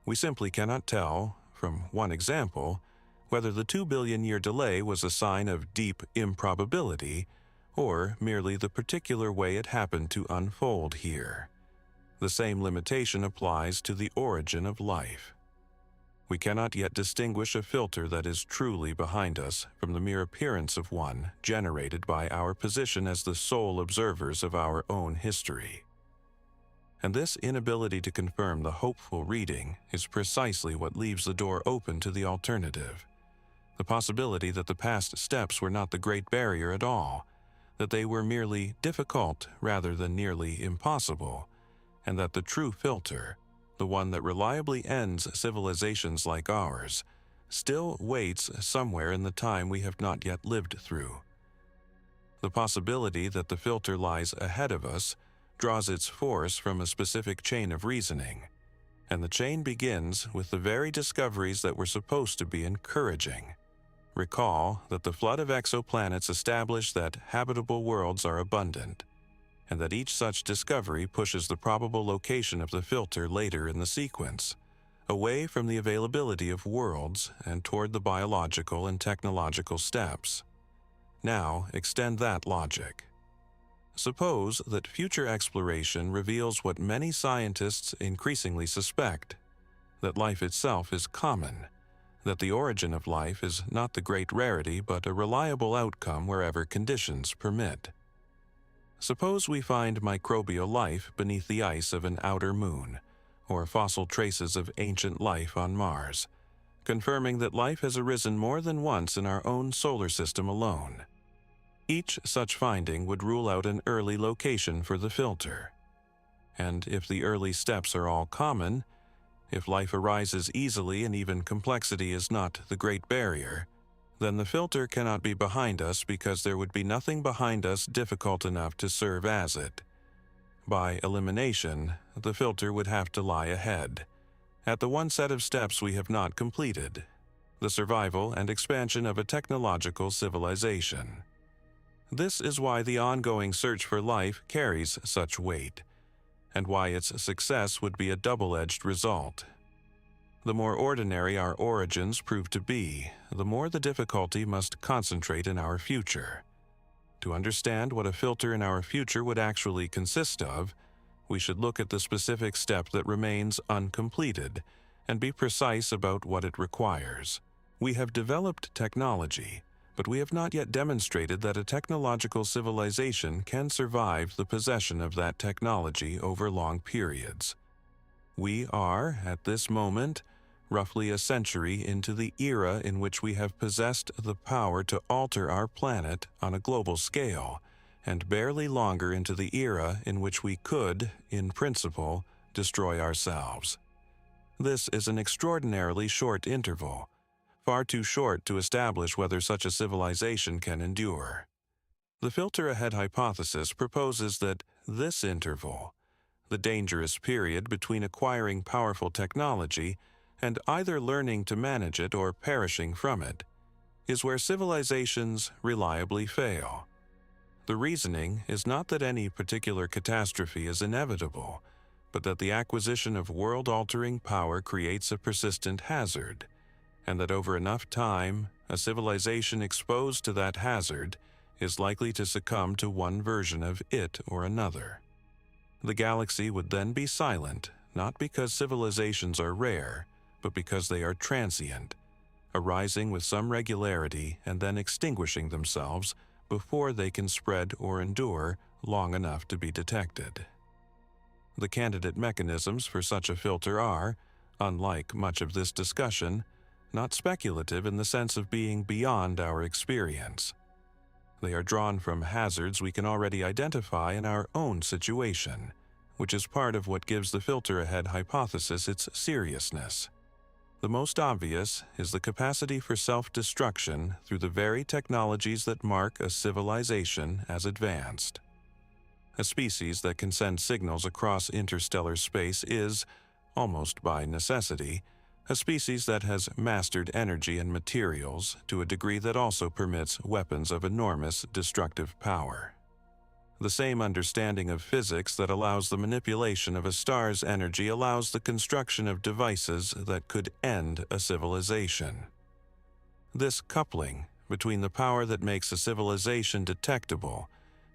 We simply cannot tell, from one example, whether the 2 billion-year delay was a sign of deep improbability or merely the particular way it happened to unfold here. The same limitation applies to the origin of life. We cannot yet distinguish a filter that is truly behind us from the mere appearance of one generated by our position as the sole observers of our own history. And this inability to confirm the hopeful reading is precisely what leaves the door open to the alternative. The possibility that the past steps were not the Great Barrier at all, that they were merely difficult rather than nearly impossible, and that the true filter, the one that reliably ends civilizations like ours, still waits somewhere in the time we have not yet lived through. The possibility that the filter lies ahead of us draws its force from a specific chain of reasoning, and the chain begins with the very discoveries that were supposed to be encouraging. Recall that the flood of exoplanets established that habitable worlds are abundant, and that each such discovery pushes the probable location of the filter later in the sequence, away from the availability of worlds and toward the biological and technological steps. Now, extend that logic. Suppose that future exploration reveals what many scientists increasingly suspect, that life itself is common, that the origin of life is not the great rarity but a reliable outcome wherever conditions permit. Suppose we find microbial life beneath the ice of an outer moon, or fossil traces of ancient life on Mars, confirming that life has arisen more than once in our own solar system alone. Each such finding would rule out an early location for the filter. And if the early steps are all common, if life arises easily and even complexity is not the Great Barrier, then the filter cannot be behind us because there would be nothing behind us difficult enough to serve as it. By elimination, the filter would have to lie ahead, at the one set of steps we have not completed, the survival and expansion of a technological civilization. This is why the ongoing search for life carries such weight, and why its success would be a double-edged result. The more ordinary our origins prove to be, the more the difficulty must concentrate in our future. To understand what a filter in our future would actually consist of, we should look at the specific step that remains uncompleted and be precise about what it requires. We have developed technology, but we have not yet demonstrated that a technological civilization can survive the possession of that technology over long periods. We are, at this moment, roughly a century into the era in which we have possessed the power to alter our planet on a global scale, and barely longer into the era in which we could, in principle, destroy ourselves. This is an extraordinarily short interval, far too short to establish whether such a civilization can endure. The filter-ahead hypothesis proposes that this interval, the dangerous period between acquiring powerful technology and either learning to manage it or perishing from it, is where civilizations reliably fail. The reasoning is not that any particular catastrophe is inevitable, but that the acquisition of world-altering power creates a persistent hazard, and that over enough time, a civilization exposed to that hazard is likely to succumb to one version of it or another. The galaxy would then be silent, not because civilizations are rare, but because they are transient, arising with some regularity and then extinguishing themselves before they can spread or endure long enough to be detected. The candidate mechanisms for such a filter are, unlike much of this discussion, not speculative in the sense of being beyond our experience. They are drawn from hazards we can already identify in our own situation, which is part of what gives the filter-ahead hypothesis its seriousness. The most obvious is the capacity for self-destruction through the very technologies that mark a civilization as advanced. A species that can send signals across interstellar space is, almost by necessity, a species that has mastered energy and materials to a degree that also permits weapons of enormous destructive power. The same understanding of physics that allows the manipulation of a star's energy allows the construction of devices that could end a civilization. This coupling between the power that makes a civilization detectable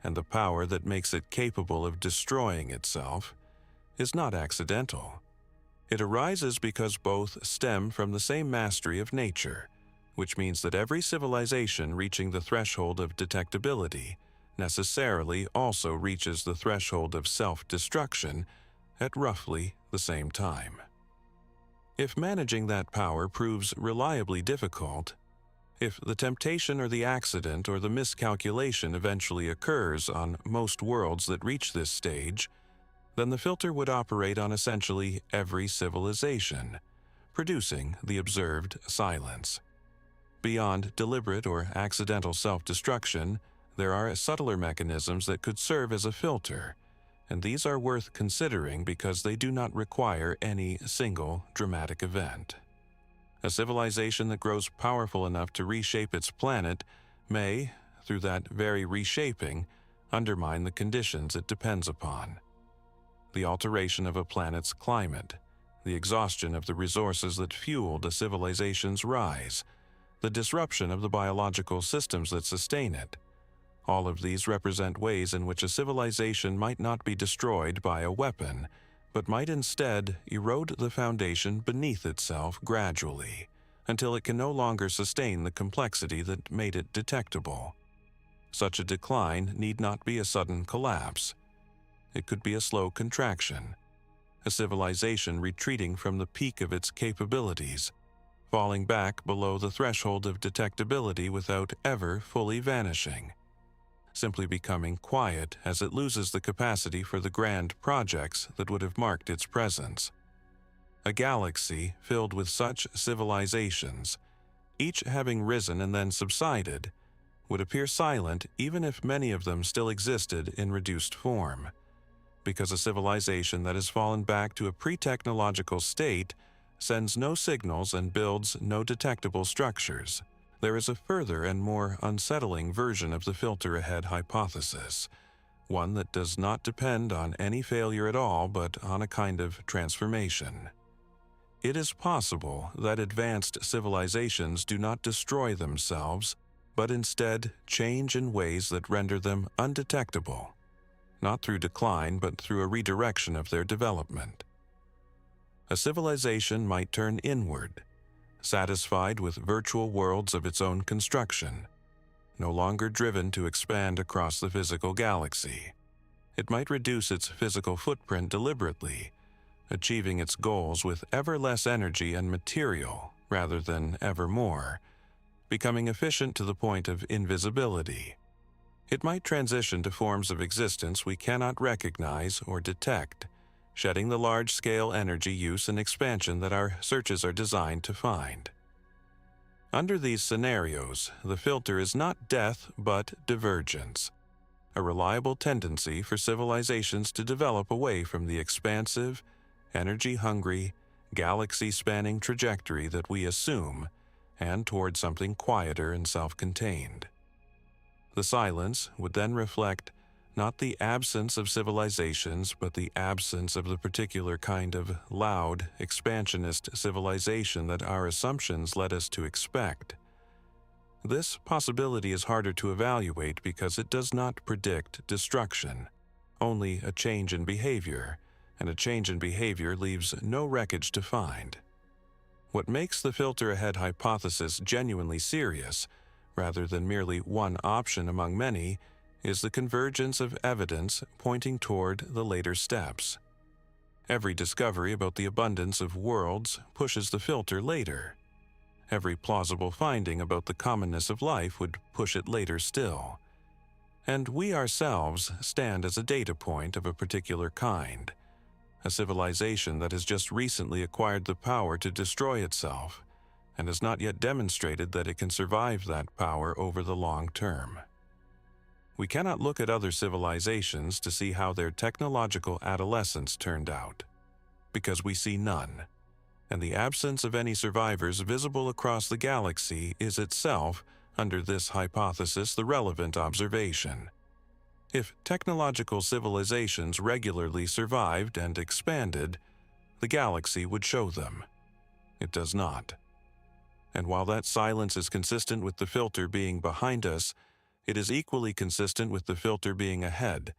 and the power that makes it capable of destroying itself is not accidental. It arises because both stem from the same mastery of nature, which means that every civilization reaching the threshold of detectability necessarily also reaches the threshold of self-destruction at roughly the same time. If managing that power proves reliably difficult, if the temptation or the accident or the miscalculation eventually occurs on most worlds that reach this stage, then the filter would operate on essentially every civilization, producing the observed silence. Beyond deliberate or accidental self-destruction, there are subtler mechanisms that could serve as a filter, and these are worth considering because they do not require any single dramatic event. A civilization that grows powerful enough to reshape its planet may, through that very reshaping, undermine the conditions it depends upon. The alteration of a planet's climate, the exhaustion of the resources that fueled a civilization's rise, the disruption of the biological systems that sustain it, all of these represent ways in which a civilization might not be destroyed by a weapon, but might instead erode the foundation beneath itself gradually, until it can no longer sustain the complexity that made it detectable. Such a decline need not be a sudden collapse. It could be a slow contraction, a civilization retreating from the peak of its capabilities, falling back below the threshold of detectability without ever fully vanishing, simply becoming quiet as it loses the capacity for the grand projects that would have marked its presence. A galaxy filled with such civilizations, each having risen and then subsided, would appear silent even if many of them still existed in reduced form, because a civilization that has fallen back to a pre-technological state sends no signals and builds no detectable structures. There is a further and more unsettling version of the filter-ahead hypothesis, one that does not depend on any failure at all but on a kind of transformation. It is possible that advanced civilizations do not destroy themselves, but instead change in ways that render them undetectable, not through decline but through a redirection of their development. A civilization might turn inward, satisfied with virtual worlds of its own construction, no longer driven to expand across the physical galaxy. It might reduce its physical footprint deliberately, achieving its goals with ever less energy and material rather than ever more, becoming efficient to the point of invisibility. It might transition to forms of existence we cannot recognize or detect, shedding the large-scale energy use and expansion that our searches are designed to find. Under these scenarios, the filter is not death but divergence, a reliable tendency for civilizations to develop away from the expansive, energy-hungry, galaxy-spanning trajectory that we assume, and toward something quieter and self-contained. The silence would then reflect not the absence of civilizations, but the absence of the particular kind of loud, expansionist civilization that our assumptions led us to expect. This possibility is harder to evaluate because it does not predict destruction, only a change in behavior, and a change in behavior leaves no wreckage to find. What makes the filter ahead hypothesis genuinely serious, rather than merely one option among many, is the convergence of evidence pointing toward the later steps. Every discovery about the abundance of worlds pushes the filter later. Every plausible finding about the commonness of life would push it later still. And we ourselves stand as a data point of a particular kind, a civilization that has just recently acquired the power to destroy itself, and has not yet demonstrated that it can survive that power over the long term. We cannot look at other civilizations to see how their technological adolescence turned out, because we see none, and the absence of any survivors visible across the galaxy is itself, under this hypothesis, the relevant observation. If technological civilizations regularly survived and expanded, the galaxy would show them. It does not. And while that silence is consistent with the filter being behind us, it is equally consistent with the filter being ahead,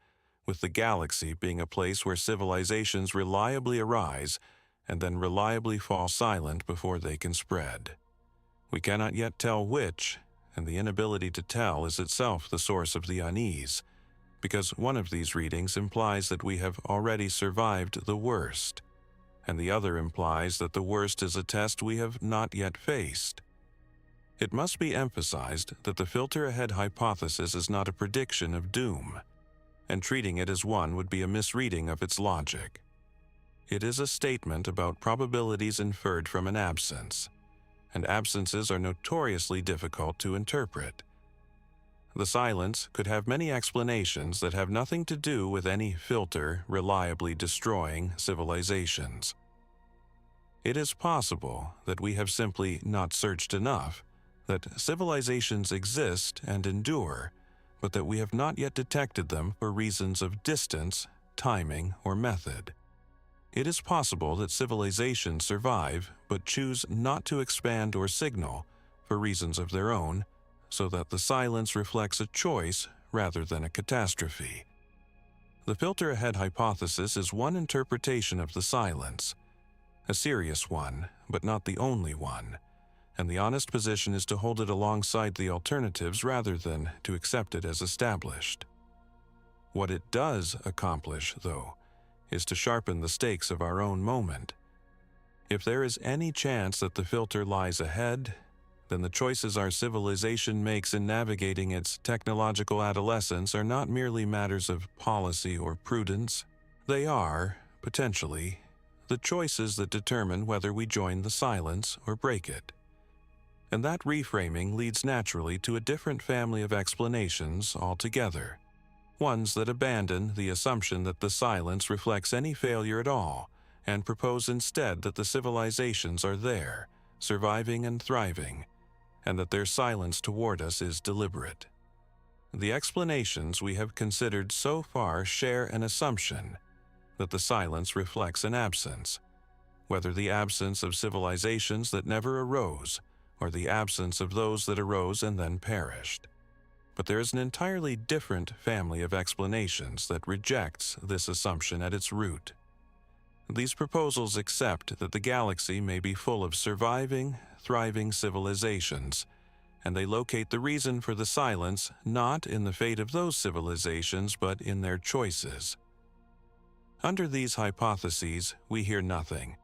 with the galaxy being a place where civilizations reliably arise and then reliably fall silent before they can spread. We cannot yet tell which, and the inability to tell is itself the source of the unease, because one of these readings implies that we have already survived the worst, and the other implies that the worst is a test we have not yet faced. It must be emphasized that the filter ahead hypothesis is not a prediction of doom, and treating it as one would be a misreading of its logic. It is a statement about probabilities inferred from an absence, and absences are notoriously difficult to interpret. The silence could have many explanations that have nothing to do with any filter reliably destroying civilizations. It is possible that we have simply not searched enough, that civilizations exist and endure, but that we have not yet detected them for reasons of distance, timing, or method. It is possible that civilizations survive but choose not to expand or signal for reasons of their own, so that the silence reflects a choice rather than a catastrophe. The filter ahead hypothesis is one interpretation of the silence, a serious one, but not the only one, and the honest position is to hold it alongside the alternatives rather than to accept it as established. What it does accomplish, though, is to sharpen the stakes of our own moment. If there is any chance that the filter lies ahead, then the choices our civilization makes in navigating its technological adolescence are not merely matters of policy or prudence. They are, potentially, the choices that determine whether we join the silence or break it. And that reframing leads naturally to a different family of explanations altogether, ones that abandon the assumption that the silence reflects any failure at all and propose instead that the civilizations are there, surviving and thriving, and that their silence toward us is deliberate. The explanations we have considered so far share an assumption that the silence reflects an absence, whether the absence of civilizations that never arose, or the absence of those that arose and then perished. But there is an entirely different family of explanations that rejects this assumption at its root. These proposals accept that the galaxy may be full of surviving, thriving civilizations, and they locate the reason for the silence not in the fate of those civilizations but in their choices. Under these hypotheses, we hear nothing,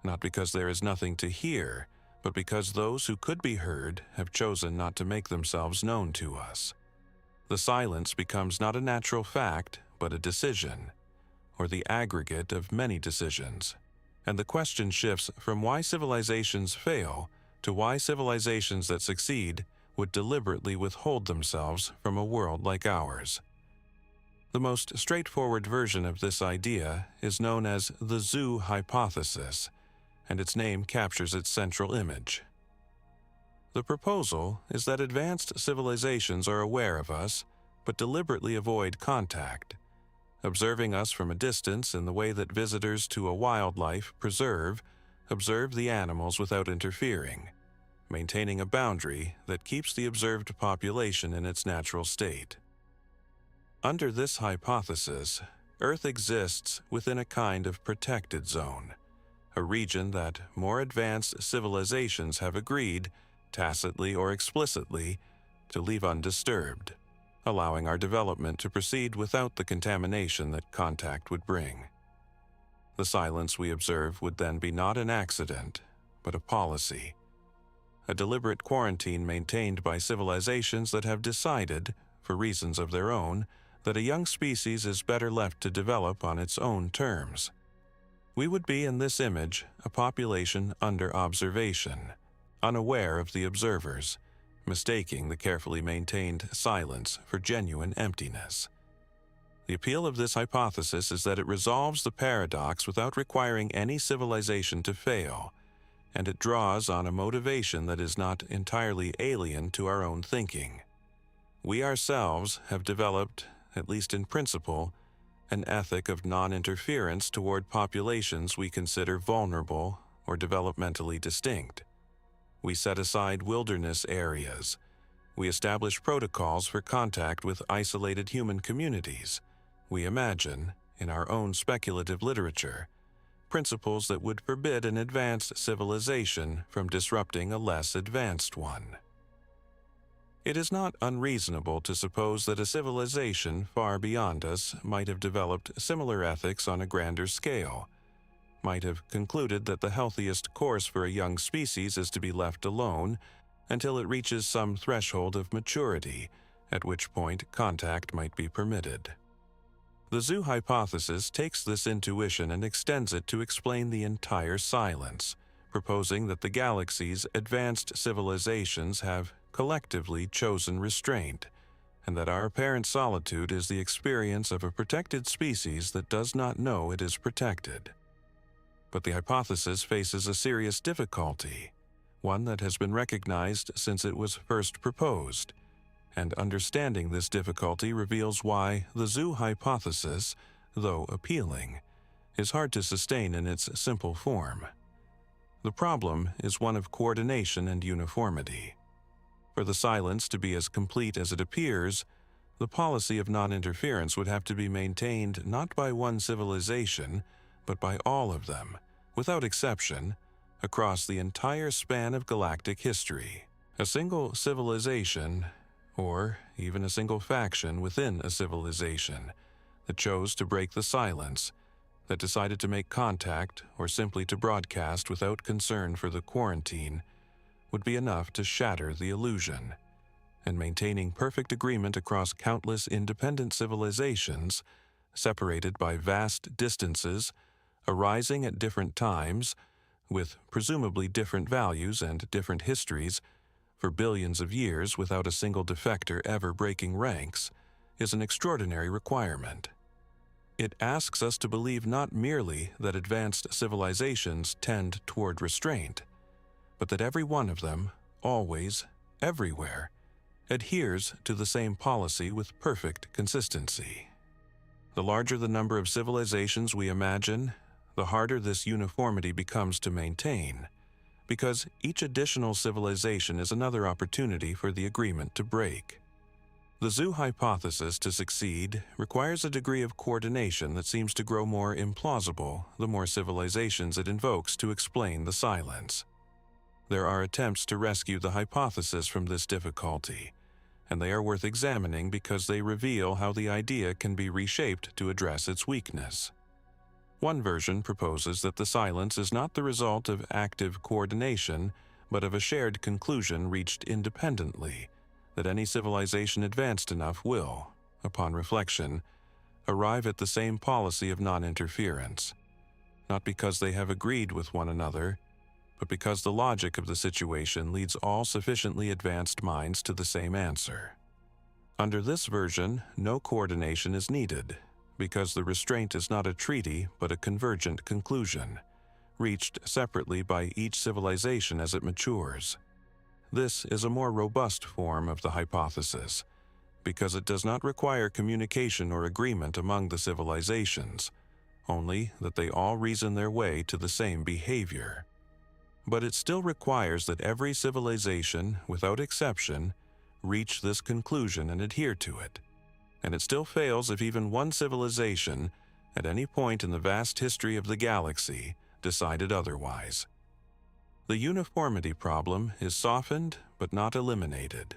not because there is nothing to hear, but because those who could be heard have chosen not to make themselves known to us. The silence becomes not a natural fact, but a decision, or the aggregate of many decisions, and the question shifts from why civilizations fail to why civilizations that succeed would deliberately withhold themselves from a world like ours. The most straightforward version of this idea is known as the zoo hypothesis, and its name captures its central image. The proposal is that advanced civilizations are aware of us, but deliberately avoid contact, observing us from a distance in the way that visitors to a wildlife preserve observe the animals without interfering, maintaining a boundary that keeps the observed population in its natural state. Under this hypothesis, Earth exists within a kind of protected zone, a region that more advanced civilizations have agreed, tacitly or explicitly, to leave undisturbed, allowing our development to proceed without the contamination that contact would bring. The silence we observe would then be not an accident, but a policy, a deliberate quarantine maintained by civilizations that have decided, for reasons of their own, that a young species is better left to develop on its own terms. We would be, in this image, a population under observation, unaware of the observers, mistaking the carefully maintained silence for genuine emptiness. The appeal of this hypothesis is that it resolves the paradox without requiring any civilization to fail, and it draws on a motivation that is not entirely alien to our own thinking. We ourselves have developed, at least in principle, an ethic of non-interference toward populations we consider vulnerable or developmentally distinct. We set aside wilderness areas. We establish protocols for contact with isolated human communities. We imagine, in our own speculative literature, principles that would forbid an advanced civilization from disrupting a less advanced one. It is not unreasonable to suppose that a civilization far beyond us might have developed similar ethics on a grander scale, might have concluded that the healthiest course for a young species is to be left alone until it reaches some threshold of maturity, at which point contact might be permitted. The zoo hypothesis takes this intuition and extends it to explain the entire silence, proposing that the galaxy's advanced civilizations have collectively chosen restraint, and that our apparent solitude is the experience of a protected species that does not know it is protected. But the hypothesis faces a serious difficulty, one that has been recognized since it was first proposed, and understanding this difficulty reveals why the zoo hypothesis, though appealing, is hard to sustain in its simple form. The problem is one of coordination and uniformity. For the silence to be as complete as it appears, the policy of non-interference would have to be maintained not by one civilization, but by all of them, without exception, across the entire span of galactic history. A single civilization, or even a single faction within a civilization, that chose to break the silence, that decided to make contact or simply to broadcast without concern for the quarantine, would be enough to shatter the illusion, and maintaining perfect agreement across countless independent civilizations, separated by vast distances, arising at different times, with presumably different values and different histories, for billions of years without a single defector ever breaking ranks, is an extraordinary requirement. It asks us to believe not merely that advanced civilizations tend toward restraint, but that every one of them, always, everywhere, adheres to the same policy with perfect consistency. The larger the number of civilizations we imagine, the harder this uniformity becomes to maintain, because each additional civilization is another opportunity for the agreement to break. The zoo hypothesis to succeed requires a degree of coordination that seems to grow more implausible the more civilizations it invokes to explain the silence. There are attempts to rescue the hypothesis from this difficulty, and they are worth examining because they reveal how the idea can be reshaped to address its weakness. One version proposes that the silence is not the result of active coordination, but of a shared conclusion reached independently, that any civilization advanced enough will, upon reflection, arrive at the same policy of non-interference, not because they have agreed with one another, but because the logic of the situation leads all sufficiently advanced minds to the same answer. Under this version, no coordination is needed, because the restraint is not a treaty but a convergent conclusion, reached separately by each civilization as it matures. This is a more robust form of the hypothesis, because it does not require communication or agreement among the civilizations, only that they all reason their way to the same behavior. But it still requires that every civilization, without exception, reach this conclusion and adhere to it, and it still fails if even one civilization, at any point in the vast history of the galaxy, decided otherwise. The uniformity problem is softened but not eliminated.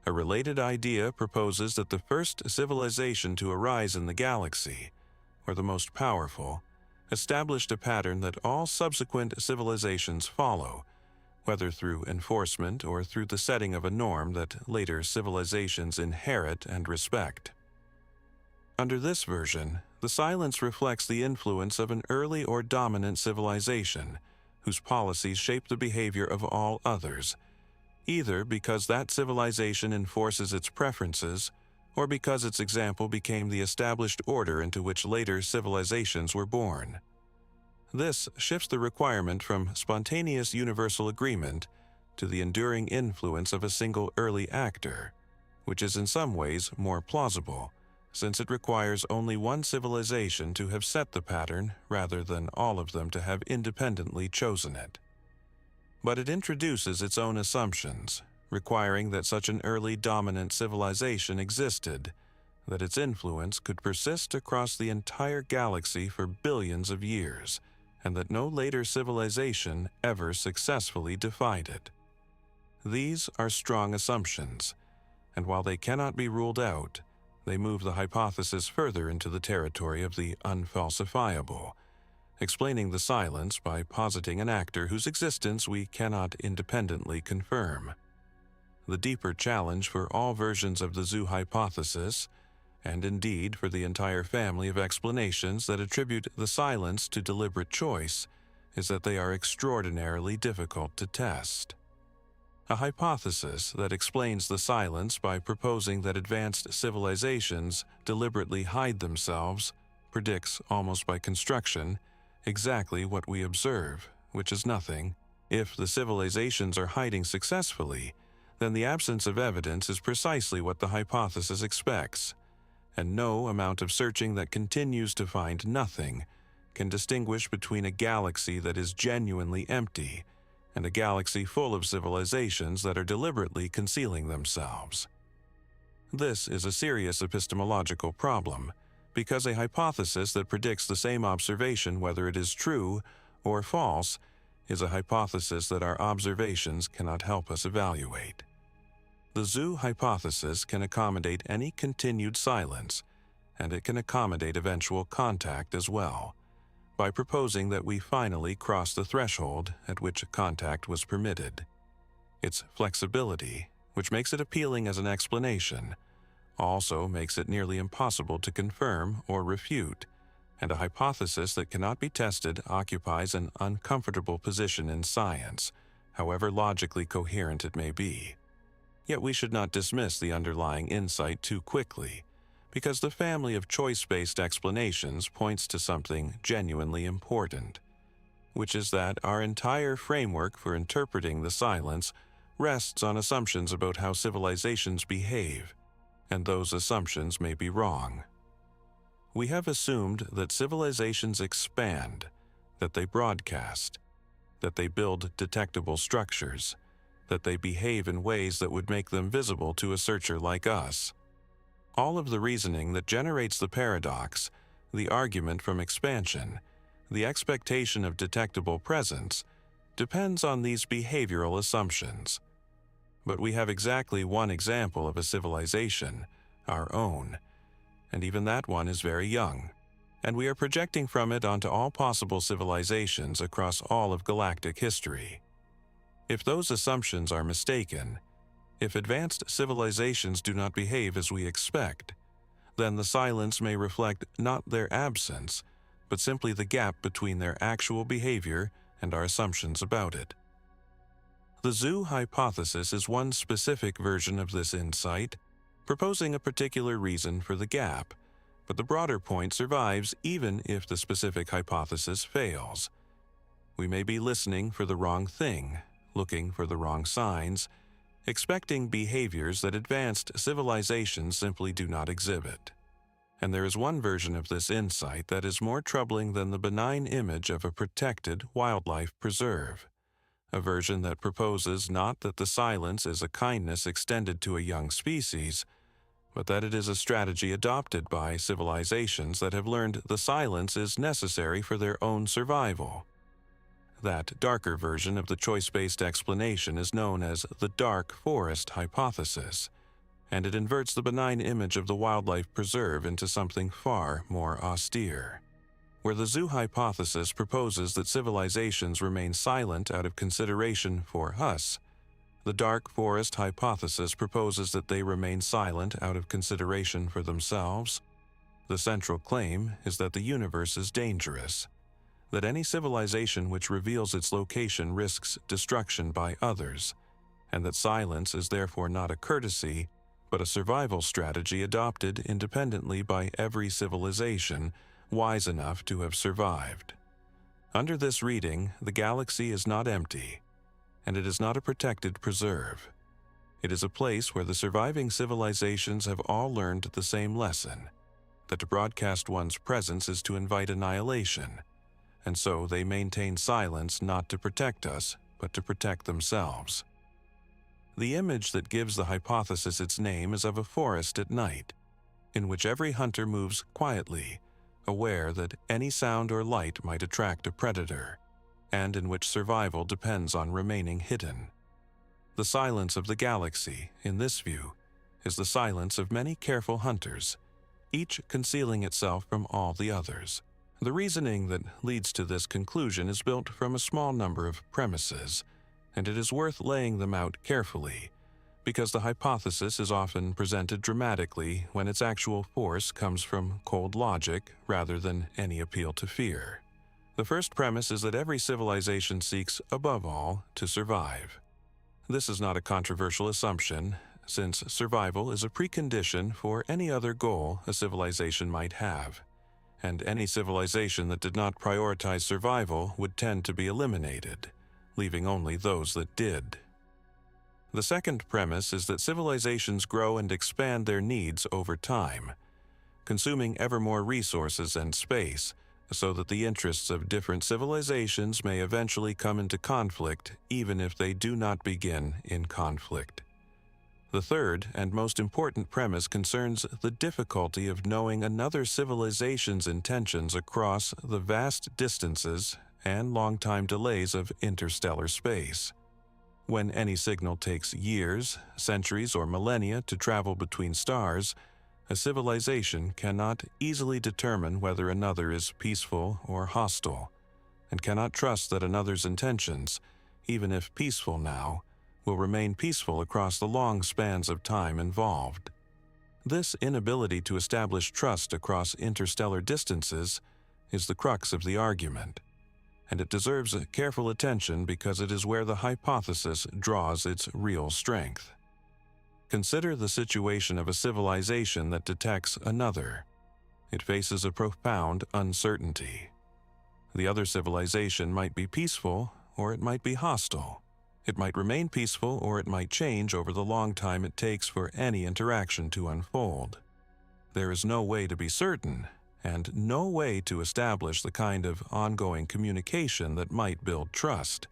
A related idea proposes that the first civilization to arise in the galaxy, or the most powerful, established a pattern that all subsequent civilizations follow, whether through enforcement or through the setting of a norm that later civilizations inherit and respect. Under this version, the silence reflects the influence of an early or dominant civilization, whose policies shape the behavior of all others, either because that civilization enforces its preferences, or because its example became the established order into which later civilizations were born. This shifts the requirement from spontaneous universal agreement to the enduring influence of a single early actor, which is in some ways more plausible, since it requires only one civilization to have set the pattern rather than all of them to have independently chosen it. But it introduces its own assumptions, requiring that such an early dominant civilization existed, that its influence could persist across the entire galaxy for billions of years, and that no later civilization ever successfully defied it. These are strong assumptions, and while they cannot be ruled out, they move the hypothesis further into the territory of the unfalsifiable, explaining the silence by positing an actor whose existence we cannot independently confirm. The deeper challenge for all versions of the zoo hypothesis, and indeed for the entire family of explanations that attribute the silence to deliberate choice, is that they are extraordinarily difficult to test. A hypothesis that explains the silence by proposing that advanced civilizations deliberately hide themselves predicts, almost by construction, exactly what we observe, which is nothing. If the civilizations are hiding successfully, then the absence of evidence is precisely what the hypothesis expects, and no amount of searching that continues to find nothing can distinguish between a galaxy that is genuinely empty and a galaxy full of civilizations that are deliberately concealing themselves. This is a serious epistemological problem, because a hypothesis that predicts the same observation whether it is true or false is a hypothesis that our observations cannot help us evaluate. The zoo hypothesis can accommodate any continued silence, and it can accommodate eventual contact as well, by proposing that we finally cross the threshold at which contact was permitted. Its flexibility, which makes it appealing as an explanation, also makes it nearly impossible to confirm or refute, and a hypothesis that cannot be tested occupies an uncomfortable position in science, however logically coherent it may be. Yet we should not dismiss the underlying insight too quickly, because the family of choice-based explanations points to something genuinely important, which is that our entire framework for interpreting the silence rests on assumptions about how civilizations behave, and those assumptions may be wrong. We have assumed that civilizations expand, that they broadcast, that they build detectable structures, that they behave in ways that would make them visible to a searcher like us. All of the reasoning that generates the paradox, the argument from expansion, the expectation of detectable presence, depends on these behavioral assumptions. But we have exactly one example of a civilization, our own, and even that one is very young, and we are projecting from it onto all possible civilizations across all of galactic history. If those assumptions are mistaken, if advanced civilizations do not behave as we expect, then the silence may reflect not their absence, but simply the gap between their actual behavior and our assumptions about it. The zoo hypothesis is one specific version of this insight, proposing a particular reason for the gap, but the broader point survives even if the specific hypothesis fails. We may be listening for the wrong thing, looking for the wrong signs, expecting behaviors that advanced civilizations simply do not exhibit. And there is one version of this insight that is more troubling than the benign image of a protected wildlife preserve, a version that proposes not that the silence is a kindness extended to a young species, but that it is a strategy adopted by civilizations that have learned the silence is necessary for their own survival. That darker version of the choice-based explanation is known as the dark forest hypothesis, and it inverts the benign image of the wildlife preserve into something far more austere. Where the zoo hypothesis proposes that civilizations remain silent out of consideration for us, the dark forest hypothesis proposes that they remain silent out of consideration for themselves. The central claim is that the universe is dangerous, that any civilization which reveals its location risks destruction by others, and that silence is therefore not a courtesy, but a survival strategy adopted independently by every civilization wise enough to have survived. Under this reading, the galaxy is not empty, and it is not a protected preserve. It is a place where the surviving civilizations have all learned the same lesson, that to broadcast one's presence is to invite annihilation, and so they maintain silence not to protect us, but to protect themselves. The image that gives the hypothesis its name is of a forest at night, in which every hunter moves quietly, aware that any sound or light might attract a predator, and in which survival depends on remaining hidden. The silence of the galaxy, in this view, is the silence of many careful hunters, each concealing itself from all the others. The reasoning that leads to this conclusion is built from a small number of premises, and it is worth laying them out carefully, because the hypothesis is often presented dramatically when its actual force comes from cold logic rather than any appeal to fear. The first premise is that every civilization seeks, above all, to survive. This is not a controversial assumption, since survival is a precondition for any other goal a civilization might have, and any civilization that did not prioritize survival would tend to be eliminated, leaving only those that did. The second premise is that civilizations grow and expand their needs over time, consuming ever more resources and space, so that the interests of different civilizations may eventually come into conflict even if they do not begin in conflict. The third and most important premise concerns the difficulty of knowing another civilization's intentions across the vast distances and long time delays of interstellar space. When any signal takes years, centuries, or millennia to travel between stars, a civilization cannot easily determine whether another is peaceful or hostile, and cannot trust that another's intentions, even if peaceful now, will remain peaceful across the long spans of time involved. This inability to establish trust across interstellar distances is the crux of the argument, and it deserves careful attention because it is where the hypothesis draws its real strength. Consider the situation of a civilization that detects another. It faces a profound uncertainty. The other civilization might be peaceful, or it might be hostile. It might remain peaceful, or it might change over the long time it takes for any interaction to unfold. There is no way to be certain, and no way to establish the kind of ongoing communication that might build trust,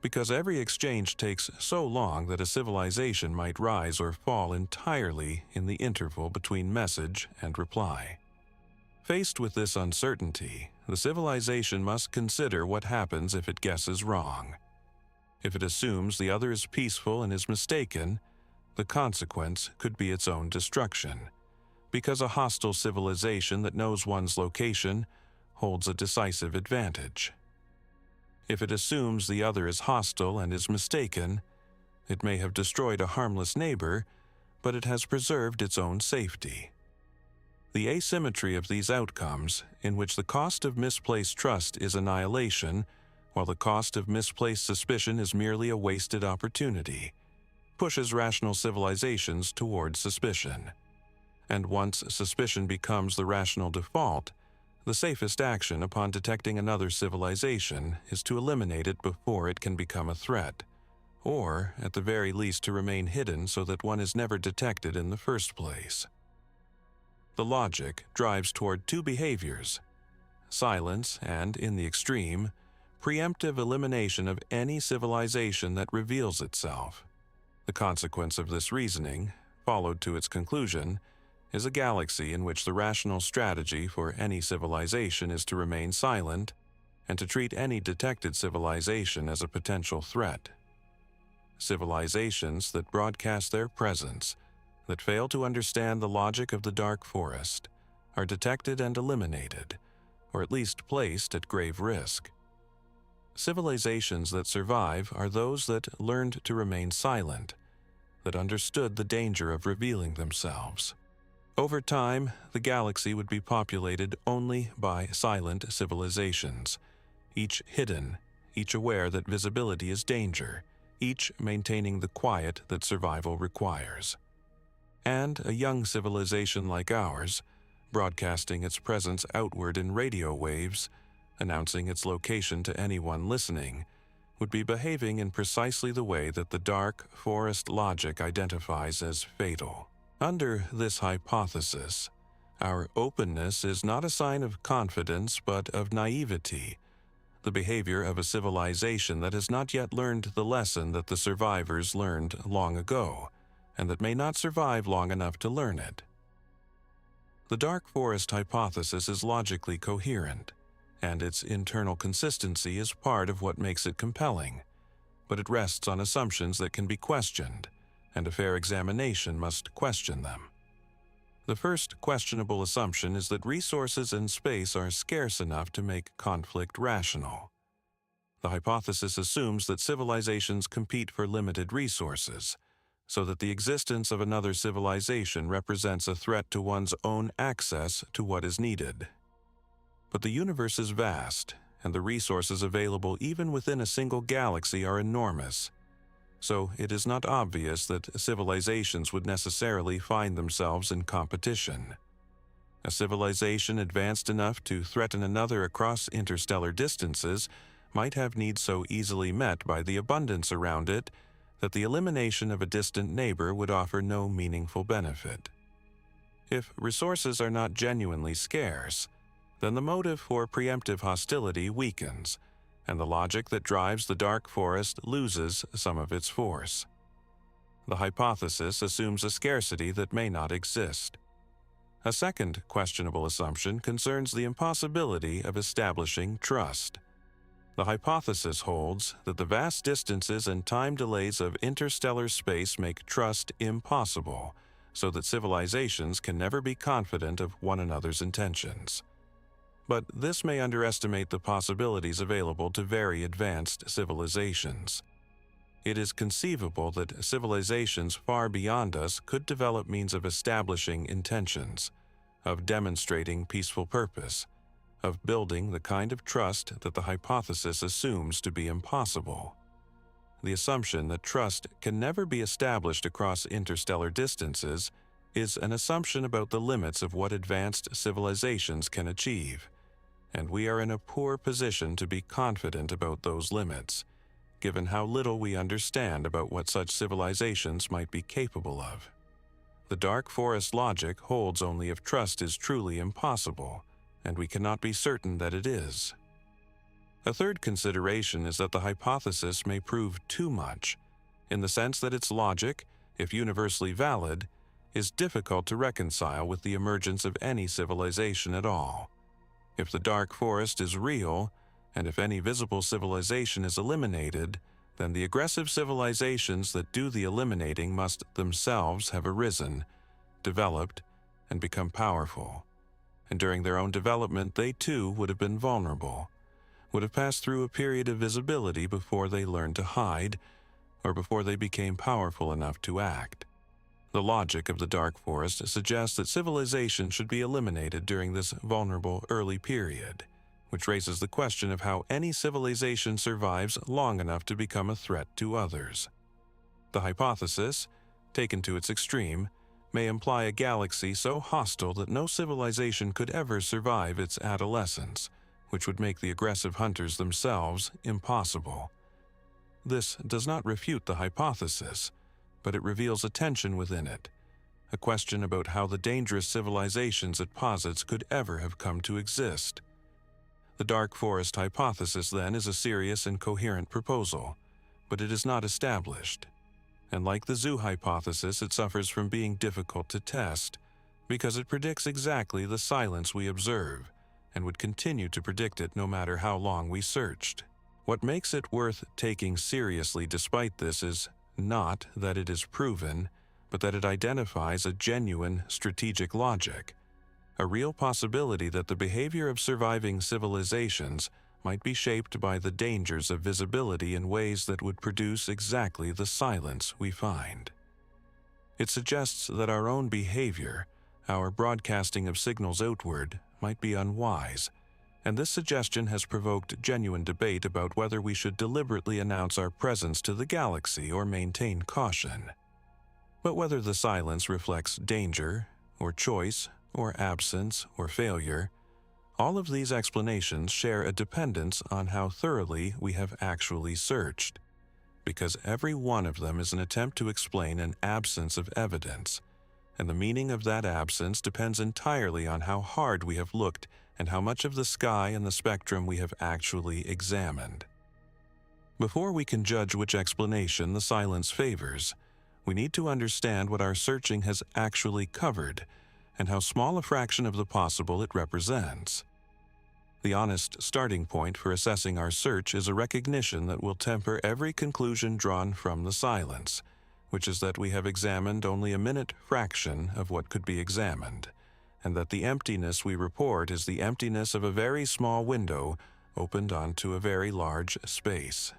because every exchange takes so long that a civilization might rise or fall entirely in the interval between message and reply. Faced with this uncertainty, the civilization must consider what happens if it guesses wrong. If it assumes the other is peaceful and is mistaken, the consequence could be its own destruction, because a hostile civilization that knows one's location holds a decisive advantage. If it assumes the other is hostile and is mistaken, it may have destroyed a harmless neighbor, but it has preserved its own safety. The asymmetry of these outcomes, in which the cost of misplaced trust is annihilation, while the cost of misplaced suspicion is merely a wasted opportunity, pushes rational civilizations toward suspicion. And once suspicion becomes the rational default, the safest action upon detecting another civilization is to eliminate it before it can become a threat, or, at the very least, to remain hidden so that one is never detected in the first place. The logic drives toward two behaviors: silence and, in the extreme, preemptive elimination of any civilization that reveals itself. The consequence of this reasoning, followed to its conclusion, is a galaxy in which the rational strategy for any civilization is to remain silent and to treat any detected civilization as a potential threat. Civilizations that broadcast their presence, that fail to understand the logic of the dark forest, are detected and eliminated, or at least placed at grave risk. Civilizations that survive are those that learned to remain silent, that understood the danger of revealing themselves. Over time, the galaxy would be populated only by silent civilizations, each hidden, each aware that visibility is danger, each maintaining the quiet that survival requires. And a young civilization like ours, broadcasting its presence outward in radio waves, announcing its location to anyone listening, would be behaving in precisely the way that the dark forest logic identifies as fatal. Under this hypothesis, our openness is not a sign of confidence but of naivety, the behavior of a civilization that has not yet learned the lesson that the survivors learned long ago, and that may not survive long enough to learn it. The dark forest hypothesis is logically coherent, and its internal consistency is part of what makes it compelling, but it rests on assumptions that can be questioned, and a fair examination must question them. The first questionable assumption is that resources and space are scarce enough to make conflict rational. The hypothesis assumes that civilizations compete for limited resources, so that the existence of another civilization represents a threat to one's own access to what is needed. But the universe is vast, and the resources available even within a single galaxy are enormous. So it is not obvious that civilizations would necessarily find themselves in competition. A civilization advanced enough to threaten another across interstellar distances might have needs so easily met by the abundance around it that the elimination of a distant neighbor would offer no meaningful benefit. If resources are not genuinely scarce, then the motive for preemptive hostility weakens, and the logic that drives the dark forest loses some of its force. The hypothesis assumes a scarcity that may not exist. A second questionable assumption concerns the impossibility of establishing trust. The hypothesis holds that the vast distances and time delays of interstellar space make trust impossible, so that civilizations can never be confident of one another's intentions. But this may underestimate the possibilities available to very advanced civilizations. It is conceivable that civilizations far beyond us could develop means of establishing intentions, of demonstrating peaceful purpose, of building the kind of trust that the hypothesis assumes to be impossible. The assumption that trust can never be established across interstellar distances is an assumption about the limits of what advanced civilizations can achieve, and we are in a poor position to be confident about those limits, given how little we understand about what such civilizations might be capable of. The dark forest logic holds only if trust is truly impossible, and we cannot be certain that it is. A third consideration is that the hypothesis may prove too much, in the sense that its logic, if universally valid, is difficult to reconcile with the emergence of any civilization at all. If the dark forest is real, and if any visible civilization is eliminated, then the aggressive civilizations that do the eliminating must themselves have arisen, developed, and become powerful. And during their own development, they too would have been vulnerable, would have passed through a period of visibility before they learned to hide, or before they became powerful enough to act. The logic of the dark forest suggests that civilization should be eliminated during this vulnerable early period, which raises the question of how any civilization survives long enough to become a threat to others. The hypothesis, taken to its extreme, may imply a galaxy so hostile that no civilization could ever survive its adolescence, which would make the aggressive hunters themselves impossible. This does not refute the hypothesis, but it reveals a tension within it, a question about how the dangerous civilizations it posits could ever have come to exist. The dark forest hypothesis, then, is a serious and coherent proposal, but it is not established. And like the zoo hypothesis, it suffers from being difficult to test, because it predicts exactly the silence we observe, and would continue to predict it no matter how long we searched. What makes it worth taking seriously despite this is not that it is proven, but that it identifies a genuine strategic logic, a real possibility that the behavior of surviving civilizations might be shaped by the dangers of visibility in ways that would produce exactly the silence we find. It suggests that our own behavior, our broadcasting of signals outward, might be unwise, and this suggestion has provoked genuine debate about whether we should deliberately announce our presence to the galaxy or maintain caution. But whether the silence reflects danger, or choice, or absence, or failure, all of these explanations share a dependence on how thoroughly we have actually searched, because every one of them is an attempt to explain an absence of evidence, and the meaning of that absence depends entirely on how hard we have looked and how much of the sky and the spectrum we have actually examined. Before we can judge which explanation the silence favors, we need to understand what our searching has actually covered and how small a fraction of the possible it represents. The honest starting point for assessing our search is a recognition that will temper every conclusion drawn from the silence, which is that we have examined only a minute fraction of what could be examined, and that the emptiness we report is the emptiness of a very small window opened onto a very large space.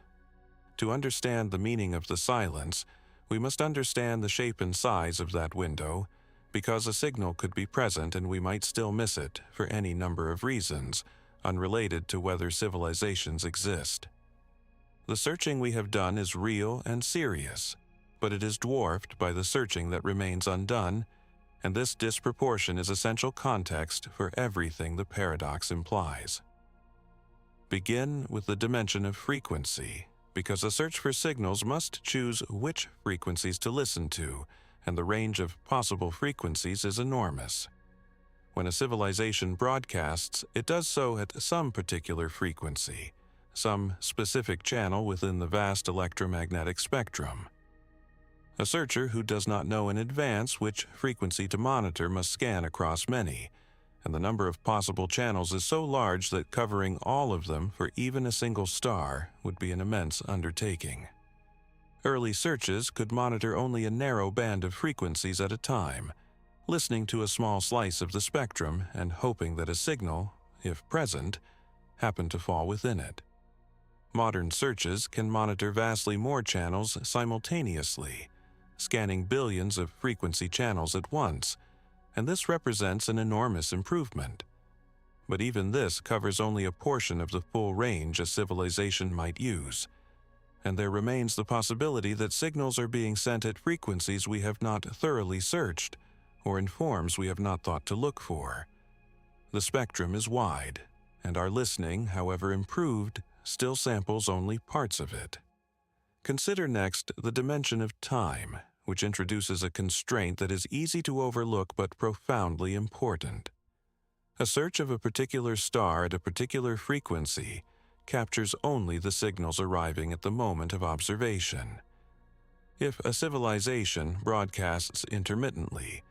To understand the meaning of the silence, we must understand the shape and size of that window, because a signal could be present and we might still miss it for any number of reasons, unrelated to whether civilizations exist. The searching we have done is real and serious, but it is dwarfed by the searching that remains undone, and this disproportion is essential context for everything the paradox implies. Begin with the dimension of frequency, because a search for signals must choose which frequencies to listen to, and the range of possible frequencies is enormous. When a civilization broadcasts, it does so at some particular frequency, some specific channel within the vast electromagnetic spectrum. A searcher who does not know in advance which frequency to monitor must scan across many, and the number of possible channels is so large that covering all of them for even a single star would be an immense undertaking. Early searches could monitor only a narrow band of frequencies at a time, listening to a small slice of the spectrum and hoping that a signal, if present, happened to fall within it. Modern searches can monitor vastly more channels simultaneously, scanning billions of frequency channels at once, and this represents an enormous improvement. But even this covers only a portion of the full range a civilization might use, and there remains the possibility that signals are being sent at frequencies we have not thoroughly searched, or in forms we have not thought to look for. The spectrum is wide, and our listening, however improved, still samples only parts of it. Consider next the dimension of time, which introduces a constraint that is easy to overlook but profoundly important. A search of a particular star at a particular frequency captures only the signals arriving at the moment of observation. If a civilization broadcasts intermittently,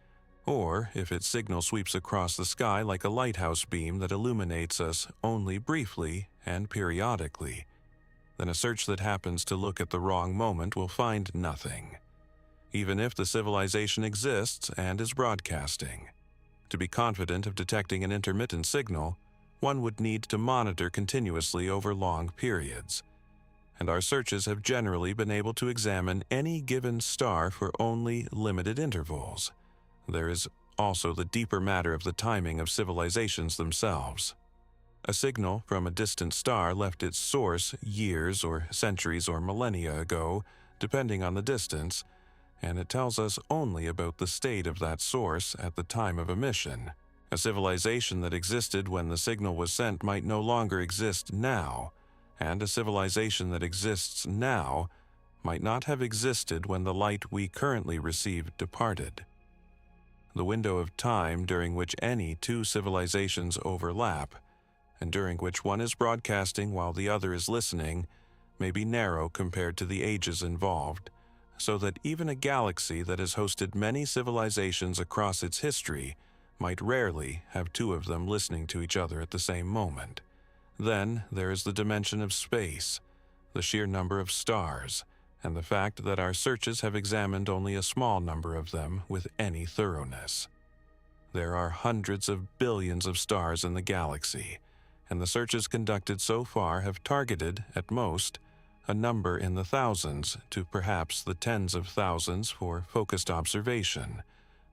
or if its signal sweeps across the sky like a lighthouse beam that illuminates us only briefly and periodically, then a search that happens to look at the wrong moment will find nothing, even if the civilization exists and is broadcasting. To be confident of detecting an intermittent signal, one would need to monitor continuously over long periods, and our searches have generally been able to examine any given star for only limited intervals. There is also the deeper matter of the timing of civilizations themselves. A signal from a distant star left its source years or centuries or millennia ago, depending on the distance, and it tells us only about the state of that source at the time of emission. A civilization that existed when the signal was sent might no longer exist now, and a civilization that exists now might not have existed when the light we currently receive departed. The window of time during which any two civilizations overlap, and during which one is broadcasting while the other is listening, may be narrow compared to the ages involved, so that even a galaxy that has hosted many civilizations across its history might rarely have two of them listening to each other at the same moment. Then there is the dimension of space, the sheer number of stars, and the fact that our searches have examined only a small number of them with any thoroughness. There are hundreds of billions of stars in the galaxy, and the searches conducted so far have targeted, at most, a number in the thousands to perhaps the tens of thousands for focused observation,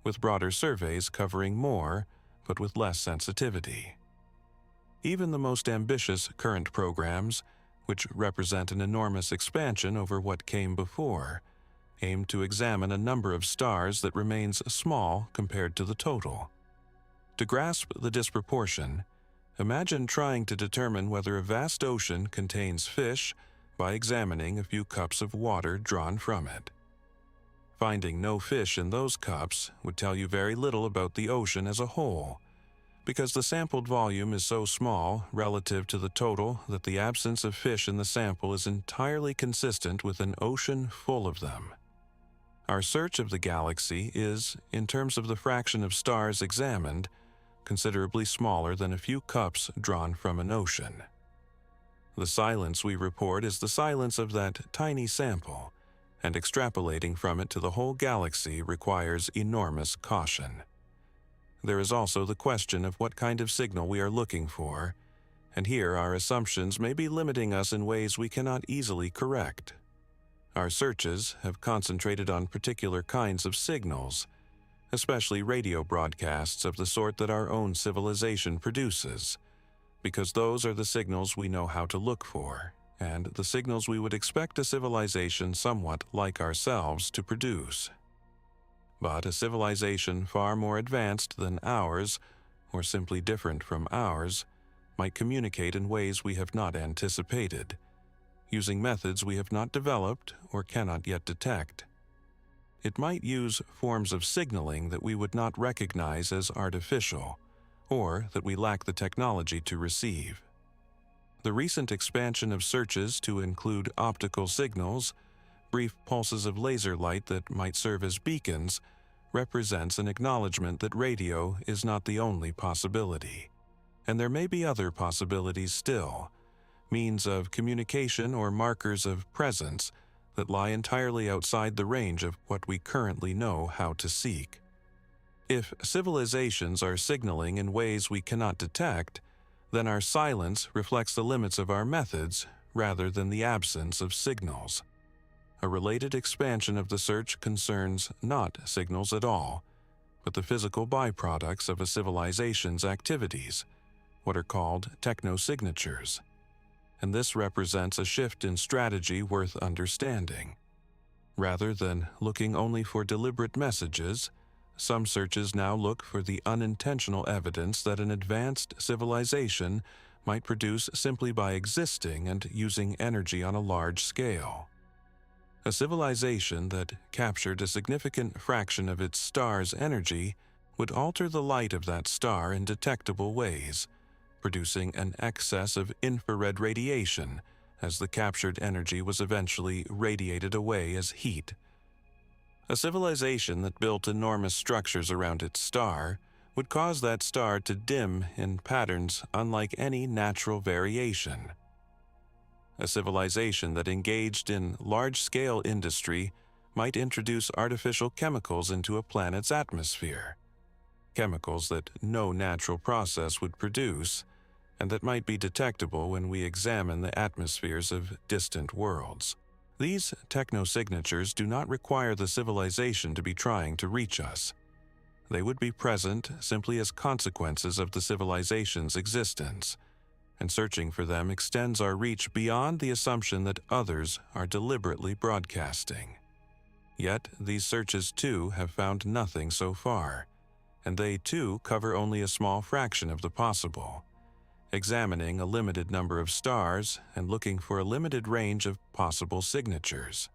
with broader surveys covering more, but with less sensitivity. Even the most ambitious current programs, which represent an enormous expansion over what came before, aim to examine a number of stars that remains small compared to the total. To grasp the disproportion, imagine trying to determine whether a vast ocean contains fish by examining a few cups of water drawn from it. Finding no fish in those cups would tell you very little about the ocean as a whole, because the sampled volume is so small relative to the total that the absence of fish in the sample is entirely consistent with an ocean full of them. Our search of the galaxy is, in terms of the fraction of stars examined, considerably smaller than a few cups drawn from an ocean. The silence we report is the silence of that tiny sample, and extrapolating from it to the whole galaxy requires enormous caution. There is also the question of what kind of signal we are looking for, and here our assumptions may be limiting us in ways we cannot easily correct. Our searches have concentrated on particular kinds of signals, especially radio broadcasts of the sort that our own civilization produces, because those are the signals we know how to look for, and the signals we would expect a civilization somewhat like ourselves to produce. But a civilization far more advanced than ours, or simply different from ours, might communicate in ways we have not anticipated, using methods we have not developed or cannot yet detect. It might use forms of signaling that we would not recognize as artificial, or that we lack the technology to receive. The recent expansion of searches to include optical signals, brief pulses of laser light that might serve as beacons, represents an acknowledgement that radio is not the only possibility. And there may be other possibilities still, means of communication or markers of presence that lie entirely outside the range of what we currently know how to seek. If civilizations are signaling in ways we cannot detect, then our silence reflects the limits of our methods rather than the absence of signals. A related expansion of the search concerns not signals at all, but the physical byproducts of a civilization's activities, what are called technosignatures. And this represents a shift in strategy worth understanding. Rather than looking only for deliberate messages, some searches now look for the unintentional evidence that an advanced civilization might produce simply by existing and using energy on a large scale. A civilization that captured a significant fraction of its star's energy would alter the light of that star in detectable ways, producing an excess of infrared radiation as the captured energy was eventually radiated away as heat. A civilization that built enormous structures around its star would cause that star to dim in patterns unlike any natural variation. A civilization that engaged in large-scale industry might introduce artificial chemicals into a planet's atmosphere, chemicals that no natural process would produce, and that might be detectable when we examine the atmospheres of distant worlds. These technosignatures do not require the civilization to be trying to reach us. They would be present simply as consequences of the civilization's existence, and searching for them extends our reach beyond the assumption that others are deliberately broadcasting. Yet these searches too have found nothing so far, and they too cover only a small fraction of the possible, examining a limited number of stars and looking for a limited range of possible signatures.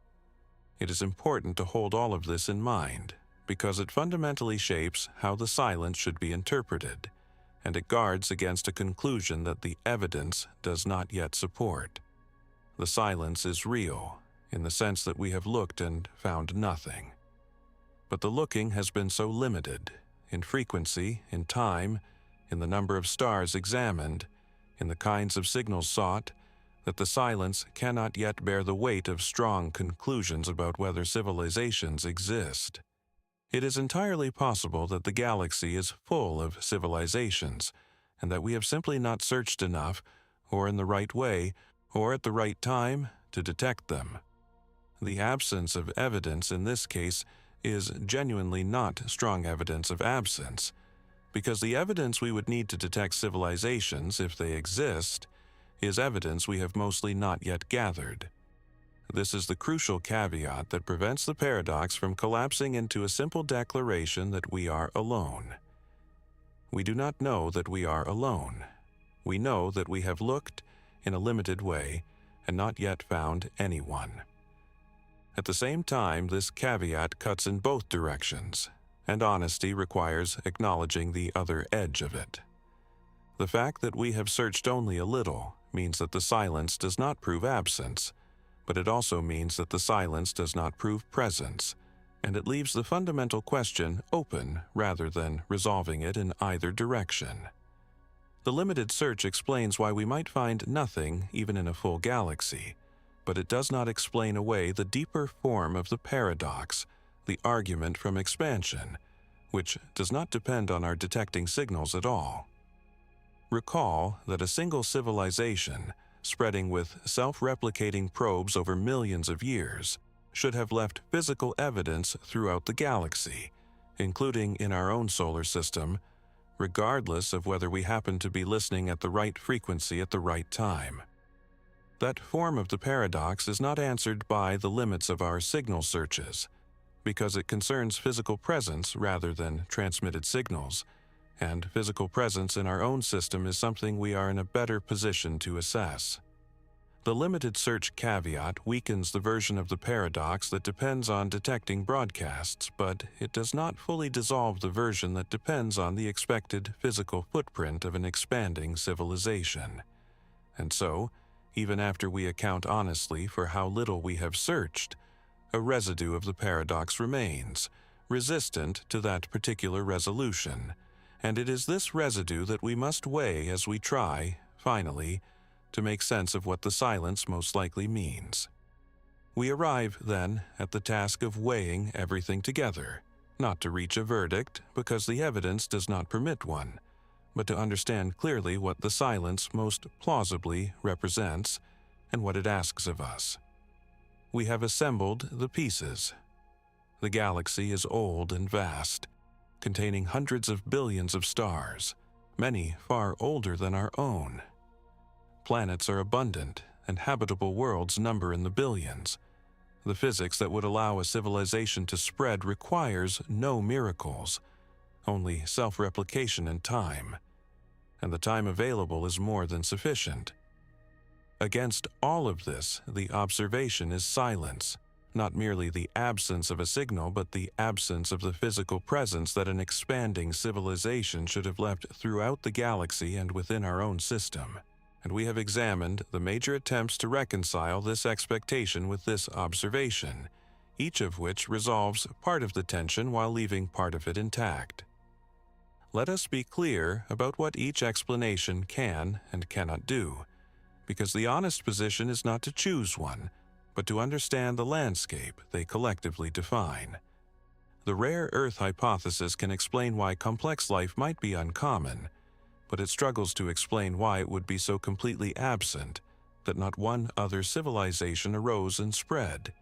It is important to hold all of this in mind, because it fundamentally shapes how the silence should be interpreted, and it guards against a conclusion that the evidence does not yet support. The silence is real, in the sense that we have looked and found nothing. But the looking has been so limited, in frequency, in time, in the number of stars examined, in the kinds of signals sought, that the silence cannot yet bear the weight of strong conclusions about whether civilizations exist. It is entirely possible that the galaxy is full of civilizations, and that we have simply not searched enough, or in the right way, or at the right time, to detect them. The absence of evidence in this case is genuinely not strong evidence of absence, because the evidence we would need to detect civilizations, if they exist, is evidence we have mostly not yet gathered. This is the crucial caveat that prevents the paradox from collapsing into a simple declaration that we are alone. We do not know that we are alone. We know that we have looked in a limited way and not yet found anyone. At the same time, this caveat cuts in both directions, and honesty requires acknowledging the other edge of it. The fact that we have searched only a little means that the silence does not prove absence, but it also means that the silence does not prove presence, and it leaves the fundamental question open rather than resolving it in either direction. The limited search explains why we might find nothing even in a full galaxy, but it does not explain away the deeper form of the paradox, the argument from expansion, which does not depend on our detecting signals at all. Recall that a single civilization, spreading with self-replicating probes over millions of years, should have left physical evidence throughout the galaxy, including in our own solar system, regardless of whether we happen to be listening at the right frequency at the right time. That form of the paradox is not answered by the limits of our signal searches, because it concerns physical presence rather than transmitted signals, and physical presence in our own system is something we are in a better position to assess. The limited search caveat weakens the version of the paradox that depends on detecting broadcasts, but it does not fully dissolve the version that depends on the expected physical footprint of an expanding civilization. And so, even after we account honestly for how little we have searched, a residue of the paradox remains, resistant to that particular resolution, and it is this residue that we must weigh as we try, finally, to make sense of what the silence most likely means. We arrive, then, at the task of weighing everything together, not to reach a verdict because the evidence does not permit one, but to understand clearly what the silence most plausibly represents and what it asks of us. We have assembled the pieces. The galaxy is old and vast, containing hundreds of billions of stars, many far older than our own. Planets are abundant, and habitable worlds number in the billions. The physics that would allow a civilization to spread requires no miracles, only self-replication and time. And the time available is more than sufficient. Against all of this, the observation is silence, not merely the absence of a signal, but the absence of the physical presence that an expanding civilization should have left throughout the galaxy and within our own system. And we have examined the major attempts to reconcile this expectation with this observation, each of which resolves part of the tension while leaving part of it intact. Let us be clear about what each explanation can and cannot do, because the honest position is not to choose one, but to understand the landscape they collectively define. The rare Earth hypothesis can explain why complex life might be uncommon, but it struggles to explain why it would be so completely absent that not one other civilization arose and spread,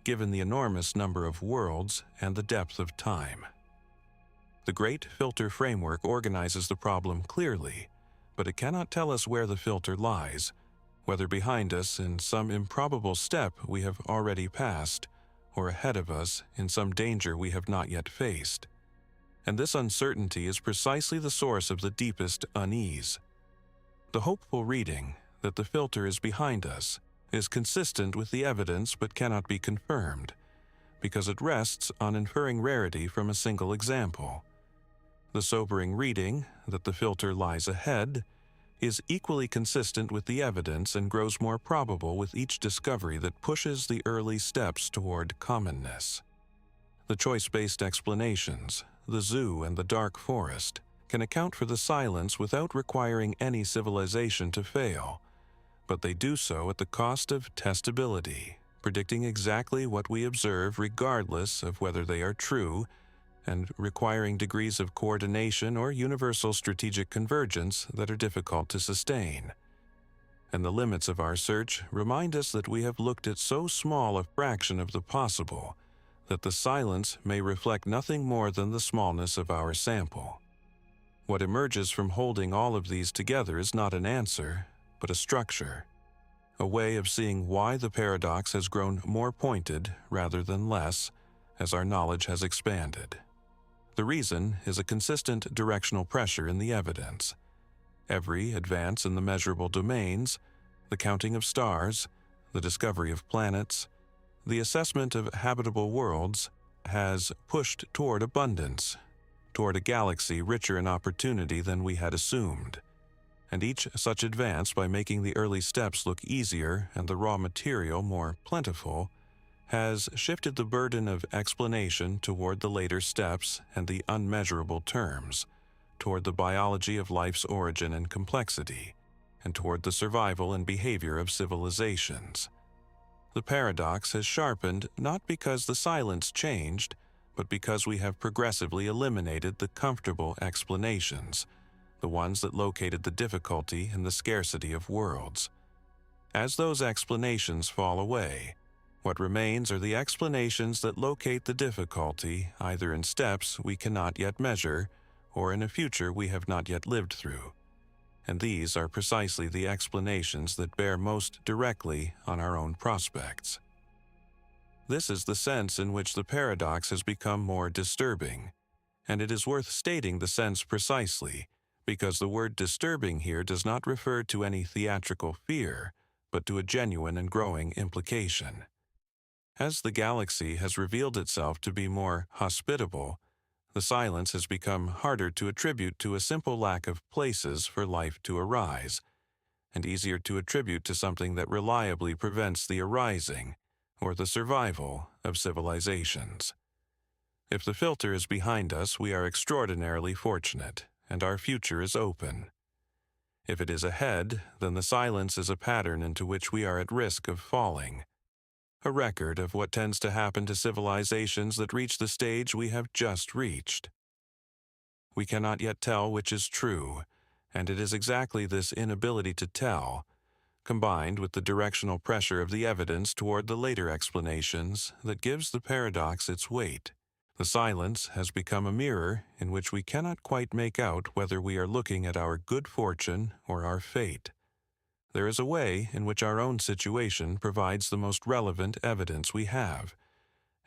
given the enormous number of worlds and the depth of time. The Great Filter Framework organizes the problem clearly, but it cannot tell us where the filter lies, whether behind us in some improbable step we have already passed, or ahead of us in some danger we have not yet faced. And this uncertainty is precisely the source of the deepest unease. The hopeful reading that the filter is behind us is consistent with the evidence but cannot be confirmed, because it rests on inferring rarity from a single example. The sobering reading that the filter lies ahead is equally consistent with the evidence and grows more probable with each discovery that pushes the early steps toward commonness. The choice-based explanations, the zoo and the dark forest, can account for the silence without requiring any civilization to fail, but they do so at the cost of testability, predicting exactly what we observe regardless of whether they are true, and requiring degrees of coordination or universal strategic convergence that are difficult to sustain. And the limits of our search remind us that we have looked at so small a fraction of the possible that the silence may reflect nothing more than the smallness of our sample. What emerges from holding all of these together is not an answer, but a structure, a way of seeing why the paradox has grown more pointed rather than less as our knowledge has expanded. The reason is a consistent directional pressure in the evidence. Every advance in the measurable domains, the counting of stars, the discovery of planets, the assessment of habitable worlds, has pushed toward abundance, toward a galaxy richer in opportunity than we had assumed. And each such advance, by making the early steps look easier and the raw material more plentiful, has shifted the burden of explanation toward the later steps and the unmeasurable terms, toward the biology of life's origin and complexity, and toward the survival and behavior of civilizations. The paradox has sharpened not because the silence changed, but because we have progressively eliminated the comfortable explanations, the ones that located the difficulty in the scarcity of worlds. As those explanations fall away, what remains are the explanations that locate the difficulty either in steps we cannot yet measure or in a future we have not yet lived through. And these are precisely the explanations that bear most directly on our own prospects. This is the sense in which the paradox has become more disturbing, and it is worth stating the sense precisely, because the word disturbing here does not refer to any theatrical fear, but to a genuine and growing implication. As the galaxy has revealed itself to be more hospitable, the silence has become harder to attribute to a simple lack of places for life to arise, and easier to attribute to something that reliably prevents the arising or the survival of civilizations. If the filter is behind us, we are extraordinarily fortunate, and our future is open. If it is ahead, then the silence is a pattern into which we are at risk of falling, a record of what tends to happen to civilizations that reach the stage we have just reached. We cannot yet tell which is true, and it is exactly this inability to tell, combined with the directional pressure of the evidence toward the later explanations, that gives the paradox its weight. The silence has become a mirror in which we cannot quite make out whether we are looking at our good fortune or our fate. There is a way in which our own situation provides the most relevant evidence we have,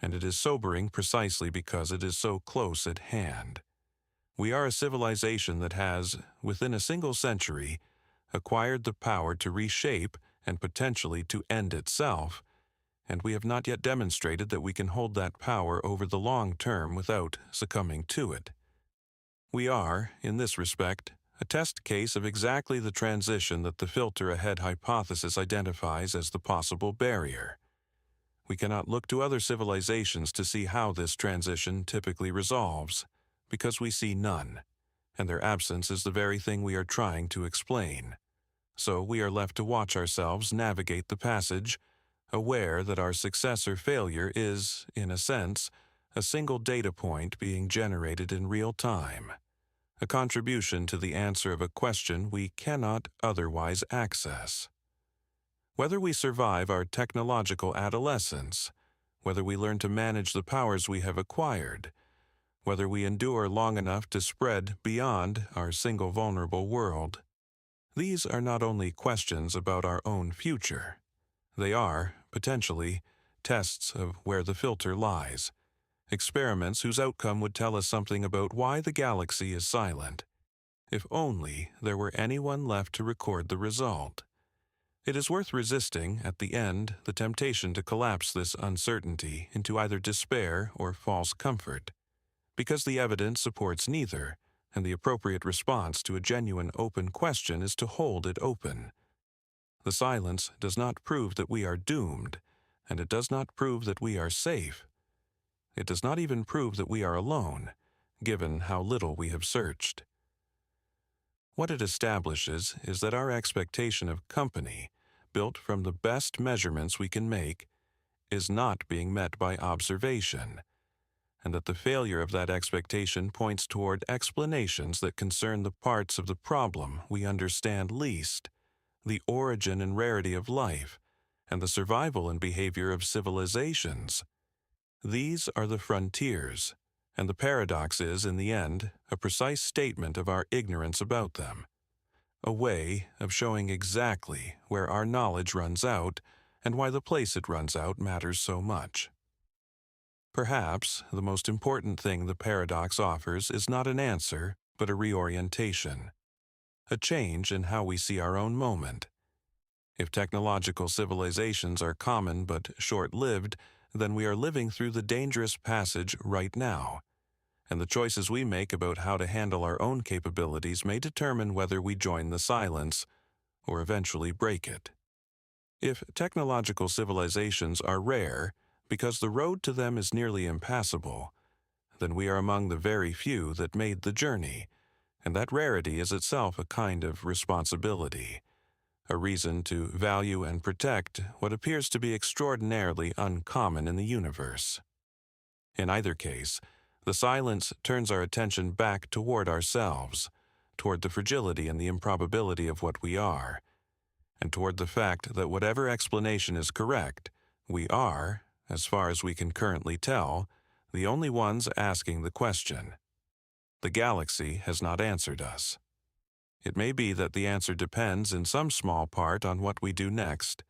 and it is sobering precisely because it is so close at hand. We are a civilization that has, within a single century, acquired the power to reshape and potentially to end itself, and we have not yet demonstrated that we can hold that power over the long term without succumbing to it. We are, in this respect, a test case of exactly the transition that the filter-ahead hypothesis identifies as the possible barrier. We cannot look to other civilizations to see how this transition typically resolves, because we see none, and their absence is the very thing we are trying to explain. So we are left to watch ourselves navigate the passage, aware that our success or failure is, in a sense, a single data point being generated in real time, a contribution to the answer of a question we cannot otherwise access. Whether we survive our technological adolescence, whether we learn to manage the powers we have acquired, whether we endure long enough to spread beyond our single vulnerable world, these are not only questions about our own future. They are, potentially, tests of where the filter lies, experiments whose outcome would tell us something about why the galaxy is silent, if only there were anyone left to record the result. It is worth resisting, at the end, the temptation to collapse this uncertainty into either despair or false comfort, because the evidence supports neither, and the appropriate response to a genuine open question is to hold it open. The silence does not prove that we are doomed, and it does not prove that we are safe. It does not even prove that we are alone, given how little we have searched. What it establishes is that our expectation of company, built from the best measurements we can make, is not being met by observation, and that the failure of that expectation points toward explanations that concern the parts of the problem we understand least, the origin and rarity of life, and the survival and behavior of civilizations. These are the frontiers, and the paradox is, in the end, a precise statement of our ignorance about them, a way of showing exactly where our knowledge runs out and why the place it runs out matters so much. Perhaps the most important thing the paradox offers is not an answer, but a reorientation, a change in how we see our own moment. If technological civilizations are common but short-lived, then we are living through the dangerous passage right now, and the choices we make about how to handle our own capabilities may determine whether we join the silence or eventually break it. If technological civilizations are rare because the road to them is nearly impassable, then we are among the very few that made the journey, and that rarity is itself a kind of responsibility, a reason to value and protect what appears to be extraordinarily uncommon in the universe. In either case, the silence turns our attention back toward ourselves, toward the fragility and the improbability of what we are, and toward the fact that whatever explanation is correct, we are, as far as we can currently tell, the only ones asking the question. The galaxy has not answered us. It may be that the answer depends in some small part on what we do next,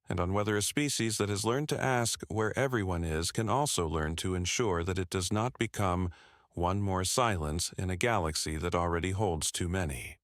and on whether a species that has learned to ask where everyone is can also learn to ensure that it does not become one more silence in a galaxy that already holds too many.